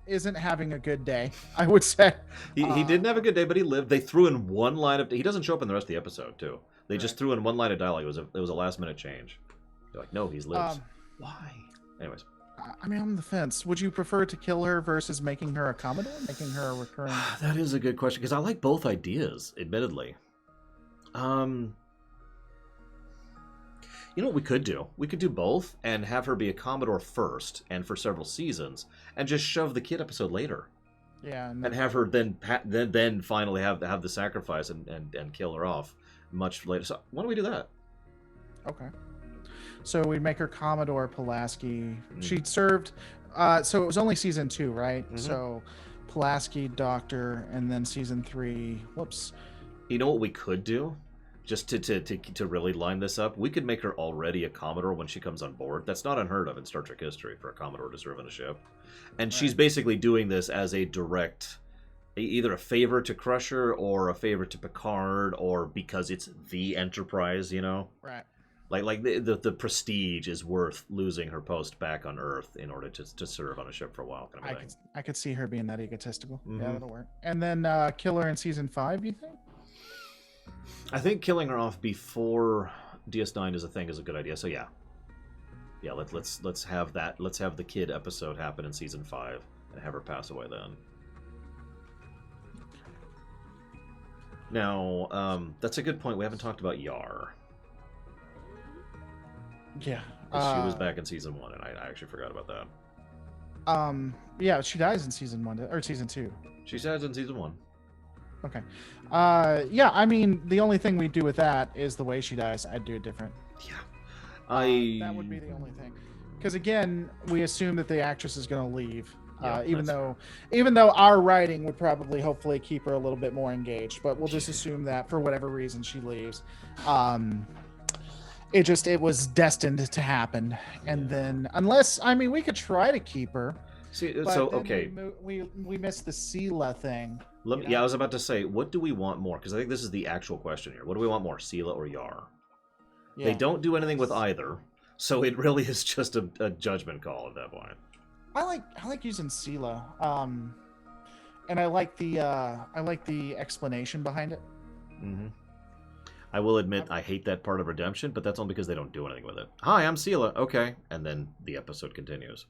Isn't having a good day, I would say. He didn't have a good day, but he lived. They threw in one line of... He doesn't show up in the rest of the episode, too. They just threw in one line of dialogue. It was a last-minute change. They're like, no, he's lived. Why? Anyways. I mean, I'm on the fence. Would you prefer to kill her versus making her a Commodore? Making her a recurring... That is a good question, because I like both ideas, admittedly. You know what we could do? We could do both and have her be a Commodore first and for several seasons, and just shove the kid episode later. Yeah, and have her then finally have the sacrifice and kill her off much later. So why don't we do that? Okay. So we make her Commodore Pulaski. Mm. She served. So it was only season 2, right? Mhm. So Pulaski, Doctor, and then season 3. Whoops. You know what we could do? Just to really line this up, we could make her already a Commodore when she comes on board. That's not unheard of in Star Trek history for a Commodore to serve on a ship. And she's basically doing this as a direct, either a favor to Crusher or a favor to Picard, or because it's the Enterprise, you know? Right. Like the prestige is worth losing her post back on Earth in order to serve on a ship for a while, kind of thing. I could see her being that egotistical. Mhm. Yeah, that'll work. And then kill her in season 5, you think? I think killing her off before DS9 is a thing is a good idea. So yeah, let's have that. Let's have the kid episode happen in season 5 and have her pass away then. Now, that's a good point. We haven't talked about Yar. Yeah. She was back in season 1, and I actually forgot about that. Yeah, she dies in season 1 or season 2. She says in season 1. Okay. Yeah, I mean, the only thing we do with that is the way she dies. I'd do it different. Yeah. That would be the only thing. Because again, we assume that the actress is going to leave. Yeah, even though our writing would probably hopefully keep her a little bit more engaged, but we'll just assume that for whatever reason she leaves. It was destined to happen. And then unless, I mean, we could try to keep her. See, but so then okay. We missed the Sela thing. Yeah, I was about to say, what do we want more? Because I think this is the actual question here. What do we want more, Sela or Yar? Yeah. They don't do anything with either, so it really is just a judgment call at that point. I like using Sela, and I like the explanation behind it. Mm-hmm. I will admit I hate that part of Redemption, but that's only because they don't do anything with it. Hi, I'm Sela. Okay, and then the episode continues.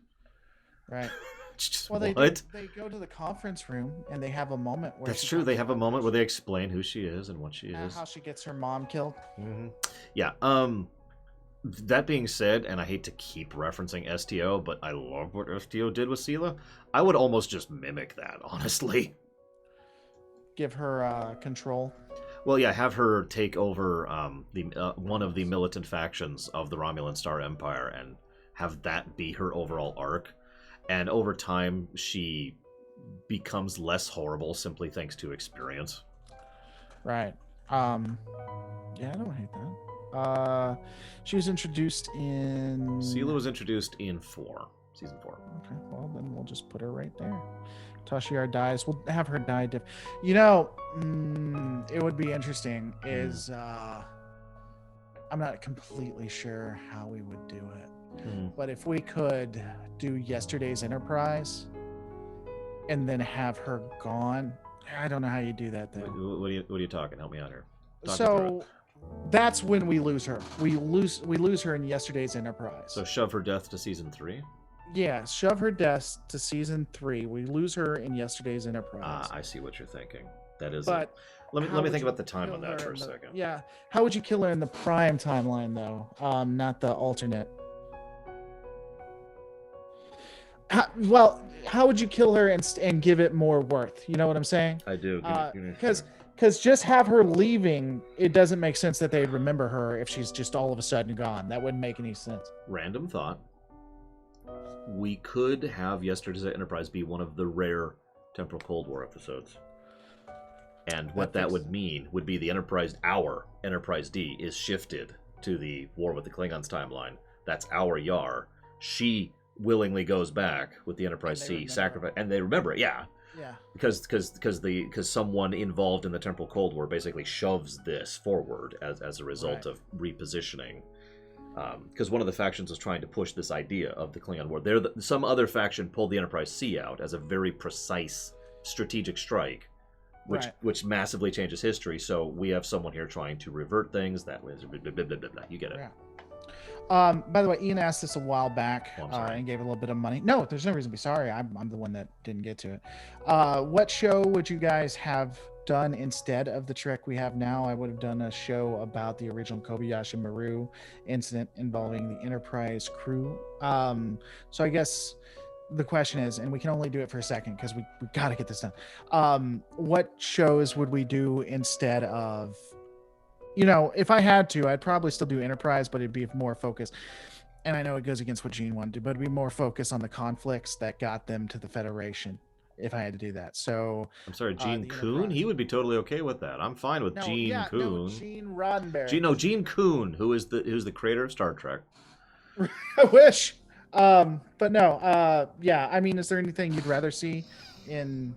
Right. Just, well, what? They go to the conference room and they have a moment where That's true. They have a moment where they explain who she is and what she is. How she gets her mom killed. Mm-hmm. Yeah. That being said, and I hate to keep referencing STO, but I love what STO did with Sela. I would almost just mimic that, honestly. Give her control. Well, yeah, have her take over one of the militant factions of the Romulan Star Empire and have that be her overall arc. And over time, she becomes less horrible simply thanks to experience. Right. Yeah, I don't hate that. She was introduced in... Sela was introduced in season 4. Okay, well, then we'll just put her right there. Tashiar dies. We'll have her die You know, it would be interesting is... I'm not completely sure how we would do it. But if we could do Yesterday's Enterprise and then have her gone, I don't know how you do that then. What are you talking? Help me out here. So that's when we lose her. We lose her in Yesterday's Enterprise. So shove her death to season 3? Yeah, shove her death to season 3. We lose her in Yesterday's Enterprise. I see what you're thinking. That is. But let me think about the time on that for a second. Yeah, how would you kill her in the prime timeline though? Not the alternate. How would you kill her and give it more worth? You know what I'm saying? I do. Because just have her leaving, it doesn't make sense that they'd remember her if she's just all of a sudden gone. That wouldn't make any sense. Random thought. We could have Yesterday's Enterprise be one of the rare Temporal Cold War episodes. And what that would mean would be our Enterprise D is shifted to the War with the Klingons timeline. That's our Yar. She willingly goes back with the Enterprise C, sacrifice, and they remember it. Yeah. Because someone involved in the Temporal Cold War basically shoves this forward as a result of repositioning. Because one of the factions was trying to push this idea of the Klingon War. Some other faction pulled the Enterprise C out as a very precise strategic strike, which massively changes history. So we have someone here trying to revert things. That was blah, blah, blah, blah, blah. You get it. By the way, Ian asked this a while back Oh, I'm sorry. and gave a little bit of money. No, there's no reason to be sorry. I'm the one that didn't get to it. What show would you guys have done instead of the Trek we have now? I would have done a show about the original Kobayashi Maru incident involving the Enterprise crew. So I guess the question is, and we can only do it for a second because we got to get this done. What shows would we do instead of, if I had to, I'd probably still do Enterprise, but it'd be more focused. And I know it goes against what Gene wanted to do, but it'd be more focused on the conflicts that got them to the Federation if I had to do that. So I'm sorry, Gene the Kuhn? Enterprise. He would be totally okay with that. I'm fine with Gene Kuhn. Gene Roddenberry. Gene Kuhn, who's the creator of Star Trek. I wish. But no, yeah, I mean, is there anything you'd rather see in...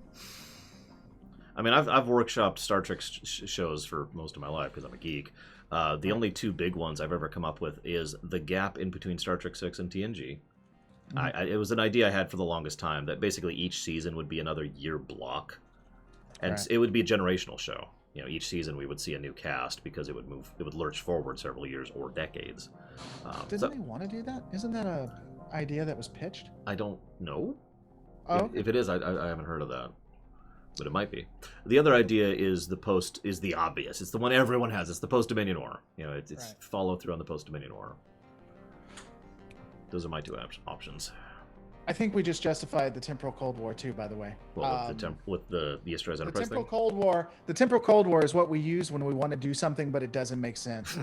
I mean, I've workshopped Star Trek shows for most of my life because I'm a geek. The only two big ones I've ever come up with is the gap in between Star Trek 6 and TNG. It was an idea I had for the longest time that basically each season would be another year block, and it would be a generational show. Each season we would see a new cast because it would lurch forward several years or decades. Didn't they want to do that? Isn't that a idea that was pitched? I don't know. Oh, If it is, I haven't heard of that. But it might be. The other idea is the obvious. It's the one everyone has. It's the post-Dominion War. It's follow through on the post-Dominion War. Those are my two options. I think we just justified the temporal Cold War too, by the way. Well, with the Easter Enterprise temporal thing? Cold War. The temporal Cold War is what we use when we want to do something, but it doesn't make sense.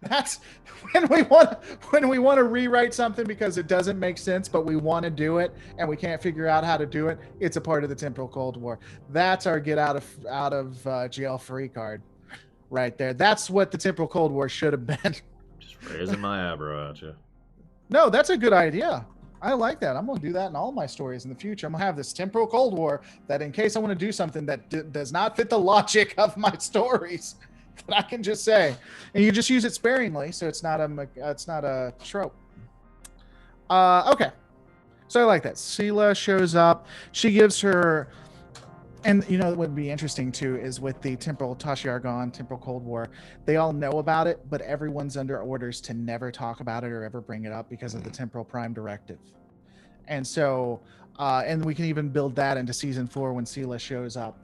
That's when we want to rewrite something because it doesn't make sense, but we want to do it and we can't figure out how to do it. It's a part of the temporal Cold War. That's our get out of jail free card, right there. That's what the temporal Cold War should have been. Just raising my eyebrow at you. No, that's a good idea. I like that. I'm going to do that in all my stories in the future. I'm going to have this temporal Cold War that in case I want to do something that does not fit the logic of my stories, that I can just say, and you just use it sparingly, so it's not a trope. Okay. So I like that. Sela shows up. She gives her, and what would be interesting too is with the temporal Tashi Argon, temporal Cold War, they all know about it, but everyone's under orders to never talk about it or ever bring it up because of the temporal prime directive. And so, and we can even build that into season 4 when Sela shows up.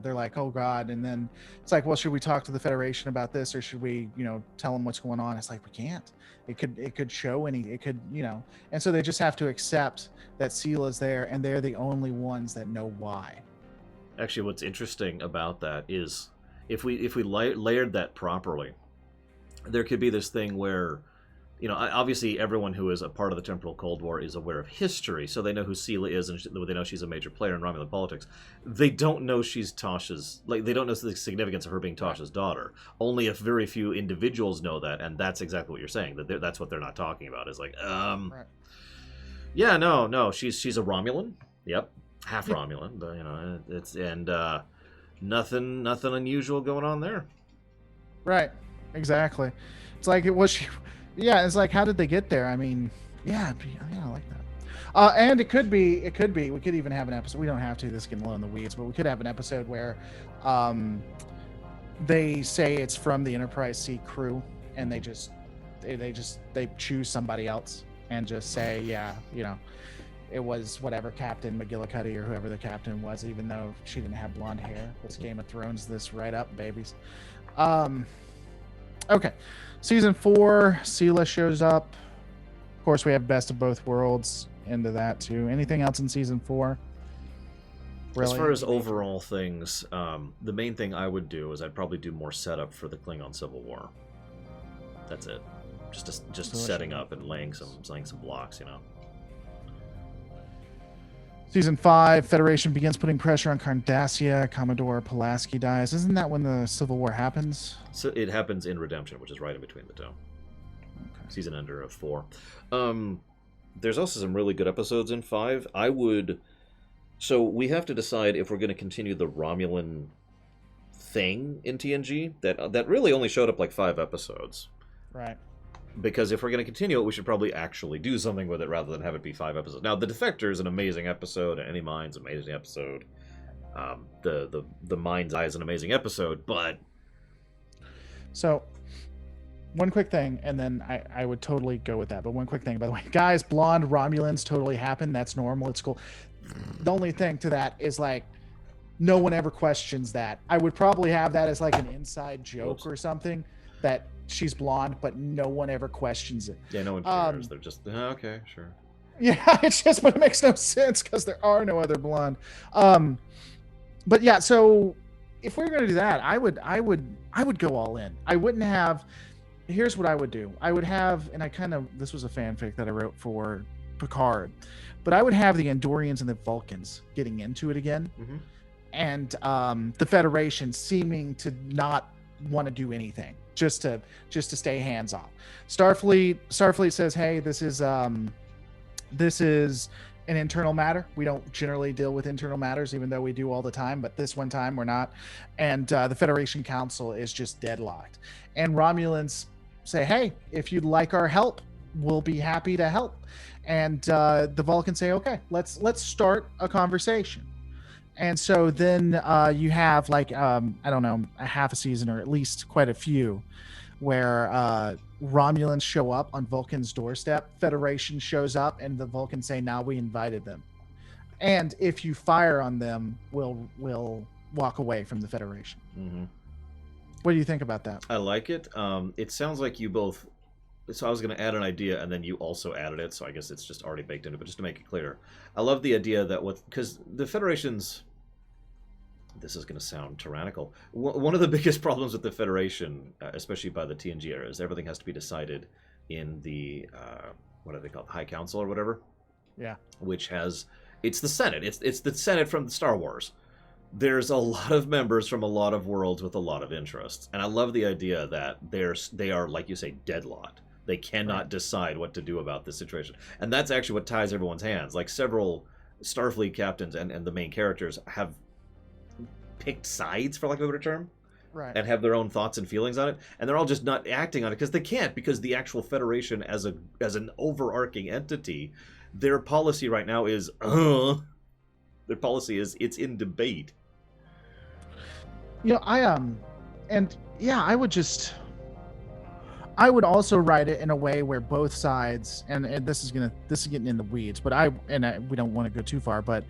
They're like, oh God. And then it's like, well, should we talk to the Federation about this or should we, tell them what's going on? It's like, we can't. It could show and so they just have to accept that Sela's there and they're the only ones that know why. Actually, what's interesting about that is if we layered that properly, there could be this thing where, obviously everyone who is a part of the temporal Cold War is aware of history, so they know who Sela is and they know she's a major player in Romulan politics. They don't know she's Tasha's, they don't know the significance of her being Tasha's daughter. Only a very few individuals know that, and that's exactly what you're saying. That's what they're not talking about. Is like, yeah, no, she's a Romulan. Yep. Half Romulan, but it's nothing unusual going on there. Right, exactly. It's like it's like how did they get there? I mean, I like that. And it could be we could even have an episode. We don't have to. This is getting low in the weeds, but we could have an episode where, they say it's from the Enterprise C crew, and they choose somebody else and just say, it was whatever Captain McGillicuddy or whoever the captain was, even though she didn't have blonde hair. This Game of Thrones this right up, babies. Okay. Season 4, Sela shows up. Of course, we have Best of Both Worlds into that too. Anything else in season 4? Really? As far as overall things, the main thing I would do is I'd probably do more setup for the Klingon Civil War. That's it. Just setting up and laying some blocks, Season 5, Federation begins putting pressure on Cardassia. Commodore Pulaski dies. Isn't that when the Civil War happens? So it happens in Redemption, which is right in between the two. Okay. Season ender of 4. There's also some really good episodes in 5. So we have to decide if we're going to continue the Romulan thing in TNG. That really only showed up like 5 episodes. Right. Because if we're going to continue it, we should probably actually do something with it rather than have it be 5 episodes. Now, The Defector is an amazing episode. Any Mind's an amazing episode. The Mind's Eye is an amazing episode, but... So, one quick thing, and then I would totally go with that. But one quick thing, by the way, guys, blonde Romulans totally happen. That's normal. It's cool. The only thing to that is like, no one ever questions that. I would probably have that as like an inside joke or something, that she's blonde, but no one ever questions it. Yeah, no one cares. They're just, okay, sure. Yeah, it's just, but it makes no sense because there are no other blonde. But yeah, so if we were going to do that, I would go all in. I wouldn't have. Here's what I would do. I would have, and this was a fanfic that I wrote for Picard, but I would have the Andorians and the Vulcans getting into it again, and the Federation seeming to not want to do anything, just to stay hands off. Starfleet says, hey, this is an internal matter. We don't generally deal with internal matters, even though we do all the time, but this one time we're not. And the Federation Council is just deadlocked. And Romulans say, hey, if you'd like our help, we'll be happy to help. And the Vulcans say, okay, let's start a conversation. And so then you have like, I don't know, a half a season or at least quite a few where Romulans show up on Vulcan's doorstep, Federation shows up, and the Vulcans say, now we invited them. And if you fire on them, we'll walk away from the Federation. What do you think about that? I like it. It sounds like you both... So I was going to add an idea, and then you also added it, so I guess it's just already baked into it, but just to make it clear. I love the idea that because the Federation's... This is going to sound tyrannical. One of the biggest problems with the Federation, especially by the TNG era, is everything has to be decided in the, what are they called, High Council or whatever? Yeah. Which has, it's the Senate. It's the Senate from Star Wars. There's a lot of members from a lot of worlds with a lot of interests. And I love the idea that they are, like you say, deadlocked. They cannot decide what to do about this situation. And that's actually what ties everyone's hands. Like several Starfleet captains and the main characters have picked sides, for lack of a better term, and have their own thoughts and feelings on it, and they're all just not acting on it because they can't, because the actual Federation as an overarching entity, their policy right now is their policy is it's in debate. You know, I would also write it in a way where both sides, and this is getting in the weeds, but we don't want to go too far, but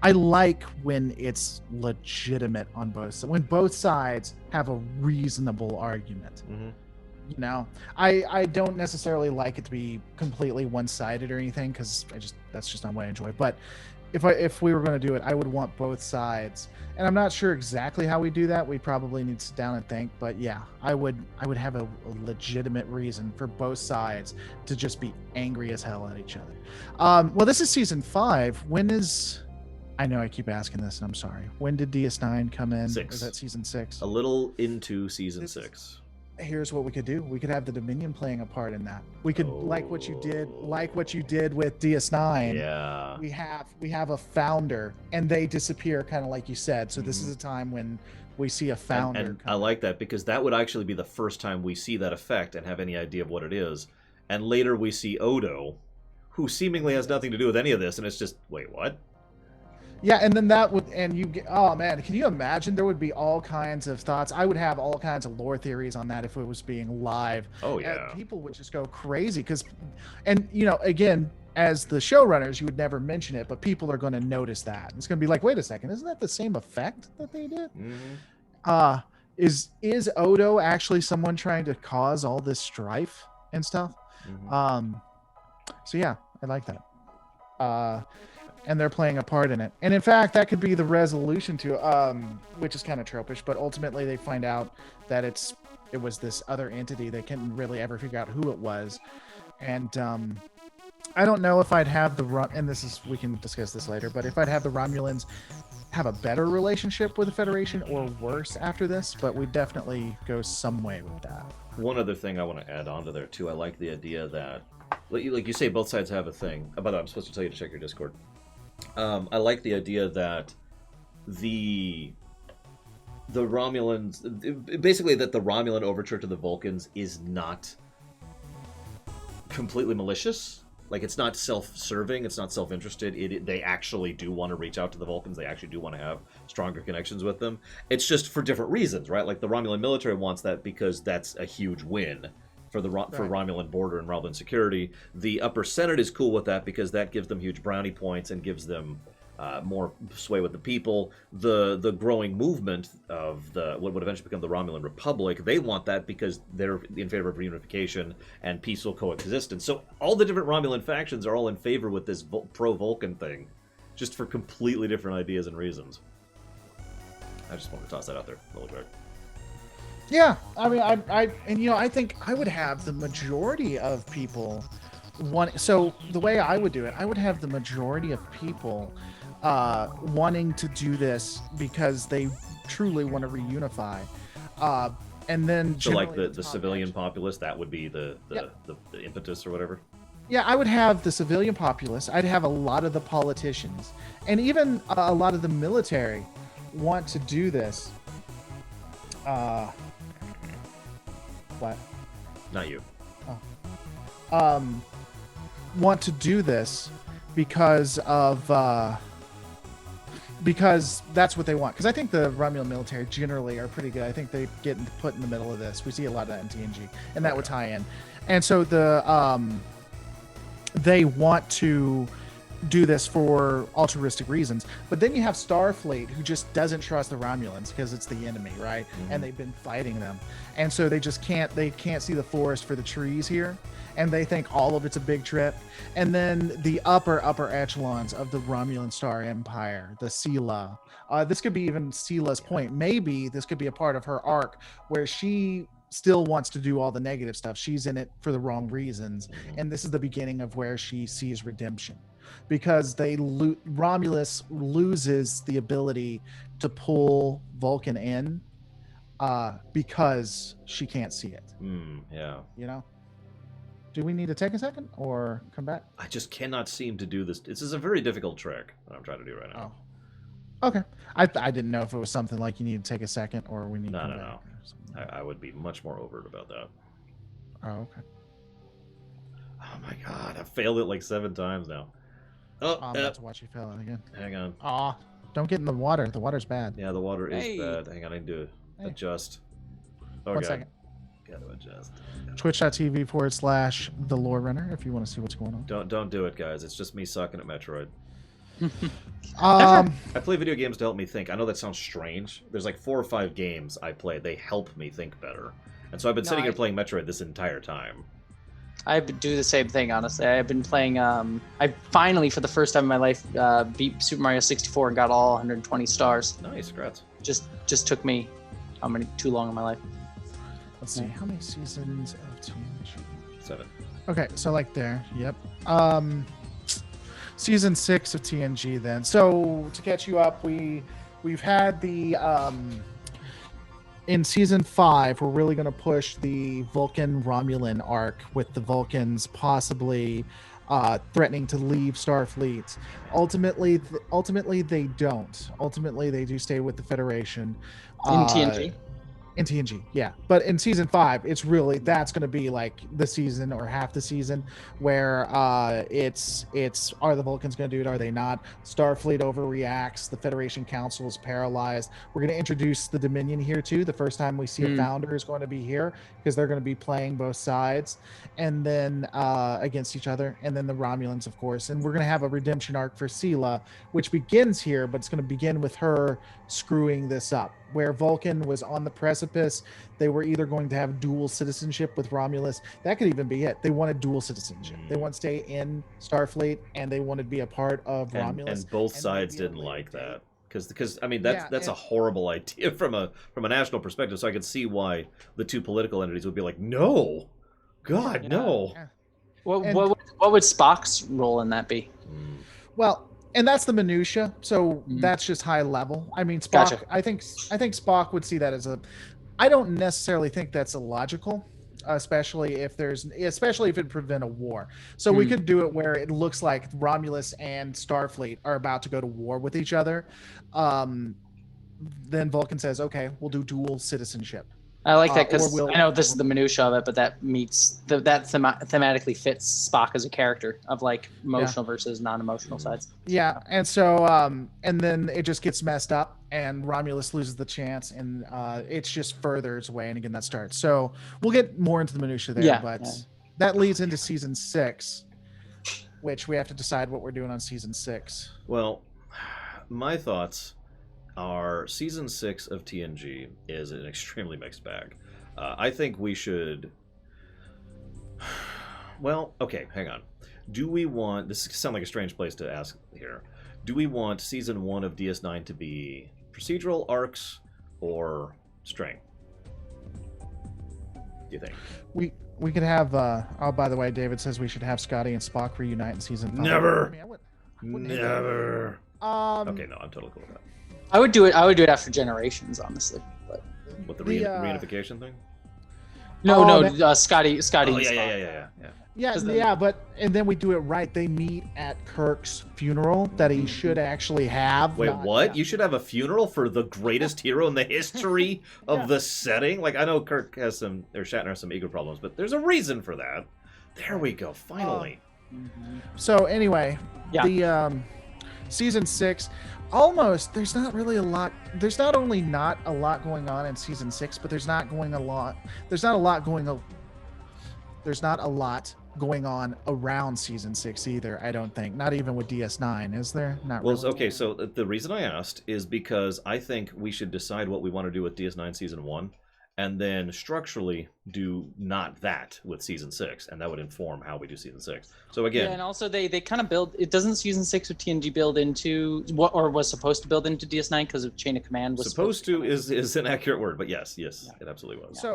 I like when it's legitimate on both sides, when both sides have a reasonable argument. You know, I don't necessarily like it to be completely one-sided or anything, because that's just not what I enjoy. But if we were going to do it, I would want both sides, and I'm not sure exactly how we do that. We probably need to sit down and think. But yeah, I would have a legitimate reason for both sides to just be angry as hell at each other. Well, this is season 5. When is? I know I keep asking this, and I'm sorry. When did DS9 come in? 6. Is that season 6? A little into season 6. Here's what we could do. We could have the Dominion playing a part in that. We could like what you did with DS9. Yeah. We have a founder, and they disappear, kind of like you said. So this is a time when we see a founder. And I like that, because that would actually be the first time we see that effect and have any idea of what it is. And later we see Odo, who seemingly has nothing to do with any of this, and it's just, wait, what? Yeah, and then that would, and you get, oh man, can you imagine? There would be all kinds of thoughts. I would have all kinds of lore theories on that if it was being live. Oh yeah. And people would just go crazy and you know, again, as the showrunners, you would never mention it, but people are going to notice that. It's going to be like, wait a second, isn't that the same effect that they did? Is Odo actually someone trying to cause all this strife and stuff? So yeah, I like that. And they're playing a part in it. And in fact, that could be the resolution to which is kind of tropish, but ultimately they find out that it was this other entity. They couldn't really ever figure out who it was. And I don't know if I'd have we can discuss this later, but if I'd have the Romulans have a better relationship with the Federation or worse after this, but we definitely go some way with that. One other thing I want to add onto there too, I like the idea that, like you say, both sides have a thing. By the way, I'm supposed to tell you to check your Discord. I like the idea that the Romulans, basically that the Romulan overture to the Vulcans is not completely malicious. Like, it's not self-serving, it's not self-interested. They actually do want to reach out to the Vulcans. They actually do want to have stronger connections with them. It's just for different reasons, right? Like, the Romulan military wants that because that's a huge win. for the for Right. Romulan border and Romulan security. The Upper Senate is cool with that because that gives them huge brownie points and gives them more sway with the people. The growing movement of what would eventually become the Romulan Republic, they want that because they're in favor of reunification and peaceful coexistence. So all the different Romulan factions are all in favor with this pro-Vulcan thing, just for completely different ideas and reasons. I just want to toss that out there really quick. Yeah, I mean, I think I would have the majority of people want. So the way I would do it, I would have the majority of people wanting to do this because they truly want to reunify, and then So like generally the civilian populace, that would be the impetus or whatever. Yeah, I would have the civilian populace. I'd have a lot of the politicians, and even a lot of the military want to do this. What? Not you. Want to do this because of because that's what they want. Because I think the Romulan military generally are pretty good. I think they get put in the middle of this. We see a lot of that in TNG, and that would tie in. And so they want to do this for altruistic reasons. But then you have Starfleet, who just doesn't trust the Romulans because it's the enemy, right? Mm-hmm. And they've been fighting them, and so they just can't see the forest for the trees here, and they think all of it's a big trip. And then the upper echelons of the Romulan Star Empire, the Sela. This could be even Sela's point. Maybe this could be a part of her arc where she still wants to do all the negative stuff. She's in it for the wrong reasons, and this is the beginning of where she sees redemption, because Romulus loses the ability to pull Vulcan in because she can't see it. Yeah. You know? Do we need to take a second or come back? I just cannot seem to do this. This is a very difficult trick that I'm trying to do right now. Oh. Okay. I didn't know if it was something like you need to take a second or we need to come back. No. I would be much more overt about that. Oh, okay. Oh my god, I've failed it like 7 times now. Oh, I'm about to watch you fail it again. Hang on. Aw, don't get in the water. The water's bad. Yeah, the water Hey. is bad. Hang on, I need to adjust. Okay. 1 second. Gotta adjust. Twitch.tv/The Lore Runner if you want to see what's going on. Don't do it, guys. It's just me sucking at Metroid. Um, I play video games to help me think. I know that sounds strange. There's like 4 or 5 games I play. They help me think better. And so I've been sitting here playing Metroid this entire time. I do the same thing, honestly. I've been playing. I finally, for the first time in my life, beat Super Mario 64 and got all 120 stars. Nice, congrats. Just took me too long in my life. let's see, how many seasons of TNG? 7. Okay, so like there, yep. Season 6 of TNG then. So to catch you up, we've had the in season 5, we're really going to push the Vulcan Romulan arc with the Vulcans possibly threatening to leave Starfleet. Ultimately they don't. Ultimately they do stay with the Federation. In TNG? In TNG, yeah. But in season 5, it's really, that's going to be like the season or half the season where it's are the Vulcans going to do it? Are they not? Starfleet overreacts. The Federation Council is paralyzed. We're going to introduce the Dominion here too. The first time we see a founder is going to be here because they're going to be playing both sides and then against each other. And then the Romulans, of course. And we're going to have a redemption arc for Sela, which begins here, but it's going to begin with her screwing this up. Where Vulcan was on the precipice, they were either going to have dual citizenship with Romulus. That could even be it. They wanted dual citizenship. They want to stay in Starfleet, and they wanted to be a part of Romulus. And both sides didn't like that, because I mean that's a horrible idea from a national perspective. So I could see why the 2 political entities would be like, no, God, no. Yeah. What would Spock's role in that be? Well, and that's the minutia, so that's just high level. I mean, Spock. Gotcha. I think Spock would see that as a. I don't necessarily think that's illogical, especially if it would prevent a war. So we could do it where it looks like Romulus and Starfleet are about to go to war with each other. Then Vulcan says, "Okay, we'll do dual citizenship." I like that or because will- I know this is the minutia of it, but that meets thematically fits Spock as a character of like emotional versus non-emotional sides. Yeah, and so and then it just gets messed up, and Romulus loses the chance, and it's just furthers away, and again that starts. So we'll get more into the minutia there, but that leads into season 6, which we have to decide what we're doing on season 6. Well, my thoughts are season 6 of TNG is an extremely mixed bag. I think we should. Well, okay, hang on. Do we want, this sounds like a strange place to ask here, do we want season 1 of DS9 to be procedural arcs or string? Do you think? We could have oh, by the way, David says we should have Scotty and Spock reunite in season 5. Never. I mean, wouldn't hate Never. that. Okay, no, I'm totally cool with that. I would do it after Generations, honestly. But What, the reunification thing? no, Scotty. Oh, yeah. Yeah, but and then we do it right. They meet at Kirk's funeral that he should actually have. Wait, what? Yeah. You should have a funeral for the greatest hero in the history of the setting? Like, I know Kirk has Shatner has some ego problems, but there's a reason for that. There we go, finally. So anyway, the season 6, almost, there's not really a lot. There's not only not a lot going on in season 6, but there's not a lot going on around season 6 either, I don't think. Not even with DS9, is there? Not really. Well, okay, so the reason I asked is because I think we should decide what we want to do with DS9 season 1, and then structurally do not that with season 6, and that would inform how we do season 6. So again, and also they kind of build. It doesn't season 6 of TNG build into what, or was supposed to build into DS9 because of Chain of Command. Was supposed to is an accurate word, but yes, it absolutely was.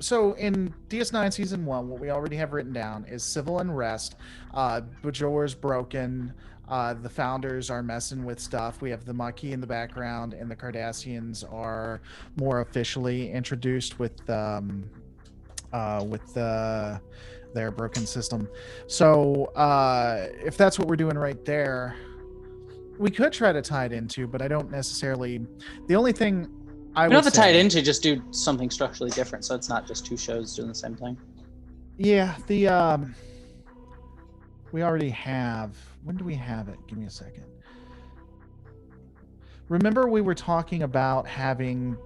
So in DS9 season 1, what we already have written down is civil unrest. Bajor's broken. The founders are messing with stuff. We have the Maquis in the background, and the Cardassians are more officially introduced with their broken system. So if that's what we're doing right there, we could try to tie it into, but I don't necessarily. The only thing I would don't have to tie it into, just do something structurally different, so it's not just two shows doing the same thing. Yeah, we already have. When do we have it? Give me a second. Remember, we were talking about having.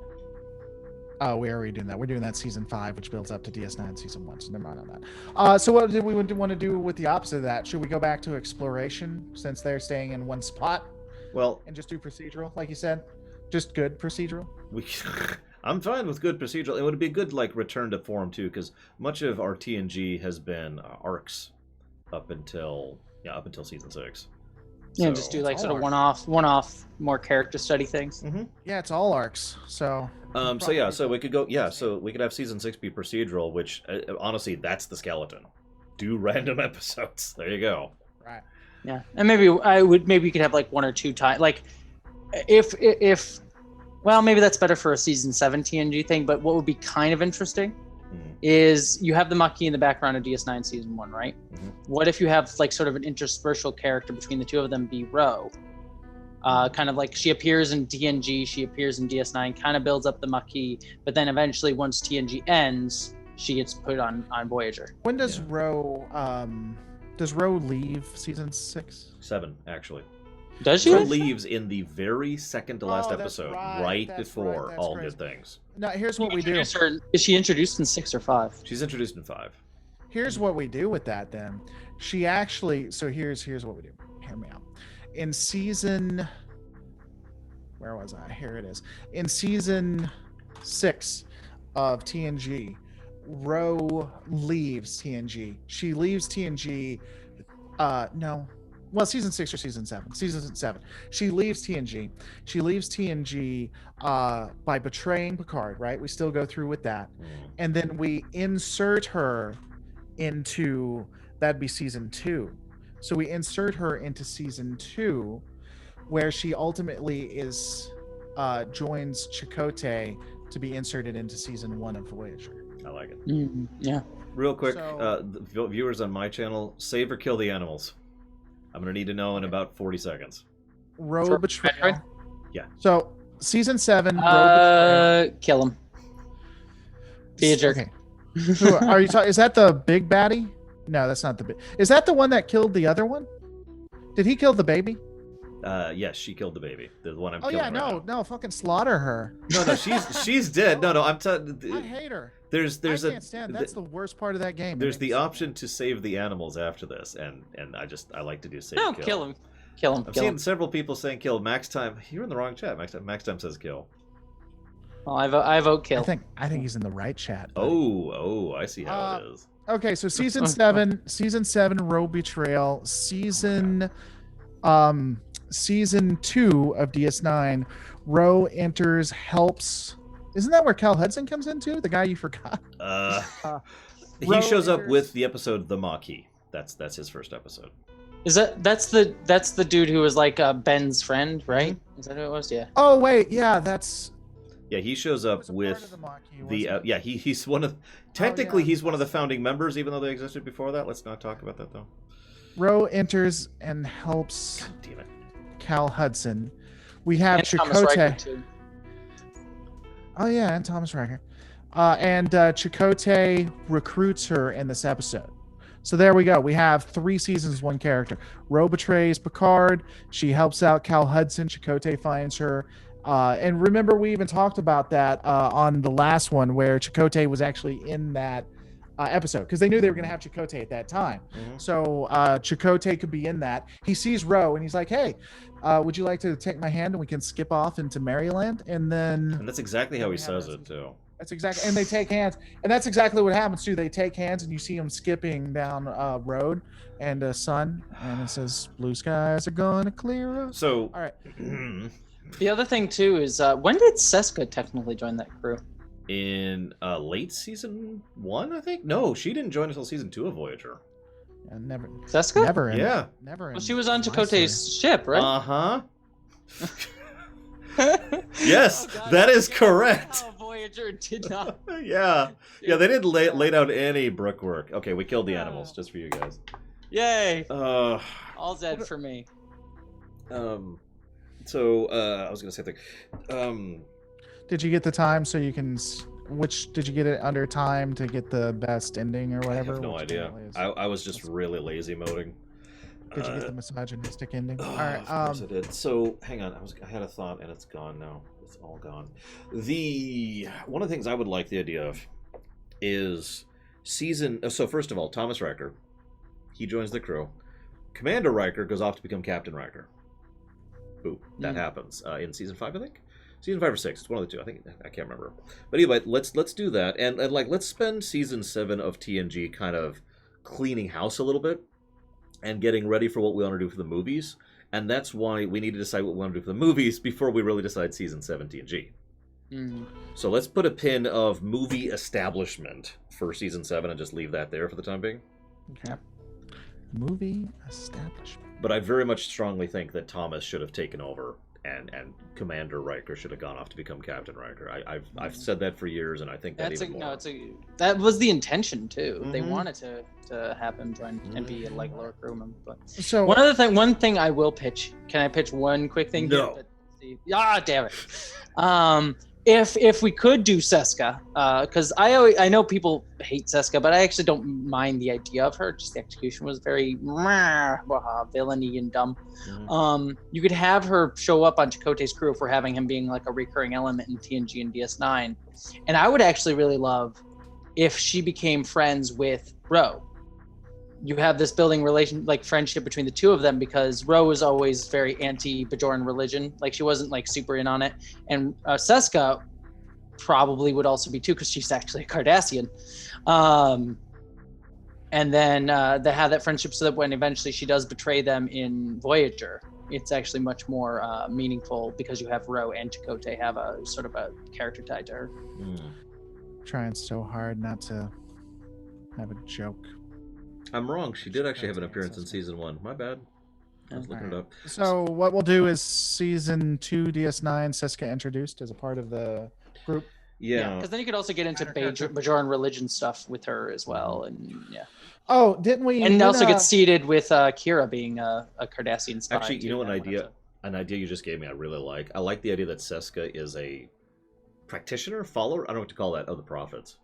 Oh, we're already doing that. We're doing that season 5, which builds up to DS9 season 1. So never mind on that. So what did we want to do with the opposite of that? Should we go back to exploration since they're staying in one spot? Well, and just do procedural, like you said, just good procedural. I'm fine with good procedural. It would be a good return to form too, because much of our TNG has been arcs up until season 6. Yeah, so, just do sort of one-off, more character study things. Mm-hmm. Yeah, it's all arcs. So. So we could go. Yeah, so we could have season 6 be procedural, which honestly, that's the skeleton. Do random episodes. There you go. Right. Yeah, and maybe we could have one or two times. If well, maybe that's better for a season 7 TNG thing. But what would be kind of interesting is you have the Maquis in the background of DS9 season 1, right? Mm-hmm. What if you have sort of an interspersal character between the two of them be Ro? Kind of like she appears in TNG, she appears in DS9, kind of builds up the Maquis, but then eventually once TNG ends, she gets put on Voyager. When does Ro leave season 6? 7, actually. Does she? Ro leaves in the very second to last episode, right before all good things. Now, here's what we do. Is she introduced in 6 or 5? She's introduced in 5. Here's what we do with that then. She actually, so here's what we do. Hear me out. In season, where was I? Here it is. In season 6 of TNG, Ro leaves TNG. She leaves TNG. No. Well, season 6 or season 7? Season 7. She leaves TNG. She leaves TNG by betraying Picard, right? We still go through with that. And then we insert her into, that'd be season 2. So we insert her into season 2, where she ultimately joins Chakotay to be inserted into season 1 of Voyager. I like it. Mm-hmm. Yeah. Real quick, the viewers on my channel, save or kill the animals. I'm going to need to know in about 40 seconds. Ro betrayal. Yeah. So, season 7, kill him. Be a jerk. Okay. Who are you talking? Is that the big baddie? No, that's not the big. Is that the one that killed the other one? Did he kill the baby? Yes, she killed the baby. The one I'm Oh killing yeah, right no, now. no, fucking slaughter her. No, she's dead. No, I'm I hate her. there's I can't stand. That's the worst part of that game. there's the option to save the animals after this, and I like to do save No, kill. kill him. Kill him. I've Kill seen him. several people saying kill. Max time. You're in the wrong chat. Max time says kill. Well, I vote kill. I think he's in the right chat. Buddy. Oh, I see how it is. Okay, so season 7, Row Betrayal, season 2 of DS9, Row enters, helps. Isn't that where Cal Hudson comes into? The guy you forgot. He shows up with the episode The Maquis. That's his first episode. Is that's the dude who was like Ben's friend, right? Is that who it was? Yeah. Oh wait, yeah, that's. Yeah, he shows He up was a with part of the Maquis, yeah. He's one of technically yeah. he's one of the founding members, even though they existed before that. Let's not talk about that though. Row enters and helps God damn it. Cal Hudson. We have And Thomas Riker, Chakotay. too. Oh yeah, and Thomas Riker. And Chakotay recruits her in this episode. So there we go. We have 3 seasons, 1 character. Row betrays Picard. She helps out Cal Hudson. Chakotay finds her. And remember, we even talked about that on the last one where Chakotay was actually in that episode because they knew they were going to have Chakotay at that time. Mm-hmm. So Chakotay could be in that. He sees Row and he's like, hey, would you like to take my hand and we can skip off into Maryland? And that's exactly how he says it too. That's exactly, and they take hands, and that's exactly what happens too. They take hands, and you see them skipping down a road, and sun, and it says, "Blue skies are gonna clear up." So, all right. The other thing too is when did Seska technically join that crew? In late season 1, I think. No, she didn't join until season 2 of Voyager. Never, Seska? never. Yeah. Never. Well, she was on Chakotay's ship, right? Uh huh. Yes, that is correct. How Voyager did not. Yeah, they didn't lay down any brickwork. Okay, we killed the animals just for you guys. Yay! Uh, All Zed for me. So I was gonna say thing. Did you get the time so you can? Which did you get it under time to get the best ending or whatever? I have no Which idea. apparently is- I was just really lazy moding. Did you get the misogynistic ending? All right. Of course I did. So hang on, I had a thought and it's gone now. It's all gone. One of the things I would like the idea of is so first of all, Thomas Riker, he joins the crew. Commander Riker goes off to become Captain Riker. Ooh, that happens in season 5, I think. Season 5 or 6, it's one of the two. I can't remember. But anyway, let's do that, and let's spend season 7 of TNG kind of cleaning house a little bit and getting ready for what we want to do for the movies. And that's why we need to decide what we want to do for the movies before we really decide season 7 TNG. So let's put a pin of movie establishment for season 7 and just leave that there for the time being. Okay. Movie establishment. But I very much strongly think that Thomas should have taken over and Commander Riker should have gone off to become Captain Riker. I've said that for years, and I think that that was the intention too. They wanted to have him join and be like a lower crewman. But So one thing I will pitch. Can I pitch one quick thing? No. Here? Damn it. If we could do Seska, because I know people hate Seska, but I actually don't mind the idea of her. Just the execution was very villainy and dumb. You could have her show up on Chakotay's crew if we're having him being like a recurring element in TNG and DS9, and I would actually really love if she became friends with Ro. You have this building friendship between the two of them because Ro was always very anti-Bajoran religion. Like she wasn't like super in on it. And Seska probably would also be too because she's actually a Cardassian. And then they have that friendship so that when eventually she does betray them in Voyager, it's actually much more meaningful because you have Ro and Chakotay have a sort of a character tied to her. Trying so hard not to have a joke. I'm wrong. She did actually have an appearance in season 1. My bad. I was looking it up. So what we'll do is season 2 DS9 Seska introduced as a part of the group. Yeah. Because then you could also get into Bajoran religion stuff with her as well, and yeah. Oh, didn't we? And also get seated with Kira being a Cardassian spy. Actually, you know an idea you just gave me I really like. I like the idea that Seska is a practitioner, follower, I don't know what to call that, of the prophets.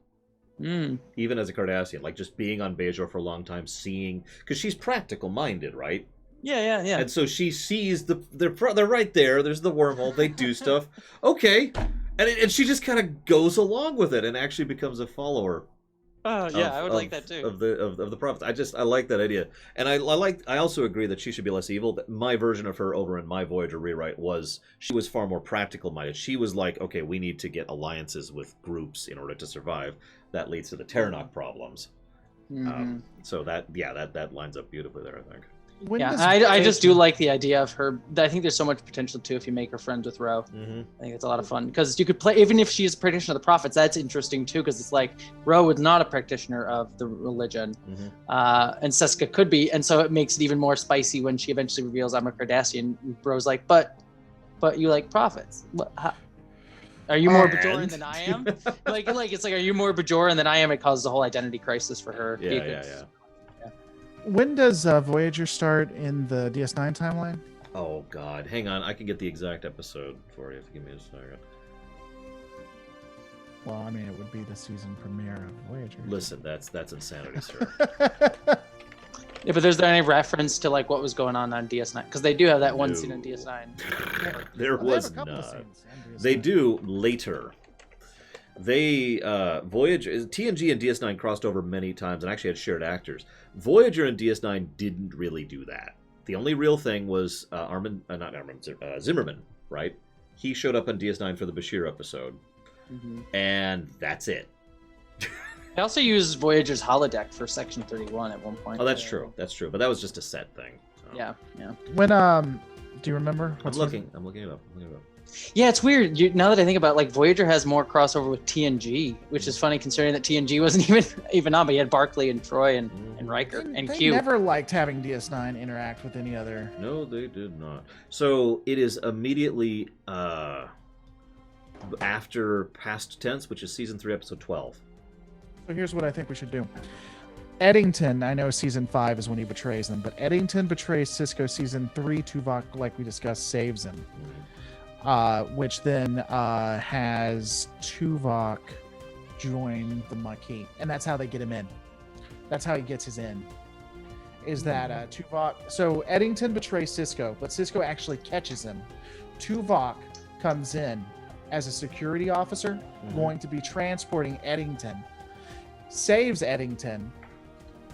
Even as a Cardassian, like just being on Bajor for a long time, seeing, because she's practical minded, right? Yeah. And so she sees they're right there. There's the wormhole. They do stuff. Okay, and she just kind of goes along with it and actually becomes a follower. Oh yeah, I would like that too. Of the prophets. I like that idea, and I also agree that she should be less evil. That my version of her over in my Voyager rewrite was she was far more practical minded. She was like, okay, we need to get alliances with groups in order to survive. That leads to the Terranok problems. So that lines up beautifully there, I think. I just do like the idea of her. I think there's so much potential too if you make her friends with Ro. I think it's a lot of fun because you could play, even if she's a practitioner of the prophets, that's interesting too because it's like Ro is not a practitioner of the religion, and Siska could be, and so it makes it even more spicy when she eventually reveals I'm a Cardassian. Ro's like, but you like prophets. Are you more Bajoran than I am? like it's like, are you more Bajoran than I am? It causes a whole identity crisis for her. Yeah. When does Voyager start in the DS9 timeline? Oh God, hang on, I can get the exact episode for you if you give me a second. Well, I mean, it would be the season premiere of Voyager. Listen, that's insanity, sir. Yeah, but is there any reference to like what was going on DS9? Because they do have that one scene on DS9. There was not. They do later. They Voyager, TNG and DS9 crossed over many times and actually had shared actors. Voyager and DS9 didn't really do that. The only real thing was Zimmerman, right? He showed up on DS9 for the Bashir episode, and that's it. They also used Voyager's holodeck for Section 31 at one point. Oh, that's true. That's true. But that was just a set thing. So. Yeah. When do you remember? I'm looking it up. Yeah, it's weird. Now that I think about it, like Voyager has more crossover with TNG, which is funny considering that TNG wasn't even on, but you had Barclay and Troy and Riker and they Q. They never liked having DS9 interact with any other. No, they did not. So it is immediately after Past Tense, which is season 3, episode 12. So here's what I think we should do. Eddington, I know season 5 is when he betrays them, but Eddington betrays Sisko season 3. Tuvok, like we discussed, saves him. Which then has Tuvok join the Maquis. And that's how they get him in. That's how he gets his in. Is that Tuvok... So Eddington betrays Sisko, but Sisko actually catches him. Tuvok comes in as a security officer, going to be transporting Eddington. Saves Eddington.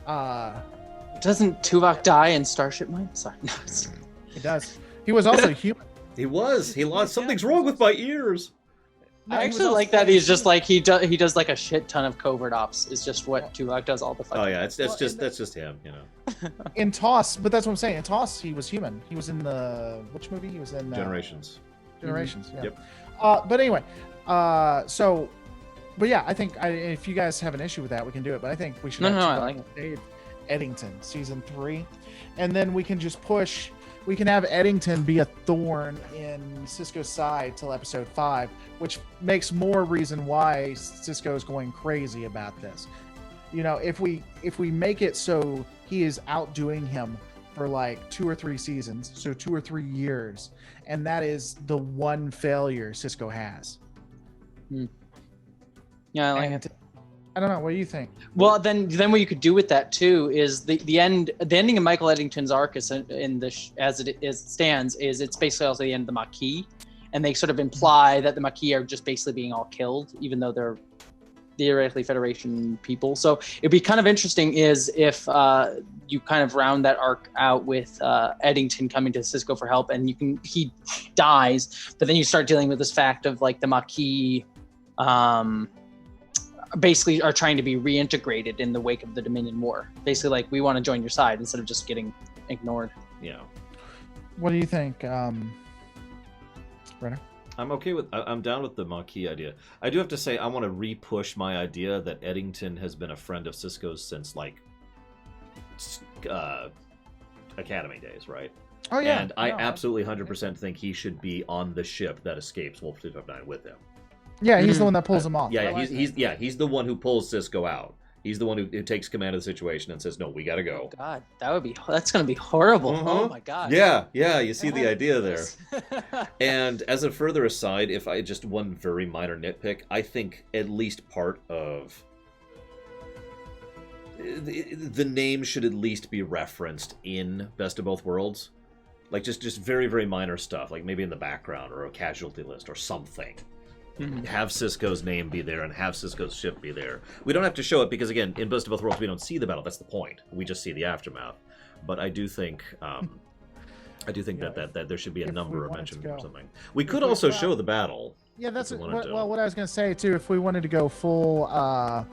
Doesn't Tuvok die in Starship Mine? Sorry. No, he does. He was also human. He was. He lost. Something's wrong with my ears. I actually like that. He's just like he does like a shit ton of covert ops. Is just what Tuvok does all the fucking. Oh yeah, that's just him, you know. In TOS, but that's what I'm saying. In TOS, he was human. He was in which movie? He was in Generations. Generations. Yeah. Yep. But anyway, but yeah, I think if you guys have an issue with that, we can do it. But I think we should. I like it. Eddington season 3, and then we can just push. We can have Eddington be a thorn in Sisko's side till episode 5, which makes more reason why Sisko's going crazy about this. You know, if we make it so he is outdoing him for like 2 or 3 seasons, so 2 or 3 years, and that is the one failure Sisko has. Yeah, I like it. I don't know. What do you think? Well, then what you could do with that too is the ending of Michael Eddington's arc is as it stands is it's basically also the end of the Maquis, and they sort of imply that the Maquis are just basically being all killed, even though they're theoretically Federation people. So it'd be kind of interesting is if you kind of round that arc out with Eddington coming to Sisko for help, and he dies, but then you start dealing with this fact of like the Maquis. Basically are trying to be reintegrated in the wake of the Dominion War. Basically, like, we want to join your side instead of just getting ignored. Yeah. What do you think, Brenner? I'm down with the Maquis idea. I do have to say, I want to re-push my idea that Eddington has been a friend of Sisko's since, like, Academy days, right? Oh, yeah. And I absolutely 100% think he should be on the ship that escapes Wolf 259 with him. Yeah, he's the one that pulls him off. He's the one who pulls Sisko out. He's the one who takes command of the situation and says, "No, we got to go." God, that's going to be horrible. Oh my God. Yeah, you see the idea there. And as a further aside, if I just one very minor nitpick, I think at least part of the name should at least be referenced in Best of Both Worlds. Like, just very, very minor stuff, like maybe in the background or a casualty list or something. Mm-hmm. Have Cisco's name be there and have Cisco's ship be there. We don't have to show it because, again, in Best of Both Worlds, we don't see the battle. That's the point. We just see the aftermath. But I do think... that there should be a number or mention or something. We could also show the battle. Yeah, that's what I was going to say, too. If we wanted to go full, I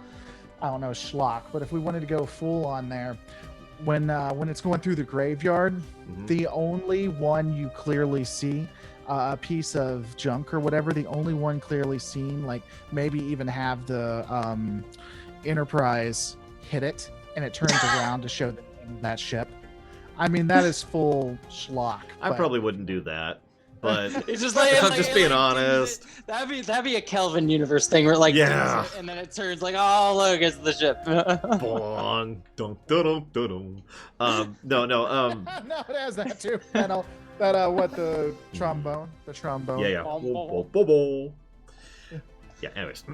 don't know, schlock, but if we wanted to go full on there, when it's going through the graveyard, the only one you clearly see, a piece of junk or whatever, the only one clearly seen, like maybe even have the Enterprise hit it, and it turns around to show that ship. I mean, that is full schlock. I probably wouldn't do that, but it's just like, I'm just being honest. That'd be a Kelvin universe thing where and then it turns like, oh look, it's the ship. Bong, dun, dun, dun, dun. No, no, it has that too. The trombone. Yeah. Yeah. Anyways,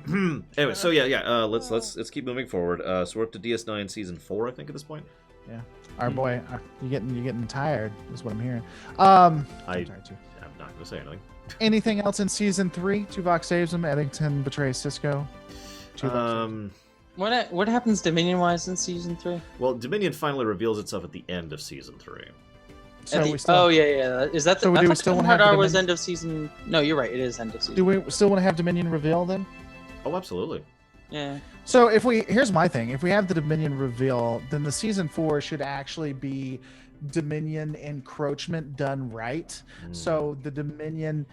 so let's keep moving forward. So we're up to DS9 season 4, I think, at this point. Yeah. Our boy, you're getting tired, is what I'm hearing. I'm tired too. I'm not going to say anything. Anything else in season 3? Tuvok saves him. Eddington betrays Cisco. What happens Dominion-wise in season 3? Well, Dominion finally reveals itself at the end of season 3. So Is that the? So do we still want to have Hadar was end of season? No, you're right. It is end of season. Do we still want to have Dominion reveal then? Oh, absolutely. Yeah. So here's my thing. If we have the Dominion reveal, then the season 4 should actually be Dominion encroachment done right. So the Dominion,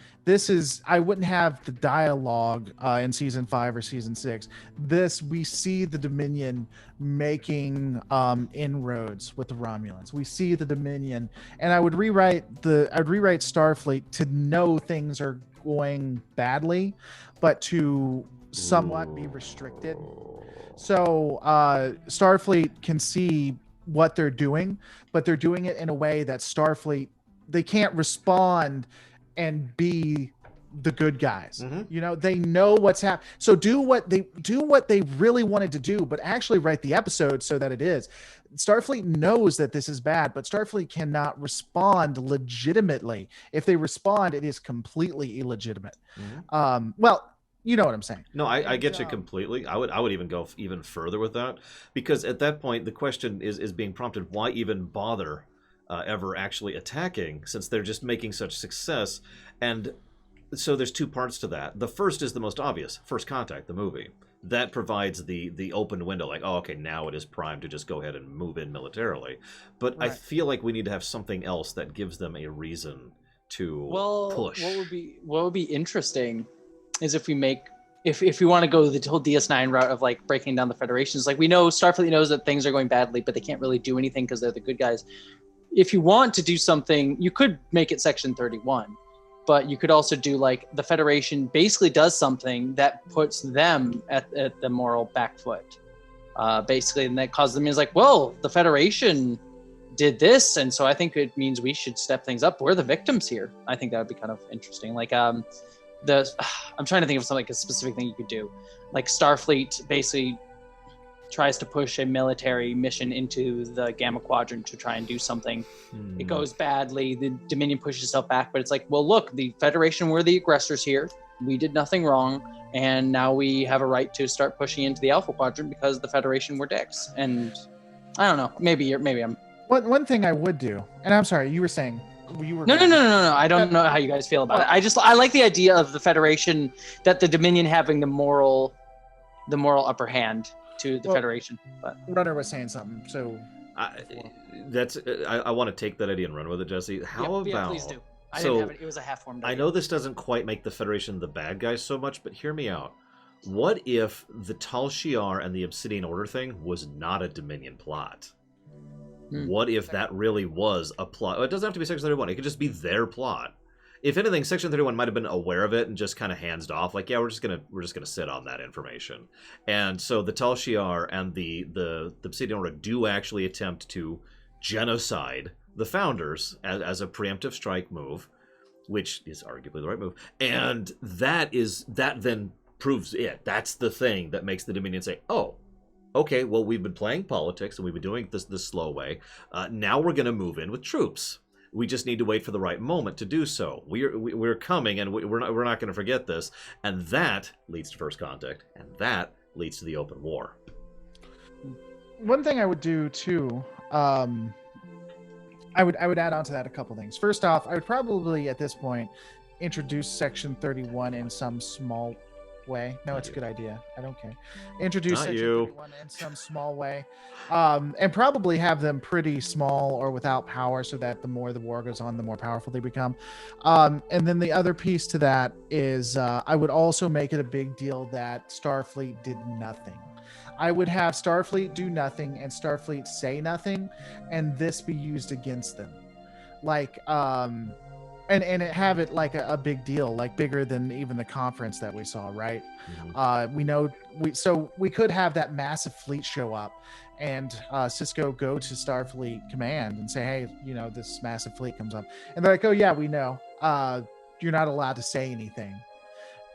I wouldn't have the dialogue in season 5 or season 6. We see the Dominion making inroads with the Romulans. We see the Dominion, and I would rewrite Starfleet to know things are going badly, but to somewhat be restricted. So Starfleet can see what they're doing, but they're doing it in a way that Starfleet, they can't respond and be the good guys. They know what's happening. So do what they really wanted to do, but actually write the episode so that it is. Starfleet knows that this is bad, but Starfleet cannot respond legitimately. If they respond, it is completely illegitimate. You know what I'm saying? No, I get you completely. I would even go even further with that, because at that point the question is being prompted: why even bother ever actually attacking, since they're just making such success? And so there's two parts to that. The first is the most obvious: First Contact, the movie. That provides the open window, like, oh, okay, now it is primed to just go ahead and move in militarily. But right. I feel like we need to have something else that gives them a reason to push. What would be interesting is if we want to go the whole DS9 route of like breaking down the federations. Like, we know Starfleet knows that things are going badly, but they can't really do anything because they're the good guys. If you want to do something, you could make it Section 31, but you could also do like the Federation basically does something that puts them at the moral back foot, basically, and that causes them is like, well, the Federation did this, and so I think it means we should step things up. We're the victims here. I think that would be kind of interesting. Like, I'm trying to think of something, like a specific thing you could do. Like Starfleet basically tries to push a military mission into the Gamma Quadrant to try and do something. It goes badly. The Dominion pushes itself back, but it's like, well, look, the Federation were the aggressors here. We did nothing wrong, and now we have a right to start pushing into the Alpha Quadrant because the Federation were dicks. And I don't know. Maybe I'm. One thing I would do, and I'm sorry, you were saying. No. I don't know how you guys feel about it. I like the idea of the Federation, that the Dominion having the moral upper hand to the Federation. But Runner was saying something, so I want to take that idea and run with it, Jesse. How about? Please do. I didn't have it. It was a half-formed idea. I know this doesn't quite make the Federation the bad guys so much, but hear me out. What if the Tal Shiar and the Obsidian Order thing was not a Dominion plot? What if that really was a plot? Well, it doesn't have to be Section 31. It could just be their plot. If anything, Section 31 might have been aware of it and just kind of hands off, like, yeah, we're just gonna sit on that information. And so the Tal Shiar and the Obsidian Order do actually attempt to genocide the Founders as a preemptive strike move, which is arguably the right move. And that then proves it. That's the thing that makes the Dominion say, oh, okay, well, we've been playing politics and we've been doing this the slow way. Now we're going to move in with troops. We just need to wait for the right moment to do so. We're coming, and we're not going to forget this. And that leads to first contact, and that leads to the open war. One thing I would do too, I would add on to that a couple things. First off, I would probably at this point introduce Section 31 in some small way. No, it's a good idea. I don't care. Introduce Not Section you. 31 in some small way, and probably have them pretty small or without power, so that the more the war goes on, the more powerful they become. And then the other piece to that is I would also make it a big deal that Starfleet did nothing. I would have Starfleet do nothing and Starfleet say nothing, and this be used against them. Like, and have it like a big deal, like bigger than even the conference that we saw, right? Mm-hmm. We could have that massive fleet show up, and Cisco go to Starfleet command and say, hey, this massive fleet comes up, and they're like, oh yeah, we know. You're not allowed to say anything.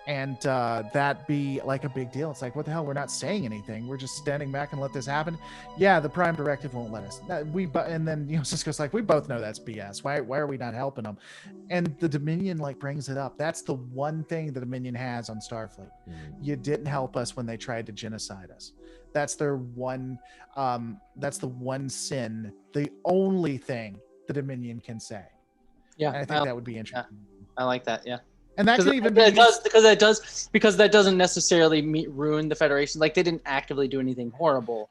And that be like a big deal. It's like, what the hell? We're not saying anything. We're just standing back and let this happen. Yeah, the Prime Directive won't let us. And then Cisco's like, we both know that's BS. Why are we not helping them? And the Dominion brings it up. That's the one thing the Dominion has on Starfleet. You didn't help us when they tried to genocide us. That's their one. That's the one sin. The only thing the Dominion can say. Yeah, and I think that would be interesting. I like that. Yeah. And that could even be because that doesn't necessarily ruin the Federation. Like, they didn't actively do anything horrible,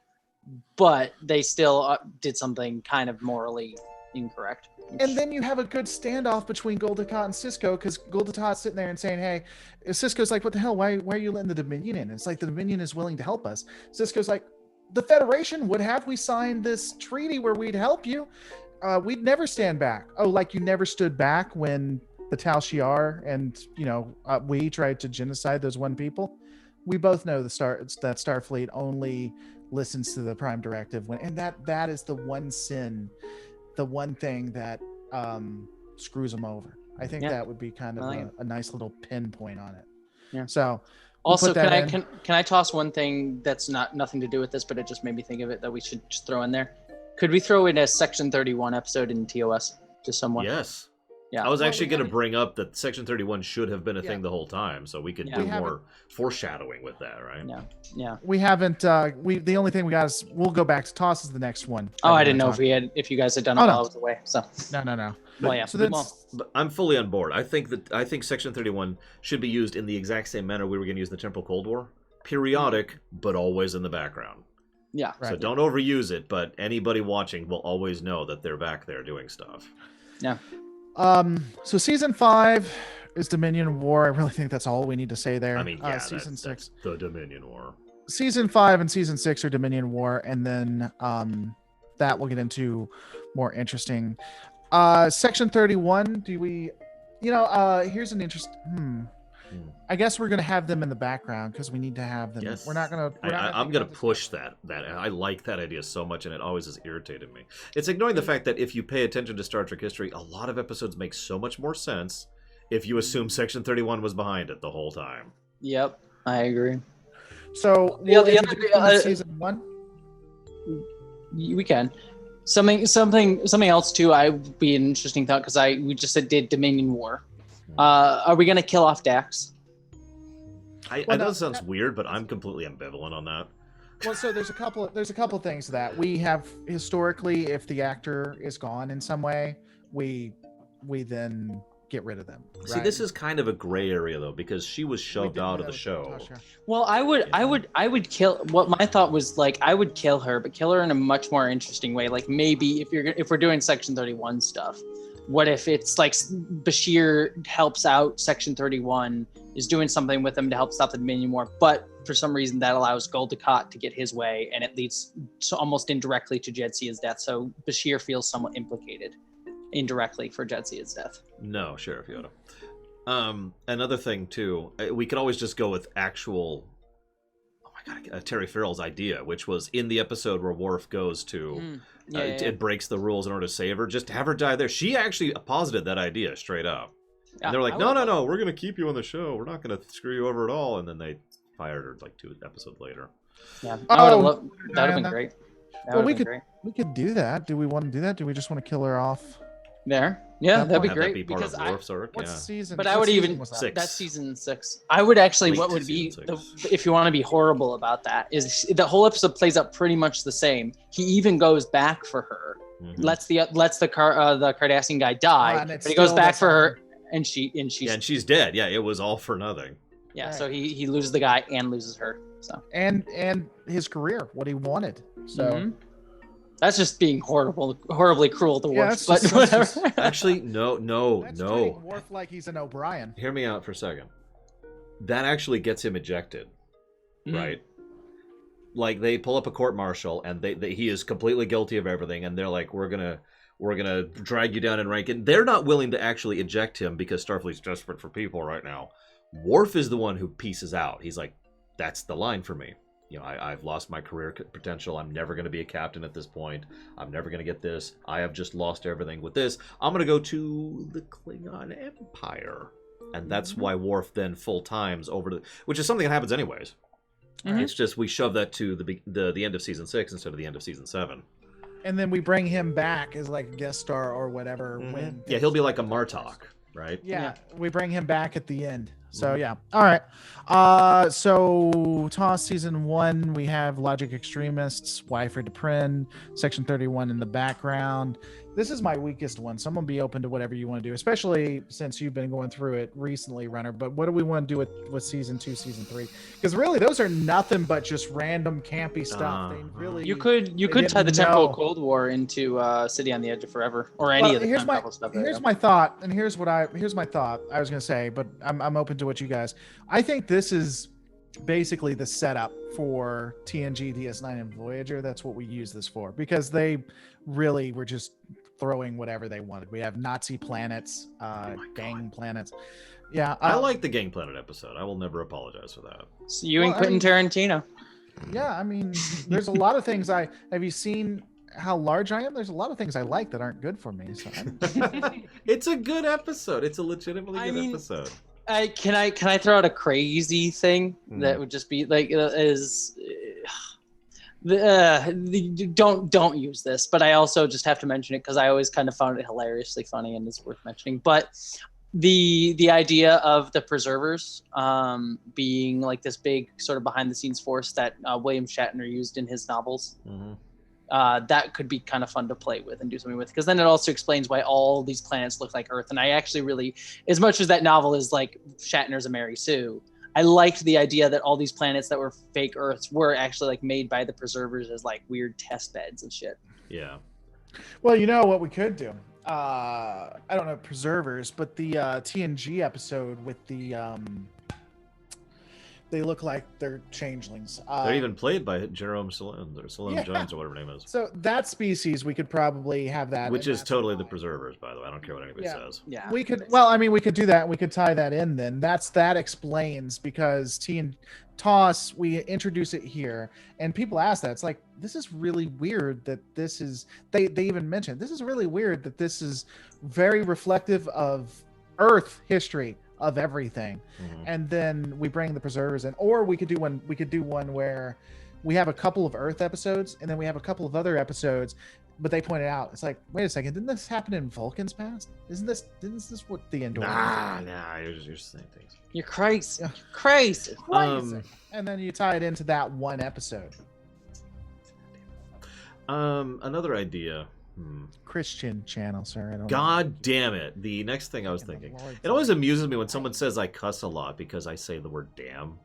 but they still did something kind of morally incorrect. And then you have a good standoff between Gul Dukat and Cisco, because Gul Dukat's sitting there and saying, hey, Cisco's like, what the hell? Why are you letting the Dominion in? And it's like, the Dominion is willing to help us. Cisco's like, the Federation would have we signed this treaty where we'd help you. We'd never stand back. Oh, like you never stood back when the Tal Shiar and we tried to genocide those one people. We both know that Starfleet only listens to the Prime Directive and that is the one sin, the one thing that screws them over. I think that would be kind of a nice little pinpoint on it. Yeah. So also, can I toss one thing that's nothing to do with this, but it just made me think of it that we should just throw in there? Could we throw in a Section 31 episode in TOS to someone? Yes. Yeah. I was actually going to bring up that Section 31 should have been a thing the whole time, so we could do more foreshadowing with that, right? Yeah. We haven't. The only thing we got is we'll go back to toss is the next one. Oh, I didn't know if you guys had done it while I was away. So no. Well, yeah. So but I'm fully on board. I think Section 31 should be used in the exact same manner we were going to use the Temporal Cold War, periodic, but always in the background. Yeah. So don't overuse it, but anybody watching will always know that they're back there doing stuff. Yeah. So season 5 is Dominion War. I really think that's all we need to say there. I mean, season 6, that's the Dominion War. Season 5 and season 6 are Dominion War, and then that we'll get into more interesting. Section 31. Do we? Here's an interesting. I guess we're gonna have them in the background because we need to have them. Yes. We're not gonna. I'm gonna push that. I like that idea so much, and it always has irritated me. It's ignoring the fact that if you pay attention to Star Trek history, a lot of episodes make so much more sense if you assume Section 31 was behind it the whole time. Yep, I agree. So season 1. We can. Something else too. I would be an interesting thought because we just did Dominion War. Are we gonna kill off Dax? I know it sounds weird, but I'm completely ambivalent on that. Well, so there's a couple things that we have historically. If the actor is gone in some way, we then get rid of them. Right? See, this is kind of a gray area though, because she was shoved out of the show. Well, I would kill. What my thought was I would kill her, but kill her in a much more interesting way. Like maybe if we're doing Section 31 stuff. What if it's like Bashir helps out Section 31, is doing something with them to help stop the Dominion War, but for some reason that allows Gul Dukat to get his way, and it leads almost indirectly to Jedsia's death. So Bashir feels somewhat implicated indirectly for Jedsia's death. No, Sheriff Yoda. Another thing too, we could always just go with actual. Oh my God, Terry Farrell's idea, which was in the episode where Worf goes to. It breaks the rules in order to save her. Just have her die there. She actually posited that idea straight up. And they're like, no, we're going to keep you on the show. We're not going to screw you over at all. And then they fired her like 2 episodes later. Yeah, Oh, I would have loved. That would have Diana. been great. That Well, would we have been great. We could do that. Do we want to do that? Do we just want to kill her off? There. Yeah, That that'd be point- Have great that be part because of I. Worf's arc. What Yeah. season? But I what would season even. was that? Six. That's season 6. I would actually. Late What would season be six. if you want to be horrible about that is the whole episode plays out pretty much the same. He even goes back for her, Mhm. lets the Cardassian guy die, and it but he goes still back for doesn't- her, and she's Yeah, and she's dead. Yeah, it was all for nothing. yeah. Right. So he loses the guy and loses her. So and his career, what he wanted. So Mhm. That's just being horribly cruel to Yeah, Worf. that's But just- whatever. Actually, no. that's treating Worf like he's an O'Brien. Hear me out for a second. That actually gets him ejected, Mhm. right? Like they pull up a court martial, and he is completely guilty of everything, and they're like, we're gonna drag you down in rank, and they're not willing to actually eject him because Starfleet's desperate for people right now. Worf is the one who pieces out. He's like, that's the line for me. You know, I've lost my career potential. I'm never going to be a captain at this point. I'm never going to get this. I have just lost everything with this. I'm going to go to the Klingon Empire. And that's why Worf then full times over to, which is something that happens anyways. Mhm. It's just we shove that to the end of season 6 instead of the end of season 7. And then we bring him back as like a guest star or whatever. When Yeah, he'll be like a Martok, right? Yeah, we bring him back at the end. So yeah. All right. So TOS season 1, we have Logic Extremists, Wyfer Deprin, Section 31 in the background. This is my weakest one, so I'm gonna be open to whatever you want to do, especially since you've been going through it recently, Runner. But what do we want to do with season 2, season 3? Because really, those are nothing but just random campy stuff. They really You could didn't tie the Temple know. of Cold War into City on the Edge of Forever or any of the here's time my travel stuff. here's my thought, and here's my thought. I was gonna say, but I'm open to what you guys. I think this is basically the setup for TNG, DS9, and Voyager. That's what we use this for, because they really were just throwing whatever they wanted. We have Nazi planets, gang planets. Yeah, I like the Gang Planet episode. I will never apologize for that. So you and Well, I Quentin Tarantino. Yeah, I mean, there's a lot of things have you seen how large I am? There's a lot of things I like that aren't good for me. So It's a good episode. It's a legitimately I good mean, episode. Can I throw out a crazy thing that would just be like don't use this, but I also just have to mention it because I always kind of found it hilariously funny and it's worth mentioning. But the idea of the preservers being like this big sort of behind the scenes force that William Shatner used in his novels. Mm-hmm. That could be kind of fun to play with and do something with, because then it also explains why all these planets look like Earth. And I actually really, as much as that novel is like Shatner's a Mary Sue, I liked the idea that all these planets that were fake Earths were actually like made by the preservers as like weird test beds and shit. Yeah. well, you know what we could do. I don't know preservers, but the TNG episode with the they look like they're changelings. They're even played by Jerome Salone or Salone Yeah. Jones or whatever her name is. So that species, we could probably have that. Which and is that's totally the fine. preservers, by the way. I don't care what anybody Yeah. says. Yeah. We could, well, I mean, we could do that. We could tie that in then. That explains, because TOS, we introduce it here, and people ask that. It's like, this is really weird that this is, they even mentioned, this is really weird that this is very reflective of Earth history of everything. Mhm. And then we bring the preservers in, or we could do one where we have a couple of Earth episodes, and then we have a couple of other episodes, but they pointed out, it's like, wait a second, didn't this happen in Vulcan's past? Didn't this what the Andorians Nah, you're just saying things. You're crazy. Yeah. You're crazy. Crazy. And then you tie it into that one episode. Another idea. Christian channel, sir. I don't know. God damn it. The next thing I was thinking. Lord. It always amuses me when someone says I cuss a lot because I say the word damn.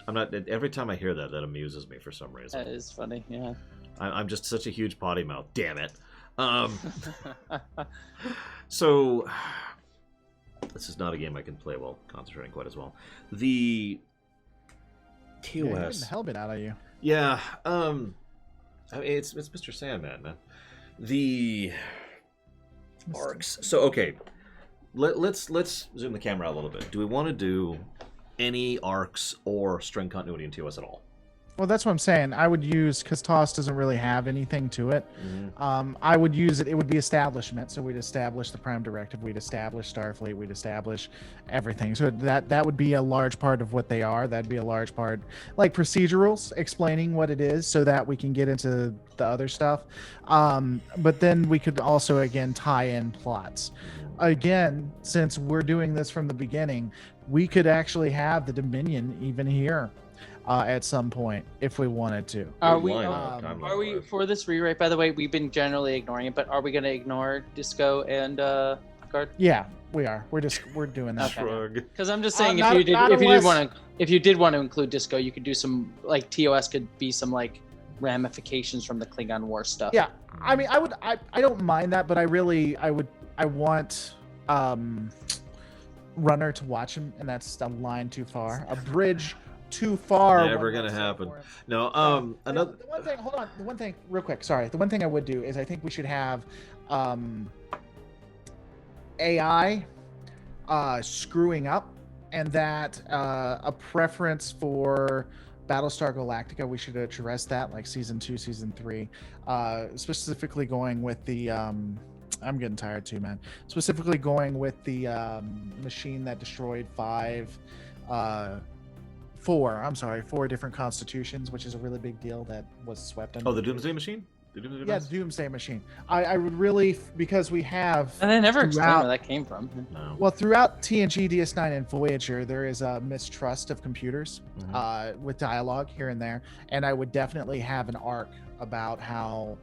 Every time I hear that amuses me for some reason. That is funny. Yeah. I'm just such a huge potty mouth. Damn it. So, this is not a game I can play while concentrating quite as well. The Yeah, you're getting TOS. the hell bit out of you. Yeah, I mean, it's Mr. Sandman, man. The arcs. So okay, let's zoom the camera out a little bit. Do we want to do any arcs or string continuity in TOS at all? Well, that's what I'm saying. I would use, because TOS doesn't really have anything to it. I would use it. It would be establishment. So we'd establish the Prime Directive. We'd establish Starfleet. We'd establish everything. So that would be a large part of what they are. That'd be a large part, like procedurals, explaining what it is, so that we can get into the other stuff. But then we could also again tie in plots. Again, since we're doing this from the beginning, we could actually have the Dominion even here. At some point, if we wanted to. Are we? Timeline Are we wise. for this rewrite? By the way, we've been generally ignoring it, but are we going to ignore Disco and Picard? Yeah, we are. We're doing that. Okay. Shrug. Because I'm just saying, Not if you did want to include Disco, you could do some like TOS could be some like ramifications from the Klingon War stuff. Yeah, I mean, I don't mind that, but I want Runner to watch him, and that's a line too far, a bridge too far. Never gonna happen. No. Another. The one thing, hold on. The one thing, real quick. Sorry. The one thing I would do is I think we should have AI screwing up, and that a preference for Battlestar Galactica. We should address that, like season 2, season 3, specifically going with the. I'm getting tired too, man. Specifically going with the machine that destroyed 4 different constitutions, which is a really big deal that was swept under. Oh, the Doomsday Machine. The Doomsday Yeah, Machine? Doomsday Machine. I would really, because we have. And they never explained throughout- where that came from. No. Well, throughout TNG, DS9, and Voyager, there is a mistrust of computers with dialogue here and there, and I would definitely have an arc about how.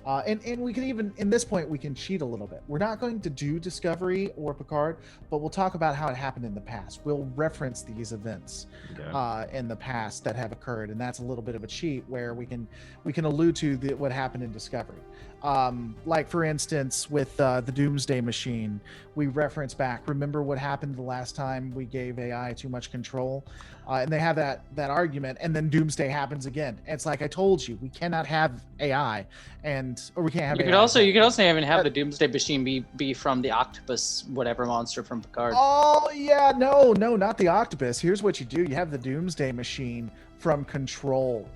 And we can even, in this point, we can cheat a little bit. We're not going to do Discovery or Picard, but we'll talk about how it happened in the past. We'll reference these events in the past that have occurred, and that's a little bit of a cheat where we can allude to what happened in Discovery. Like for instance, with the Doomsday Machine, we reference back. Remember what happened the last time we gave AI too much control, and they have that argument, and then Doomsday happens again. And it's like, I told you, we cannot have AI, or we can't have. You AI. could also even have the Doomsday Machine be from the octopus whatever monster from Picard. Oh yeah, no, not the octopus. Here's what you do: you have the Doomsday Machine from Control.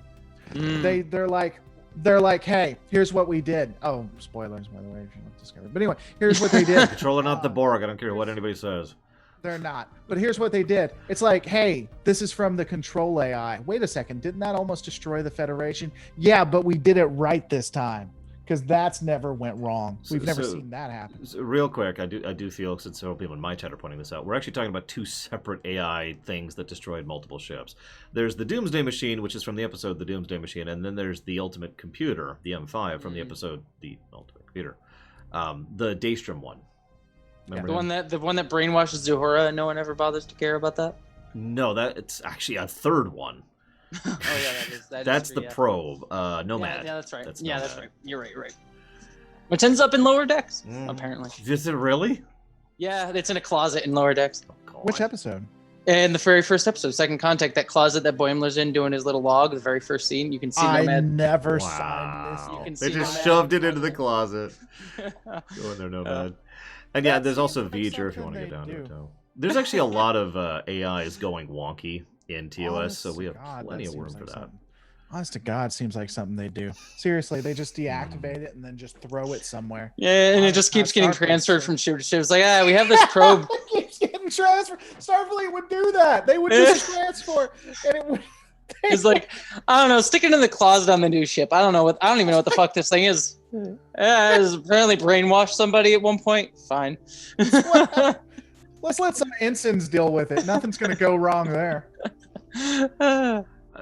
They're like, hey, here's what we did. Oh, spoilers, by the way, if you don't discover. But anyway, here's what they did. Controller, not the Borg. I don't care what anybody says. They're not. But here's what they did. It's like, hey, this is from the Control AI. Wait a second, didn't that almost destroy the Federation? Yeah, but we did it right this time, because that's never went wrong. We've never seen that happen. So real quick, I do feel, since several people in my chat are pointing this out, we're actually talking about 2 separate AI things that destroyed multiple ships. There's the Doomsday Machine, which is from the episode The Doomsday Machine, and then there's the Ultimate Computer, the M5, from the episode The Ultimate Computer. The Daystrom one. Remember The one that brainwashes Zuhura and no one ever bothers to care about that? No, it's actually a third one. Oh yeah, That's true, the yeah. probe, Nomad. Yeah, that's right. That's That's Nomad. right. You're right. Which ends up in lower decks, apparently. Is it really? Yeah, it's in a closet in lower decks. Oh, God. Which episode? In the very first episode, Second Contact, that closet that Boimler's in doing his little log, the very first scene, you can see I Nomad. never signed Wow. You can They see just Nomad. shoved it into the closet. Go in there, Nomad. And yeah, there's also seems like V'ger if you want to something get down to they it. do. Too. There's actually a lot of AIs going wonky in TOS, Honest so we to have God, plenty that of room seems for like that. something. Honest to God, seems like something they do. Seriously, they just deactivate it and then just throw it somewhere. Yeah, and it just keeps getting transferred from ship to ship. It's like, we have this probe. It keeps getting transferred. Starfleet would do that. They would just transfer, and it would. It's like, I don't know, stick it in the closet on the new ship. I don't even know what the fuck this thing is. Yeah, it was apparently brainwashed somebody at one point. Fine. Let's let some ensigns deal with it. Nothing's going to go wrong there.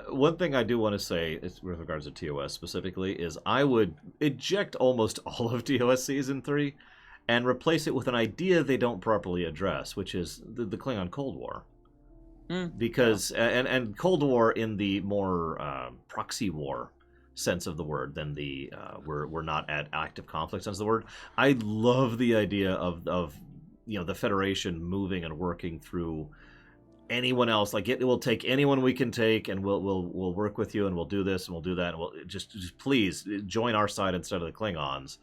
One thing I do want to say is, with regards to TOS specifically, is I would eject almost all of TOS Season 3 and replace it with an idea they don't properly address, which is the Klingon Cold War. Because, and Cold War in the more proxy war sense of the word than the we're not at active conflict sense of the word. I love the idea of the Federation moving and working through anyone else. Like it will take anyone we can take, and we'll work with you, and we'll do this and we'll do that, and we'll just please join our side instead of the Klingons.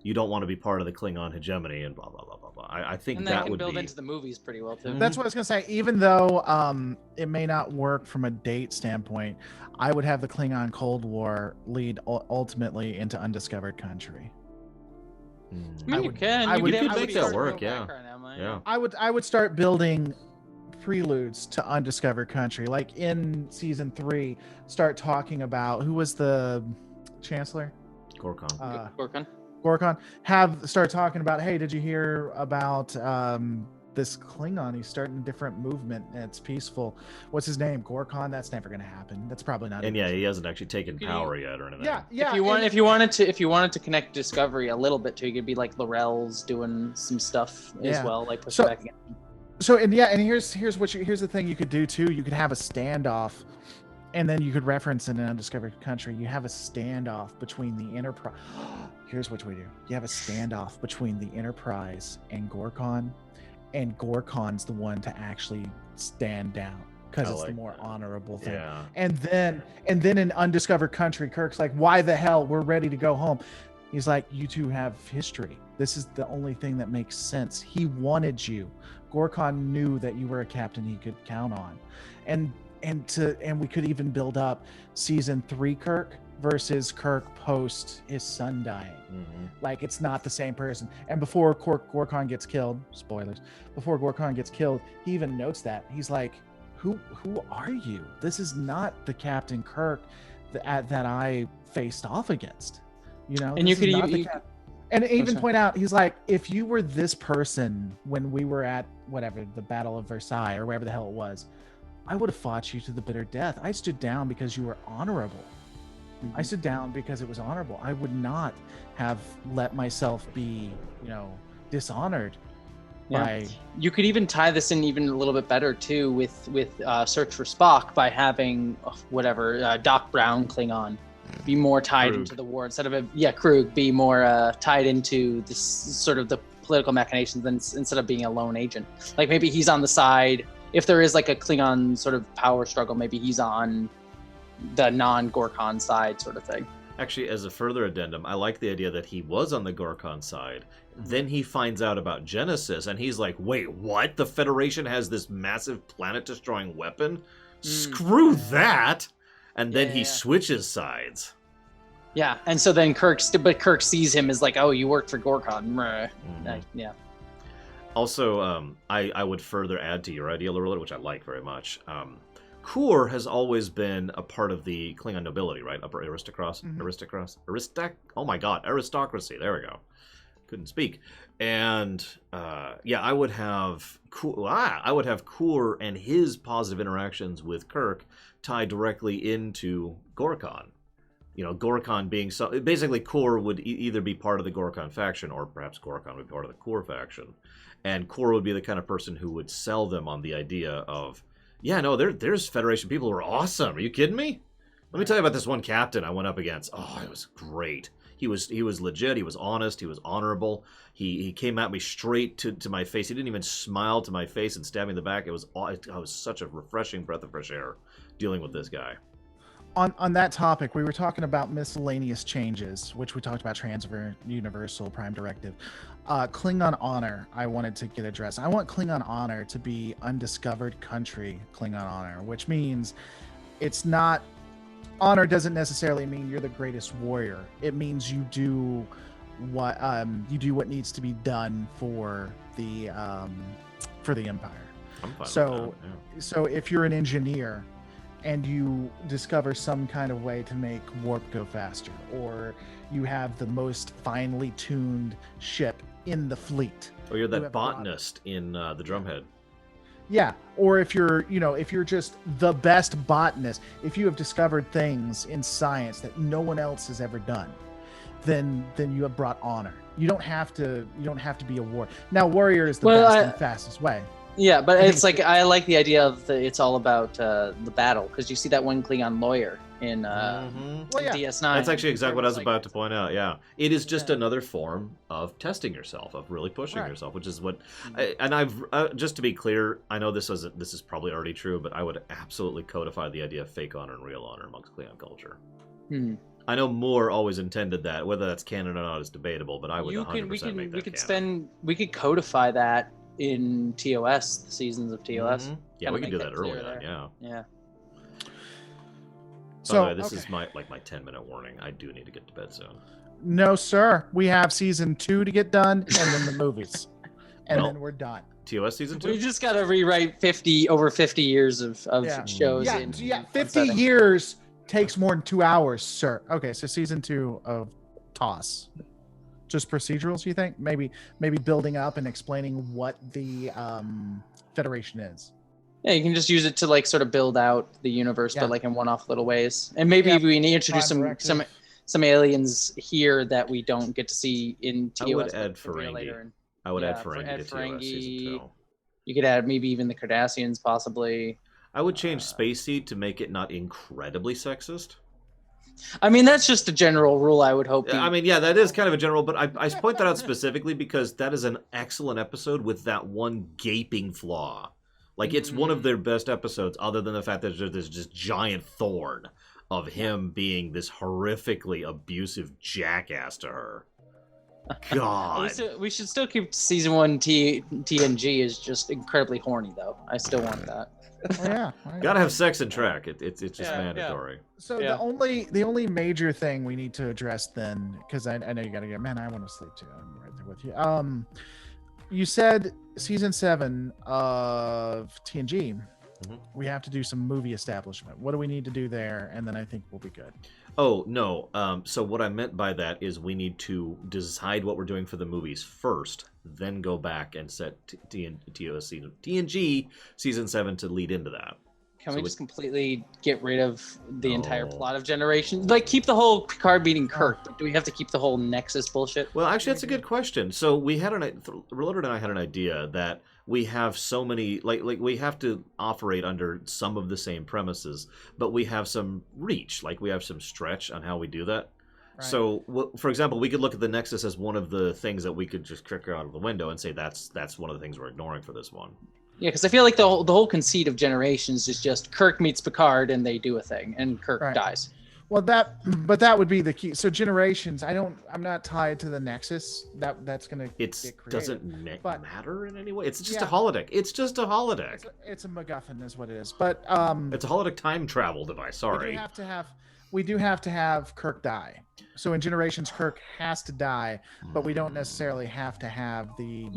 you don't want to be part of the Klingon hegemony and blah blah blah blah blah. I think And that can would build be into the movies pretty well too. That's what I was gonna say. Even though it may not work from a date standpoint, I would have the Klingon Cold War lead ultimately into undiscovered country. I mean, I you would- can. I You would- could I would make that start work, real yeah. background, Emma, Yeah. I would start building preludes to undiscovered country, like in season 3. Start talking about who was the chancellor. Gorkon. Gorkon. Gorkon. Start talking about, hey, did you hear about this Klingon? He's starting a different movement and it's peaceful. What's his name? Gorkon? That's never gonna happen. That's probably not. And yeah, he hasn't actually taken Could power yet or anything. yeah. If you wanted to connect Discovery a little bit too, you could be like Laurel's doing some stuff as Yeah. well, like push So- back again. So and here's the thing you could do too. You could have a standoff, and then you could reference in an undiscovered country. You have a standoff between the Enterprise. Here's what we do. You have a standoff between the Enterprise and Gorkon, and Gorkon's the one to actually stand down because I it's the like more that. honorable thing. Yeah. And then in undiscovered country, Kirk's like, "Why the hell? We're ready to go home." He's like, "You two have history. This is the only thing that makes sense. He wanted you. Gorkon knew that you were a captain he could count on." And we could even build up season 3 Kirk versus Kirk post his son dying. Mhm. Like, it's not the same person. And before Gorkon gets killed, spoilers, before Gorkon gets killed, he even notes that. He's like, who are you? This is not the Captain Kirk that I faced off against. You know? And This you is could not the even and even sorry. point out, he's like, if you were this person when we were at whatever, the Battle of Versailles or wherever the hell it was, I would have fought you to the bitter death. I stood down because you were honorable. I stood down because it was honorable. I would not have let myself be, dishonored by. You could even tie this in even a little bit better too with Search for Spock by having Doc Brown Klingon be more tied Krug. into the war instead of Krug be more tied into this sort of the political machinations instead of being a lone agent. Like maybe he's on the side. If there is like a Klingon sort of power struggle, maybe he's on the non-Gorkon side sort of thing. Actually, as a further addendum, I like the idea that he was on the Gorkon side. Then he finds out about Genesis, and he's like, wait, what? The Federation has this massive planet-destroying weapon? Screw that! And then he switches sides. Yeah, and so then Kirk sees him as like, oh, you worked for Gorkon. Yeah. Also, I would further add to your idea, Lorilla, which I like very much. Kur has always been a part of the Klingon nobility, right? Upper aristocracy. Aristocracy. There we go. Couldn't speak. And I would have Kur and his positive interactions with Kirk tied directly into Gorkon. Gorkon being so basically, Kur would either be part of the Gorkon faction, or perhaps Gorkon would be part of the Kur faction, and Kur would be the kind of person who would sell them on the idea of, there's Federation people who are awesome. Are you kidding me? Let me tell you about this one captain I went up against. Oh, it was great. He was legit. He was honest. He was honorable. He came at me straight to my face. He didn't even smile to my face and stab me in the back. It was such a refreshing breath of fresh air dealing with this guy. On that topic, we were talking about miscellaneous changes, which we talked about transfer, Universal Prime Directive. Klingon honor, I wanted to get addressed. I want Klingon honor to be undiscovered country Klingon honor, which means it's not, honor doesn't necessarily mean you're the greatest warrior. It means you do what needs to be done for the Empire. I'm fine So with that, yeah. so if you're an engineer and you discover some kind of way to make warp go faster, or you have the most finely tuned ship in the fleet. Or you're You that have botanist in the Drumhead. Yeah, or if you're just the best botanist, if you have discovered things in science that no one else has ever done, then you have brought honor. You don't have to be a warrior. Now, warrior is the best and fastest way. Yeah, but I it's think like, I like the idea of it's all about the battle, because you see that one Klingon lawyer in DS9. That's actually exactly what I was about to point out. Yeah, it is just Yeah. another form of testing yourself, of really pushing Right. yourself, which is what. And I've just to be clear, I know this is probably already true, but I would absolutely codify the idea of fake honor and real honor amongst Klingon culture. I know Moore always intended that. Whether that's canon or not is debatable, but I would 100% make that canon. We could codify that in TOS, the seasons of TOS. Mm-hmm. Yeah, we could do that early on. Yeah. So by the way, this is my 10-minute warning. I do need to get to bed soon. No, sir. We have season 2 to get done, and then the movies, and then we're done. TOS season 2. We just got to rewrite over 50 years of shows. Yeah, 50 years takes more than 2 hours, sir. Okay, so season 2 of TOS. Just procedurals, you think? Maybe building up and explaining what the Federation is. Yeah, you can just use it to like sort of build out the universe, but like in one-off little ways. And maybe we need to introduce some aliens here that we don't get to see in TOS. I would add Ferengi. I would add Ferengi to TOS season 2. You could add maybe even the Cardassians, possibly. I would change Space Seed to make it not incredibly sexist. I mean, that's just a general rule, I would hope. I mean, yeah, that is kind of a general, but I point that out specifically because that is an excellent episode with that one gaping flaw. Like, it's one of their best episodes, other than the fact that there's this giant thorn of him being this horrifically abusive jackass to her. God. We should still keep season 1 TNG is just incredibly horny, though. I still want that. Oh, yeah. Gotta have sex in Trek. It's just mandatory. So the only major thing we need to address then, because I know you gotta get, man, I want to sleep too. I'm right there with you. You said season 7 of TNG. We have to do some movie establishment. What do we need to do there? And then I think we'll be good. Oh, no. So what I meant by that is we need to decide what we're doing for the movies first, then go back and set TNG season 7 to lead into that. Can we just completely get rid of the entire plot of Generations? Like, keep the whole Picard beating Kirk, but do we have to keep the whole Nexus bullshit? Well, actually, that's a good question. So we had Reloaded and I had an idea that we have so many, like we have to operate under some of the same premises, but we have some reach, like we have some stretch on how we do that. Right. So, for example, we could look at the Nexus as one of the things that we could just kick out of the window and say that's one of the things we're ignoring for this one. Yeah, because I feel like the whole conceit of Generations is just Kirk meets Picard and they do a thing, and Kirk dies. Well, that would be the key. So Generations, I'm not tied to the Nexus. That's gonna. Doesn't matter in any way. It's just a holodeck. It's just a holodeck. It's a MacGuffin, is what it is. But it's a holodeck time travel device. Sorry. We do have to have Kirk die. So in Generations, Kirk has to die, but we don't necessarily have to have the.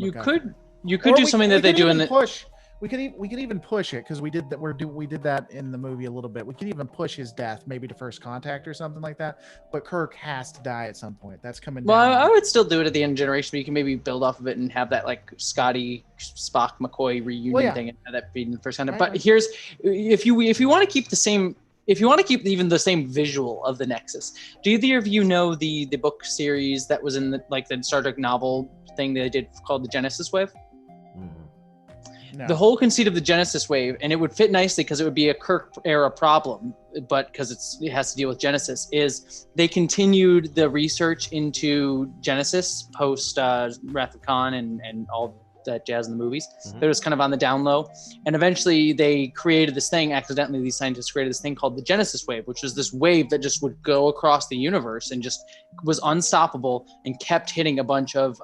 You could do something that they do in the push. We could even push it because we did that. We did that in the movie a little bit. We could even push his death, maybe to First Contact or something like that. But Kirk has to die at some point. That's coming. Well, down. I would still do it at the end of Generation, but you can maybe build off of it and have that like Scotty, Spock, McCoy reunion thing, and have that be in the First Contact. But here's if you want to keep the same. If you want to keep even the same visual of the Nexus, do either of you know the book series that was in the Star Trek novel thing that they did called the Genesis Wave? No. The whole conceit of the Genesis Wave, and it would fit nicely because it would be a Kirk era problem, but because it has to deal with Genesis, is they continued the research into Genesis post Wrath of Khan and all that jazz in the movies. That was kind of on the down low, and eventually they created this thing. Accidentally, these scientists created this thing called the Genesis Wave, which was this wave that just would go across the universe and just was unstoppable and kept hitting a bunch of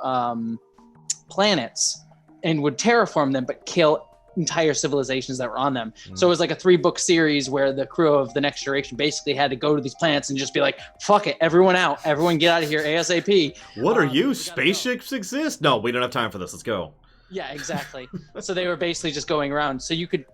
planets and would terraform them, but kill entire civilizations that were on them. So it was like a 3-book series where the crew of the Next Generation basically had to go to these planets and just be like, fuck it, everyone out, everyone get out of here ASAP. What are you? Spaceships exist? No, we don't have time for this. Let's go. Yeah, exactly. So they were basically just going around. So you could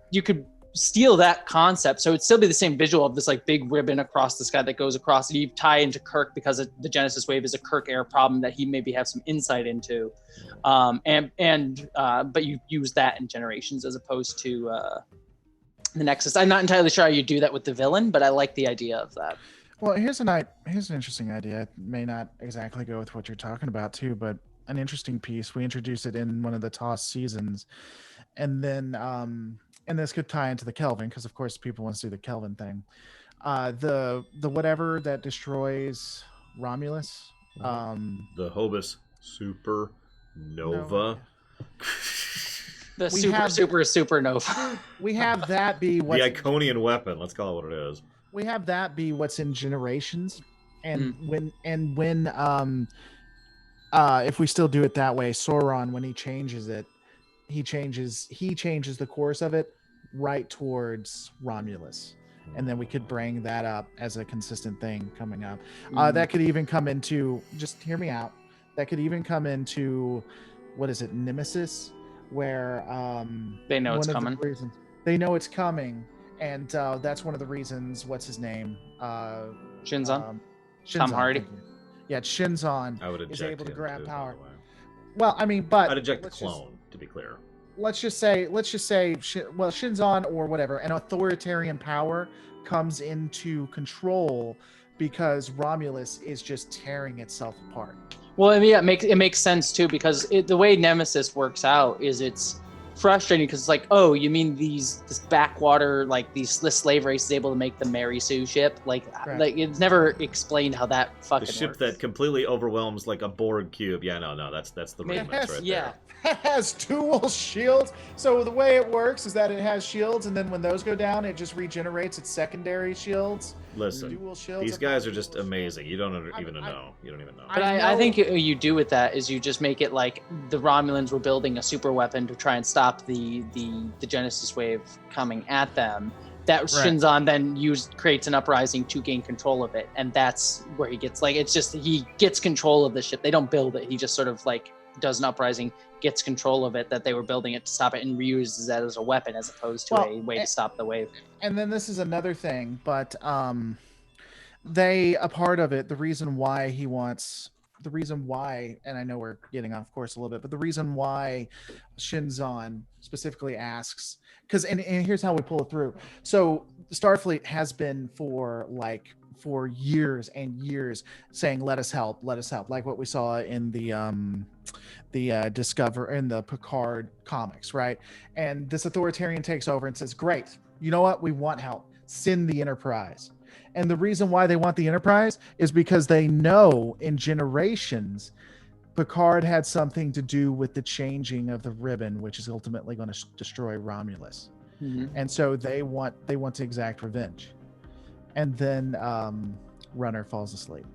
steal that concept. So it'd still be the same visual of this like big ribbon across the sky that goes across, and you tie into Kirk because the Genesis Wave is a Kirk era problem that he maybe have some insight into. But you use that in Generations as opposed to the Nexus. I'm not entirely sure how you do that with the villain, but I like the idea of that. Well, here's an interesting idea. It may not exactly go with what you're talking about too, but an interesting piece. We introduced it in one of the TOS seasons, and then and this could tie into the Kelvin because of course people want to do the Kelvin thing. The whatever that destroys Romulus. The Hobus Supernova. The supernova. We have that be the Iconian weapon. Let's call it what it is. We have that be what's in Generations, And when if we still do it that way, Sauron, when he changes it, he changes the course of it right towards Romulus. And then we could bring that up as a consistent thing coming up. That could even come into, just hear me out, that could even come into, what is it, Nemesis, where they know one it's of coming. the reasons they know it's coming, and that's one of the reasons. What's his name? Shinzon. Shinzon, Tom Hardy. thank you. Yeah, Shinzon I would is eject able to him grab too, power. by the way. Well, I mean, but I'd eject the let's just- clone, to be clear. let's just say Shinzon or whatever, an authoritarian power comes into control because Romulus is just tearing itself apart. Well, I mean, it makes sense too, because the way Nemesis works out is it's frustrating because it's like, oh, you mean this backwater, like this slave race is able to make the Mary Sue ship? Like it's never explained how that fucking The ship works. that completely overwhelms like a Borg cube. Yeah, no, that's the remix right there. It has dual shields. So the way it works is that it has shields, and then when those go down, it just regenerates its secondary shields. Listen, Dual shields these of guys are dual just shields. amazing. You don't even know. You don't even know. But I think what you do with that is you just make it like the Romulans were building a super weapon to try and stop the Genesis wave coming at them. That Shinzon then creates an uprising to gain control of it, and that's where he gets he gets control of the ship. They don't build it; he just sort of like does an uprising, gets control of it, that they were building it to stop it, and reuses that as a weapon as opposed to a way to stop the wave. And then this is another thing, but a part of it, the reason why, and I know we're getting off course a little bit, but the reason why Shinzon specifically asks, because and here's how we pull it through. So Starfleet has been for years and years saying, let us help, like what we saw in the Discover in the Picard comics, right? And this authoritarian takes over and says, great, you know what, we want help, send the Enterprise. And the reason why they want the Enterprise is because they know in Generations Picard had something to do with the changing of the ribbon, which is ultimately going to destroy Romulus. And so they want to exact revenge. And then Runner falls asleep.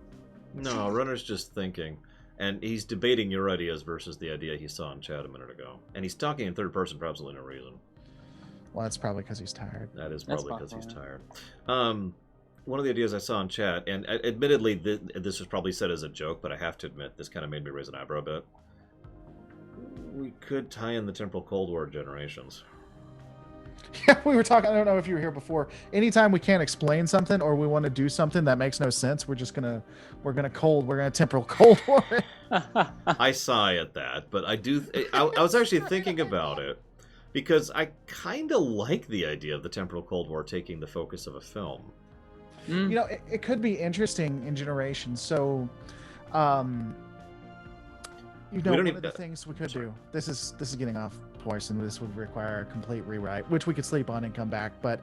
No, Runner's just thinking. And he's debating your ideas versus the idea he saw in chat a minute ago. And he's talking in third person for absolutely no reason. Well, that's probably because he's tired. That is probably because he's tired. One of the ideas I saw in chat, and admittedly this was probably said as a joke, but I have to admit this kind of made me raise an eyebrow a bit. We could tie in the temporal Cold War Generations. Yeah, we were talking, I don't know if you were here before. Anytime we can't explain something or we want to do something that makes no sense, we're gonna temporal Cold War. I sigh at that, but I was actually thinking about it because I kind of like the idea of the temporal Cold War taking the focus of a film. You know, it could be interesting in Generations. So, one of the things we could do. This is getting off course, and this would require a complete rewrite, which we could sleep on and come back. But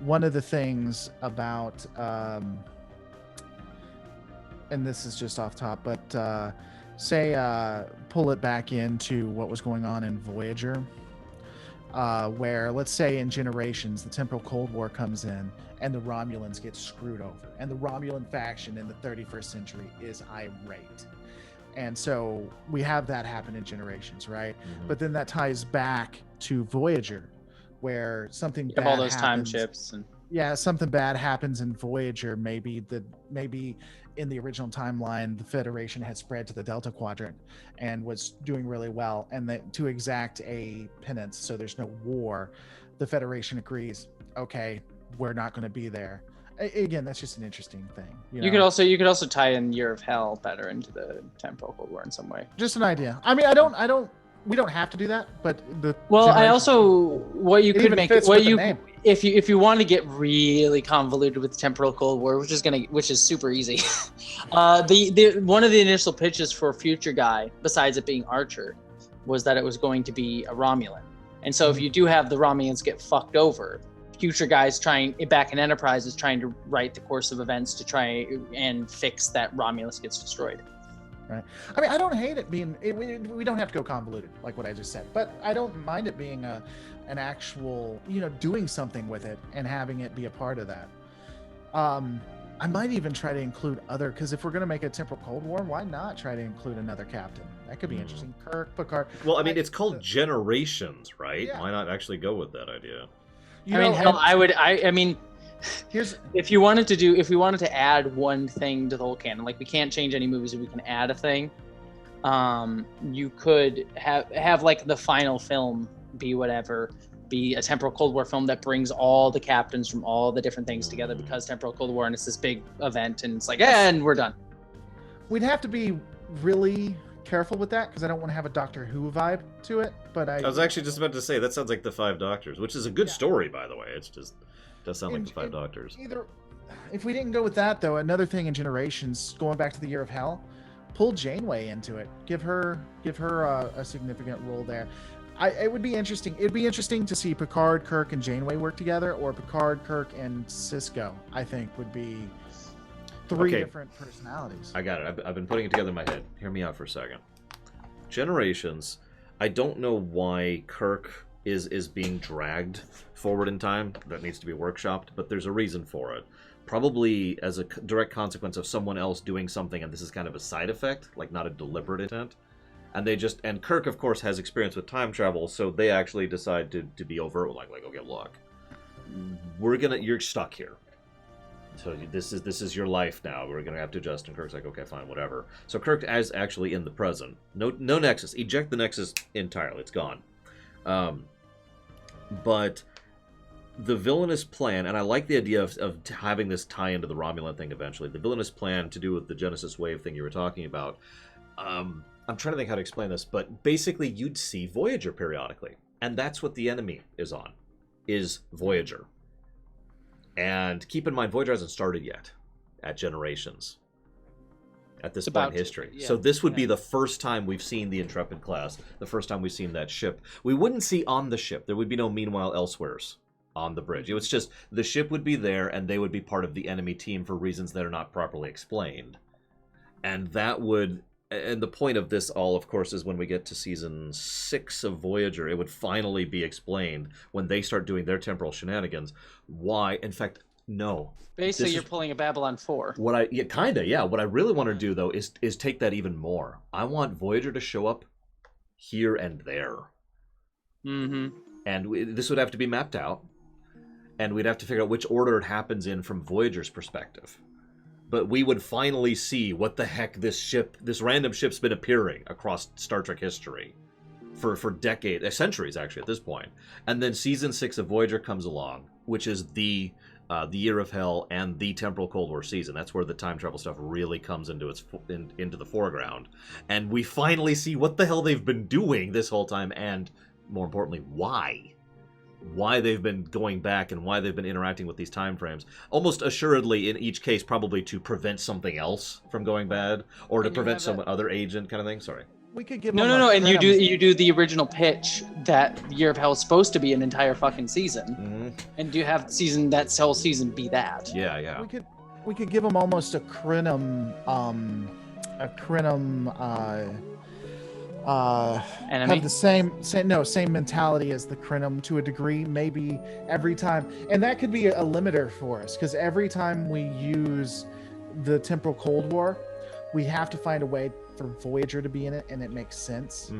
one of the things about, and this is just off top, but pull it back into what was going on in Voyager, where let's say in Generations the temporal Cold War comes in and the Romulans get screwed over, and the Romulan faction in the 31st century is irate. And so we have that happen in Generations, right? But then that ties back to Voyager, where something bad all those happens. time ships and Something bad happens in Voyager. Maybe in the original timeline, the Federation had spread to the Delta Quadrant and was doing really well, and that to exact a penance, so there's no war, the Federation agrees, okay, we're not going to be there. Again, that's just an interesting thing. You could also tie in Year of Hell better into the temporal Cold War in some way. Just an idea. I mean, we don't have to do that, but if you want to get really convoluted with the temporal Cold War, which is super easy. the one of the initial pitches for Future Guy, besides it being Archer, was that it was going to be a Romulan. And so if you do have the Romulans get fucked over, Future Guys back in Enterprise is trying to write the course of events to try and fix that Romulus gets destroyed. Right. I mean, I don't hate it being. We don't have to go convoluted, like what I just said, but I don't mind it being an actual, doing something with it and having it be a part of that. I might even try to include other, because if we're going to make a temporal Cold War, why not try to include another captain? That could be interesting. Kirk, Picard. Well, I mean, it's called Generations, right? Yeah. Why not actually go with that idea? I mean, hell, I mean, here's if you wanted to add one thing to the whole canon, like we can't change any movies, if we can add a thing, you could have like the final film be a temporal Cold War film that brings all the captains from all the different things together, because temporal Cold War, and it's this big event, and it's like, and we're done. We'd have to be really careful with that, because I don't want to have a Doctor Who vibe to it. But I was actually just about to say that sounds like the Five Doctors, which is a good story, by the way. It's just does sound like the Five Doctors. Either, if we didn't go with that, though, another thing in Generations, going back to the Year of Hell, pull Janeway into it. Give her a significant role there. It would be interesting. It'd be interesting to see Picard, Kirk, and Janeway work together, or Picard, Kirk, and Sisko. I think would be three different personalities. I got it. I've been putting it together in my head. Hear me out for a second. Generations. I don't know why Kirk is being dragged forward in time. That needs to be workshopped, but there's a reason for it. Probably as a direct consequence of someone else doing something, and this is kind of a side effect, like not a deliberate intent. And Kirk, of course, has experience with time travel, so they actually decide to be overt, like, okay, look, you're stuck here. So this is your life now. We're gonna have to adjust. And Kirk's like, okay, fine, whatever. So Kirk is actually in the present. No Nexus. Eject the Nexus entirely. It's gone. But the villainous plan, and I like the idea of having this tie into the Romulan thing eventually. The villainous plan to do with the Genesis wave thing you were talking about. I'm trying to think how to explain this, but basically you'd see Voyager periodically. And that's what the enemy is on, is Voyager. And keep in mind, Voyager hasn't started yet at Generations at this point in history. Yeah, so this would be the first time we've seen the Intrepid class, the first time we've seen that ship. We wouldn't see on the ship. There would be no Meanwhile Elsewheres on the bridge. It was just the ship would be there, and they would be part of the enemy team for reasons that are not properly explained. And that would... And the point of this all, of course, is when we get to season 6 of Voyager, it would finally be explained when they start doing their temporal shenanigans. Why? In fact, no. Basically, you're pulling a Babylon 4. What I really want to do, though, is take that even more. I want Voyager to show up here and there. Mm-hmm. And this would have to be mapped out. And we'd have to figure out which order it happens in from Voyager's perspective. But we would finally see what the heck this random ship's been appearing across Star Trek history for decades, centuries actually at this point. And then season 6 of Voyager comes along, which is the Year of Hell and the Temporal Cold War season. That's where the time travel stuff really comes into the foreground. And we finally see what the hell they've been doing this whole time, and more importantly, why they've been going back and why they've been interacting with these time frames. Almost assuredly, in each case, probably to prevent something else from going bad, or to prevent some other agent kind of thing. Sorry. We could give no, and you do the original pitch that Year of Hell is supposed to be an entire fucking season, and do you have that whole season be that? Yeah. We could give them almost a Crinum enemy? have the same mentality as the Crinum to a degree, maybe every time. And that could be a limiter for us, because every time we use the Temporal Cold War, we have to find a way for Voyager to be in it, and it makes sense.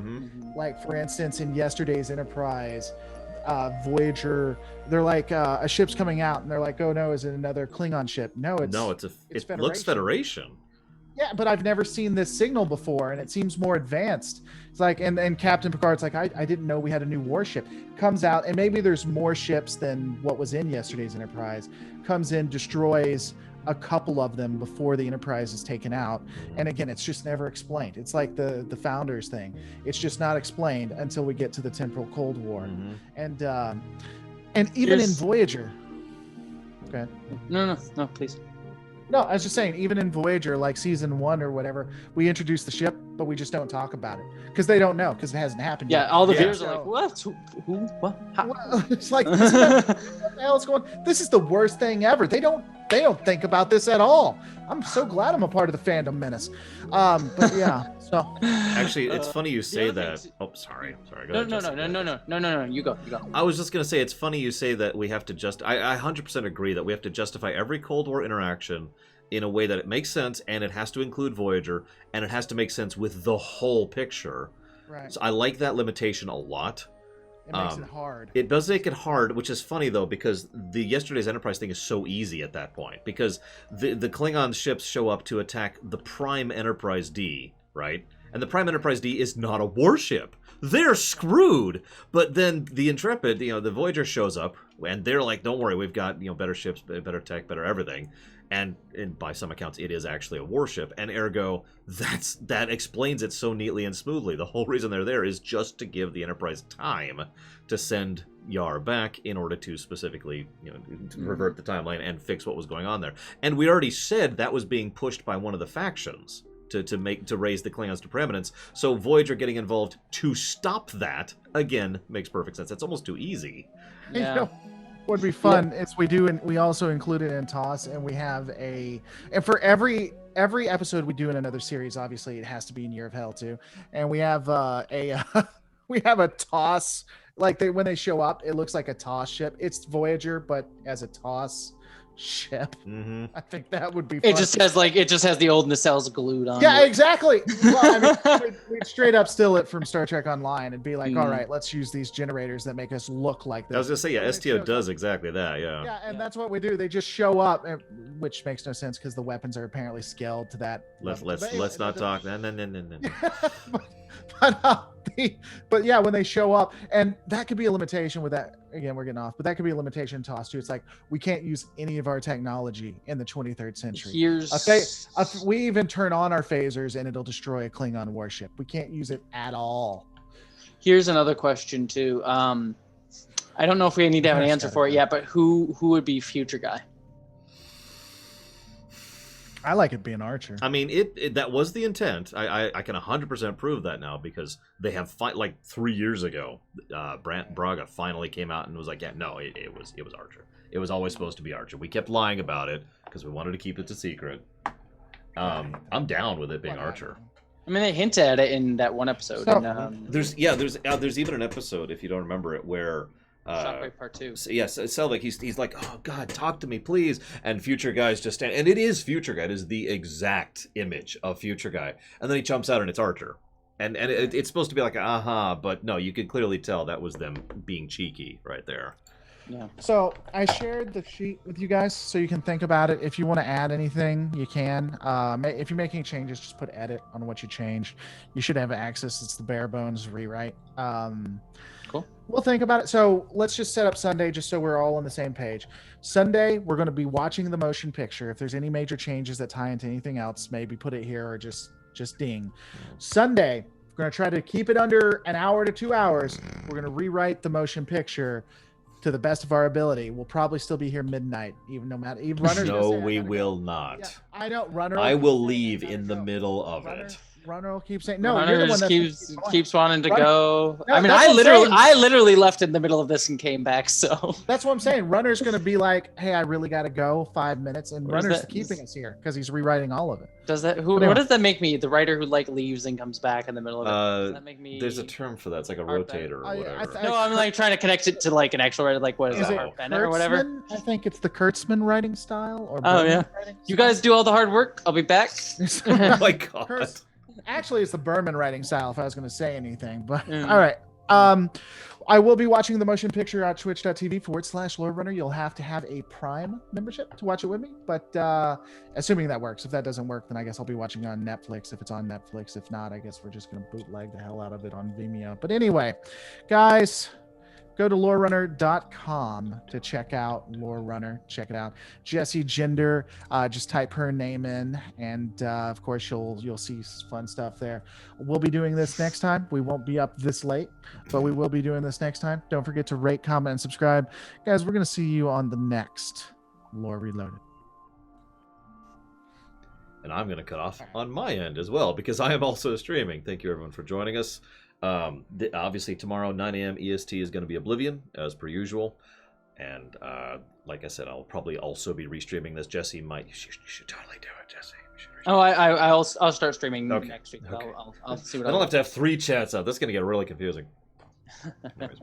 Like, for instance, in yesterday's Enterprise, Voyager, they're like, a ship's coming out, and they're like, oh no, is it another Klingon ship? It looks Federation. Yeah, but I've never seen this signal before, and it seems more advanced. It's like, and Captain Picard's like, I didn't know we had a new warship. Comes out, and maybe there's more ships than what was in yesterday's Enterprise. Comes in, destroys a couple of them before the Enterprise is taken out. And again, it's just never explained. It's like the Founders thing. It's just not explained until we get to the Temporal Cold War. And even in Voyager... Go ahead. No, please. No, I was just saying, even in Voyager, like season 1 or whatever, we introduce the ship, but we just don't talk about it because they don't know, because it hasn't happened yet. Yeah, all the viewers are like, what? Who? What? How? Well, it's like, what the hell is going on? This is the worst thing ever. They don't They don't think about this at all. I'm so glad I'm a part of the fandom menace. But yeah, so Actually, it's funny you say other that. thing Oh, sorry. Go No, ahead, no, Jesse. no, no, no, no, no, no, no. You go. I was just gonna say it's funny you say that we have to I 100% agree that we have to justify every Cold War interaction in a way that it makes sense, and it has to include Voyager, and it has to make sense with the whole picture. right. So I like that limitation a lot. It makes it hard. It does make it hard, which is funny though, because the Yesterday's Enterprise thing is so easy at that point, because the Klingon ships show up to attack the Prime Enterprise D, right? And the Prime Enterprise D is not a warship. They're screwed. But then the Intrepid, the Voyager shows up, and they're like, "Don't worry, we've got better ships, better tech, better everything." And by some accounts, it is actually a warship, and ergo, that explains it so neatly and smoothly. The whole reason they're there is just to give the Enterprise time to send Yar back in order to specifically, to revert the timeline and fix what was going on there. And we already said that was being pushed by one of the factions to raise the Klingons to preeminence. So Voyager getting involved to stop that again makes perfect sense. That's almost too easy. Yeah. Would be fun is we also include it in TOS, and we have and for every episode we do in another series, obviously it has to be in Year of Hell too, and we have we have a TOS, like when they show up it looks like a TOS ship. It's Voyager but as a TOS ship. Mm-hmm. I think that would be fun. It just has the old nacelles glued on. Yeah, exactly. Well, I mean, we'd straight up steal it from Star Trek Online and be like, all right, let's use these generators that make us look like this. I was gonna say, yeah, STO does exactly that, yeah. Yeah, and that's what we do. They just show up, which makes no sense because the weapons are apparently scaled to that. Let's not talk. No. But yeah, when they show up, and that could be a limitation with that. Again, we're getting off, but that could be a limitation in TOS too. It's like we can't use any of our technology in the 23rd century. We even turn on our phasers and it'll destroy a Klingon warship. We can't use it at all. Here's another question too. I don't know if we need to have an answer for it yet, but who would be future guy? I like it being Archer. I mean, that was the intent. I can 100% prove that now because they have like 3 years ago, Brant Braga finally came out and was like, yeah, no, it was Archer. It was always supposed to be Archer. We kept lying about it because we wanted to keep it a secret. I'm down with it being Archer. I mean, they hinted at it in that one episode. So, there's even an episode, if you don't remember it, where Shockwave Part 2. Yes, Selvig, he's like, oh God, talk to me, please. And Future Guy's just standing, and it is Future Guy. It is the exact image of Future Guy. And then he jumps out and it's Archer. And it's supposed to be like, but no, you could clearly tell that was them being cheeky right there. Yeah. So I shared the sheet with you guys so you can think about it. If you want to add anything, you can. If you're making changes, just put edit on what you changed. You should have access. It's the bare bones rewrite. Cool. We'll think about it. So let's just set up Sunday just so we're all on the same page. Sunday, we're going to be watching the motion picture. If there's any major changes that tie into anything else, maybe put it here or just ding. Sunday, we're going to try to keep it under an hour to 2 hours. We're going to rewrite the motion picture to the best of our ability. We'll probably still be here midnight, even Runner's No, we will not. Yeah, I know, Runner. I will leave in the middle of it. Runner will keep saying no. Runner you're the one just that keeps wanting to go. No, I mean, that's what I'm saying. I literally left in the middle of this and came back. So that's what I'm saying. Runner's going to be like, "Hey, I really got to go. 5 minutes," and Runner's keeping us here because he's rewriting all of it. Does that? What does that make me? The writer who leaves and comes back in the middle of it. Does that make me? There's a term for that. It's like a rotator or whatever. No, I'm like trying to connect it to like an actual writer. Like what is that? Bennett or whatever. I think it's the Kurtzman writing style. Or you guys do all the hard work. I'll be back. Oh my God. Actually, it's the Berman writing style, if I was going to say anything. But all right. I will be watching the motion picture at twitch.tv/LoreRunner. You'll have to have a Prime membership to watch it with me. But assuming that works. If that doesn't work, then I guess I'll be watching on Netflix if it's on Netflix. If not, I guess we're just going to bootleg the hell out of it on Vimeo. But anyway, guys, go to lorerunner.com to check out Lore Runner. Check it out. Jessie Gender, just type her name in, and of course you'll see fun stuff there. We'll be doing this next time. We won't be up this late, but we will be doing this next time. Don't forget to rate, comment, and subscribe. Guys, we're going to see you on the next Lore Reloaded. And I'm going to cut off on my end as well because I am also streaming. Thank you everyone for joining us. Obviously tomorrow 9 a.m. EST is going to be Oblivion as per usual, And like I said, I'll probably also be restreaming this. Jesse might. You should totally do it, Jesse. I'll start streaming next week. Okay. I'll see what I don't have to have 3 chats up. That's gonna get really confusing. Anyways.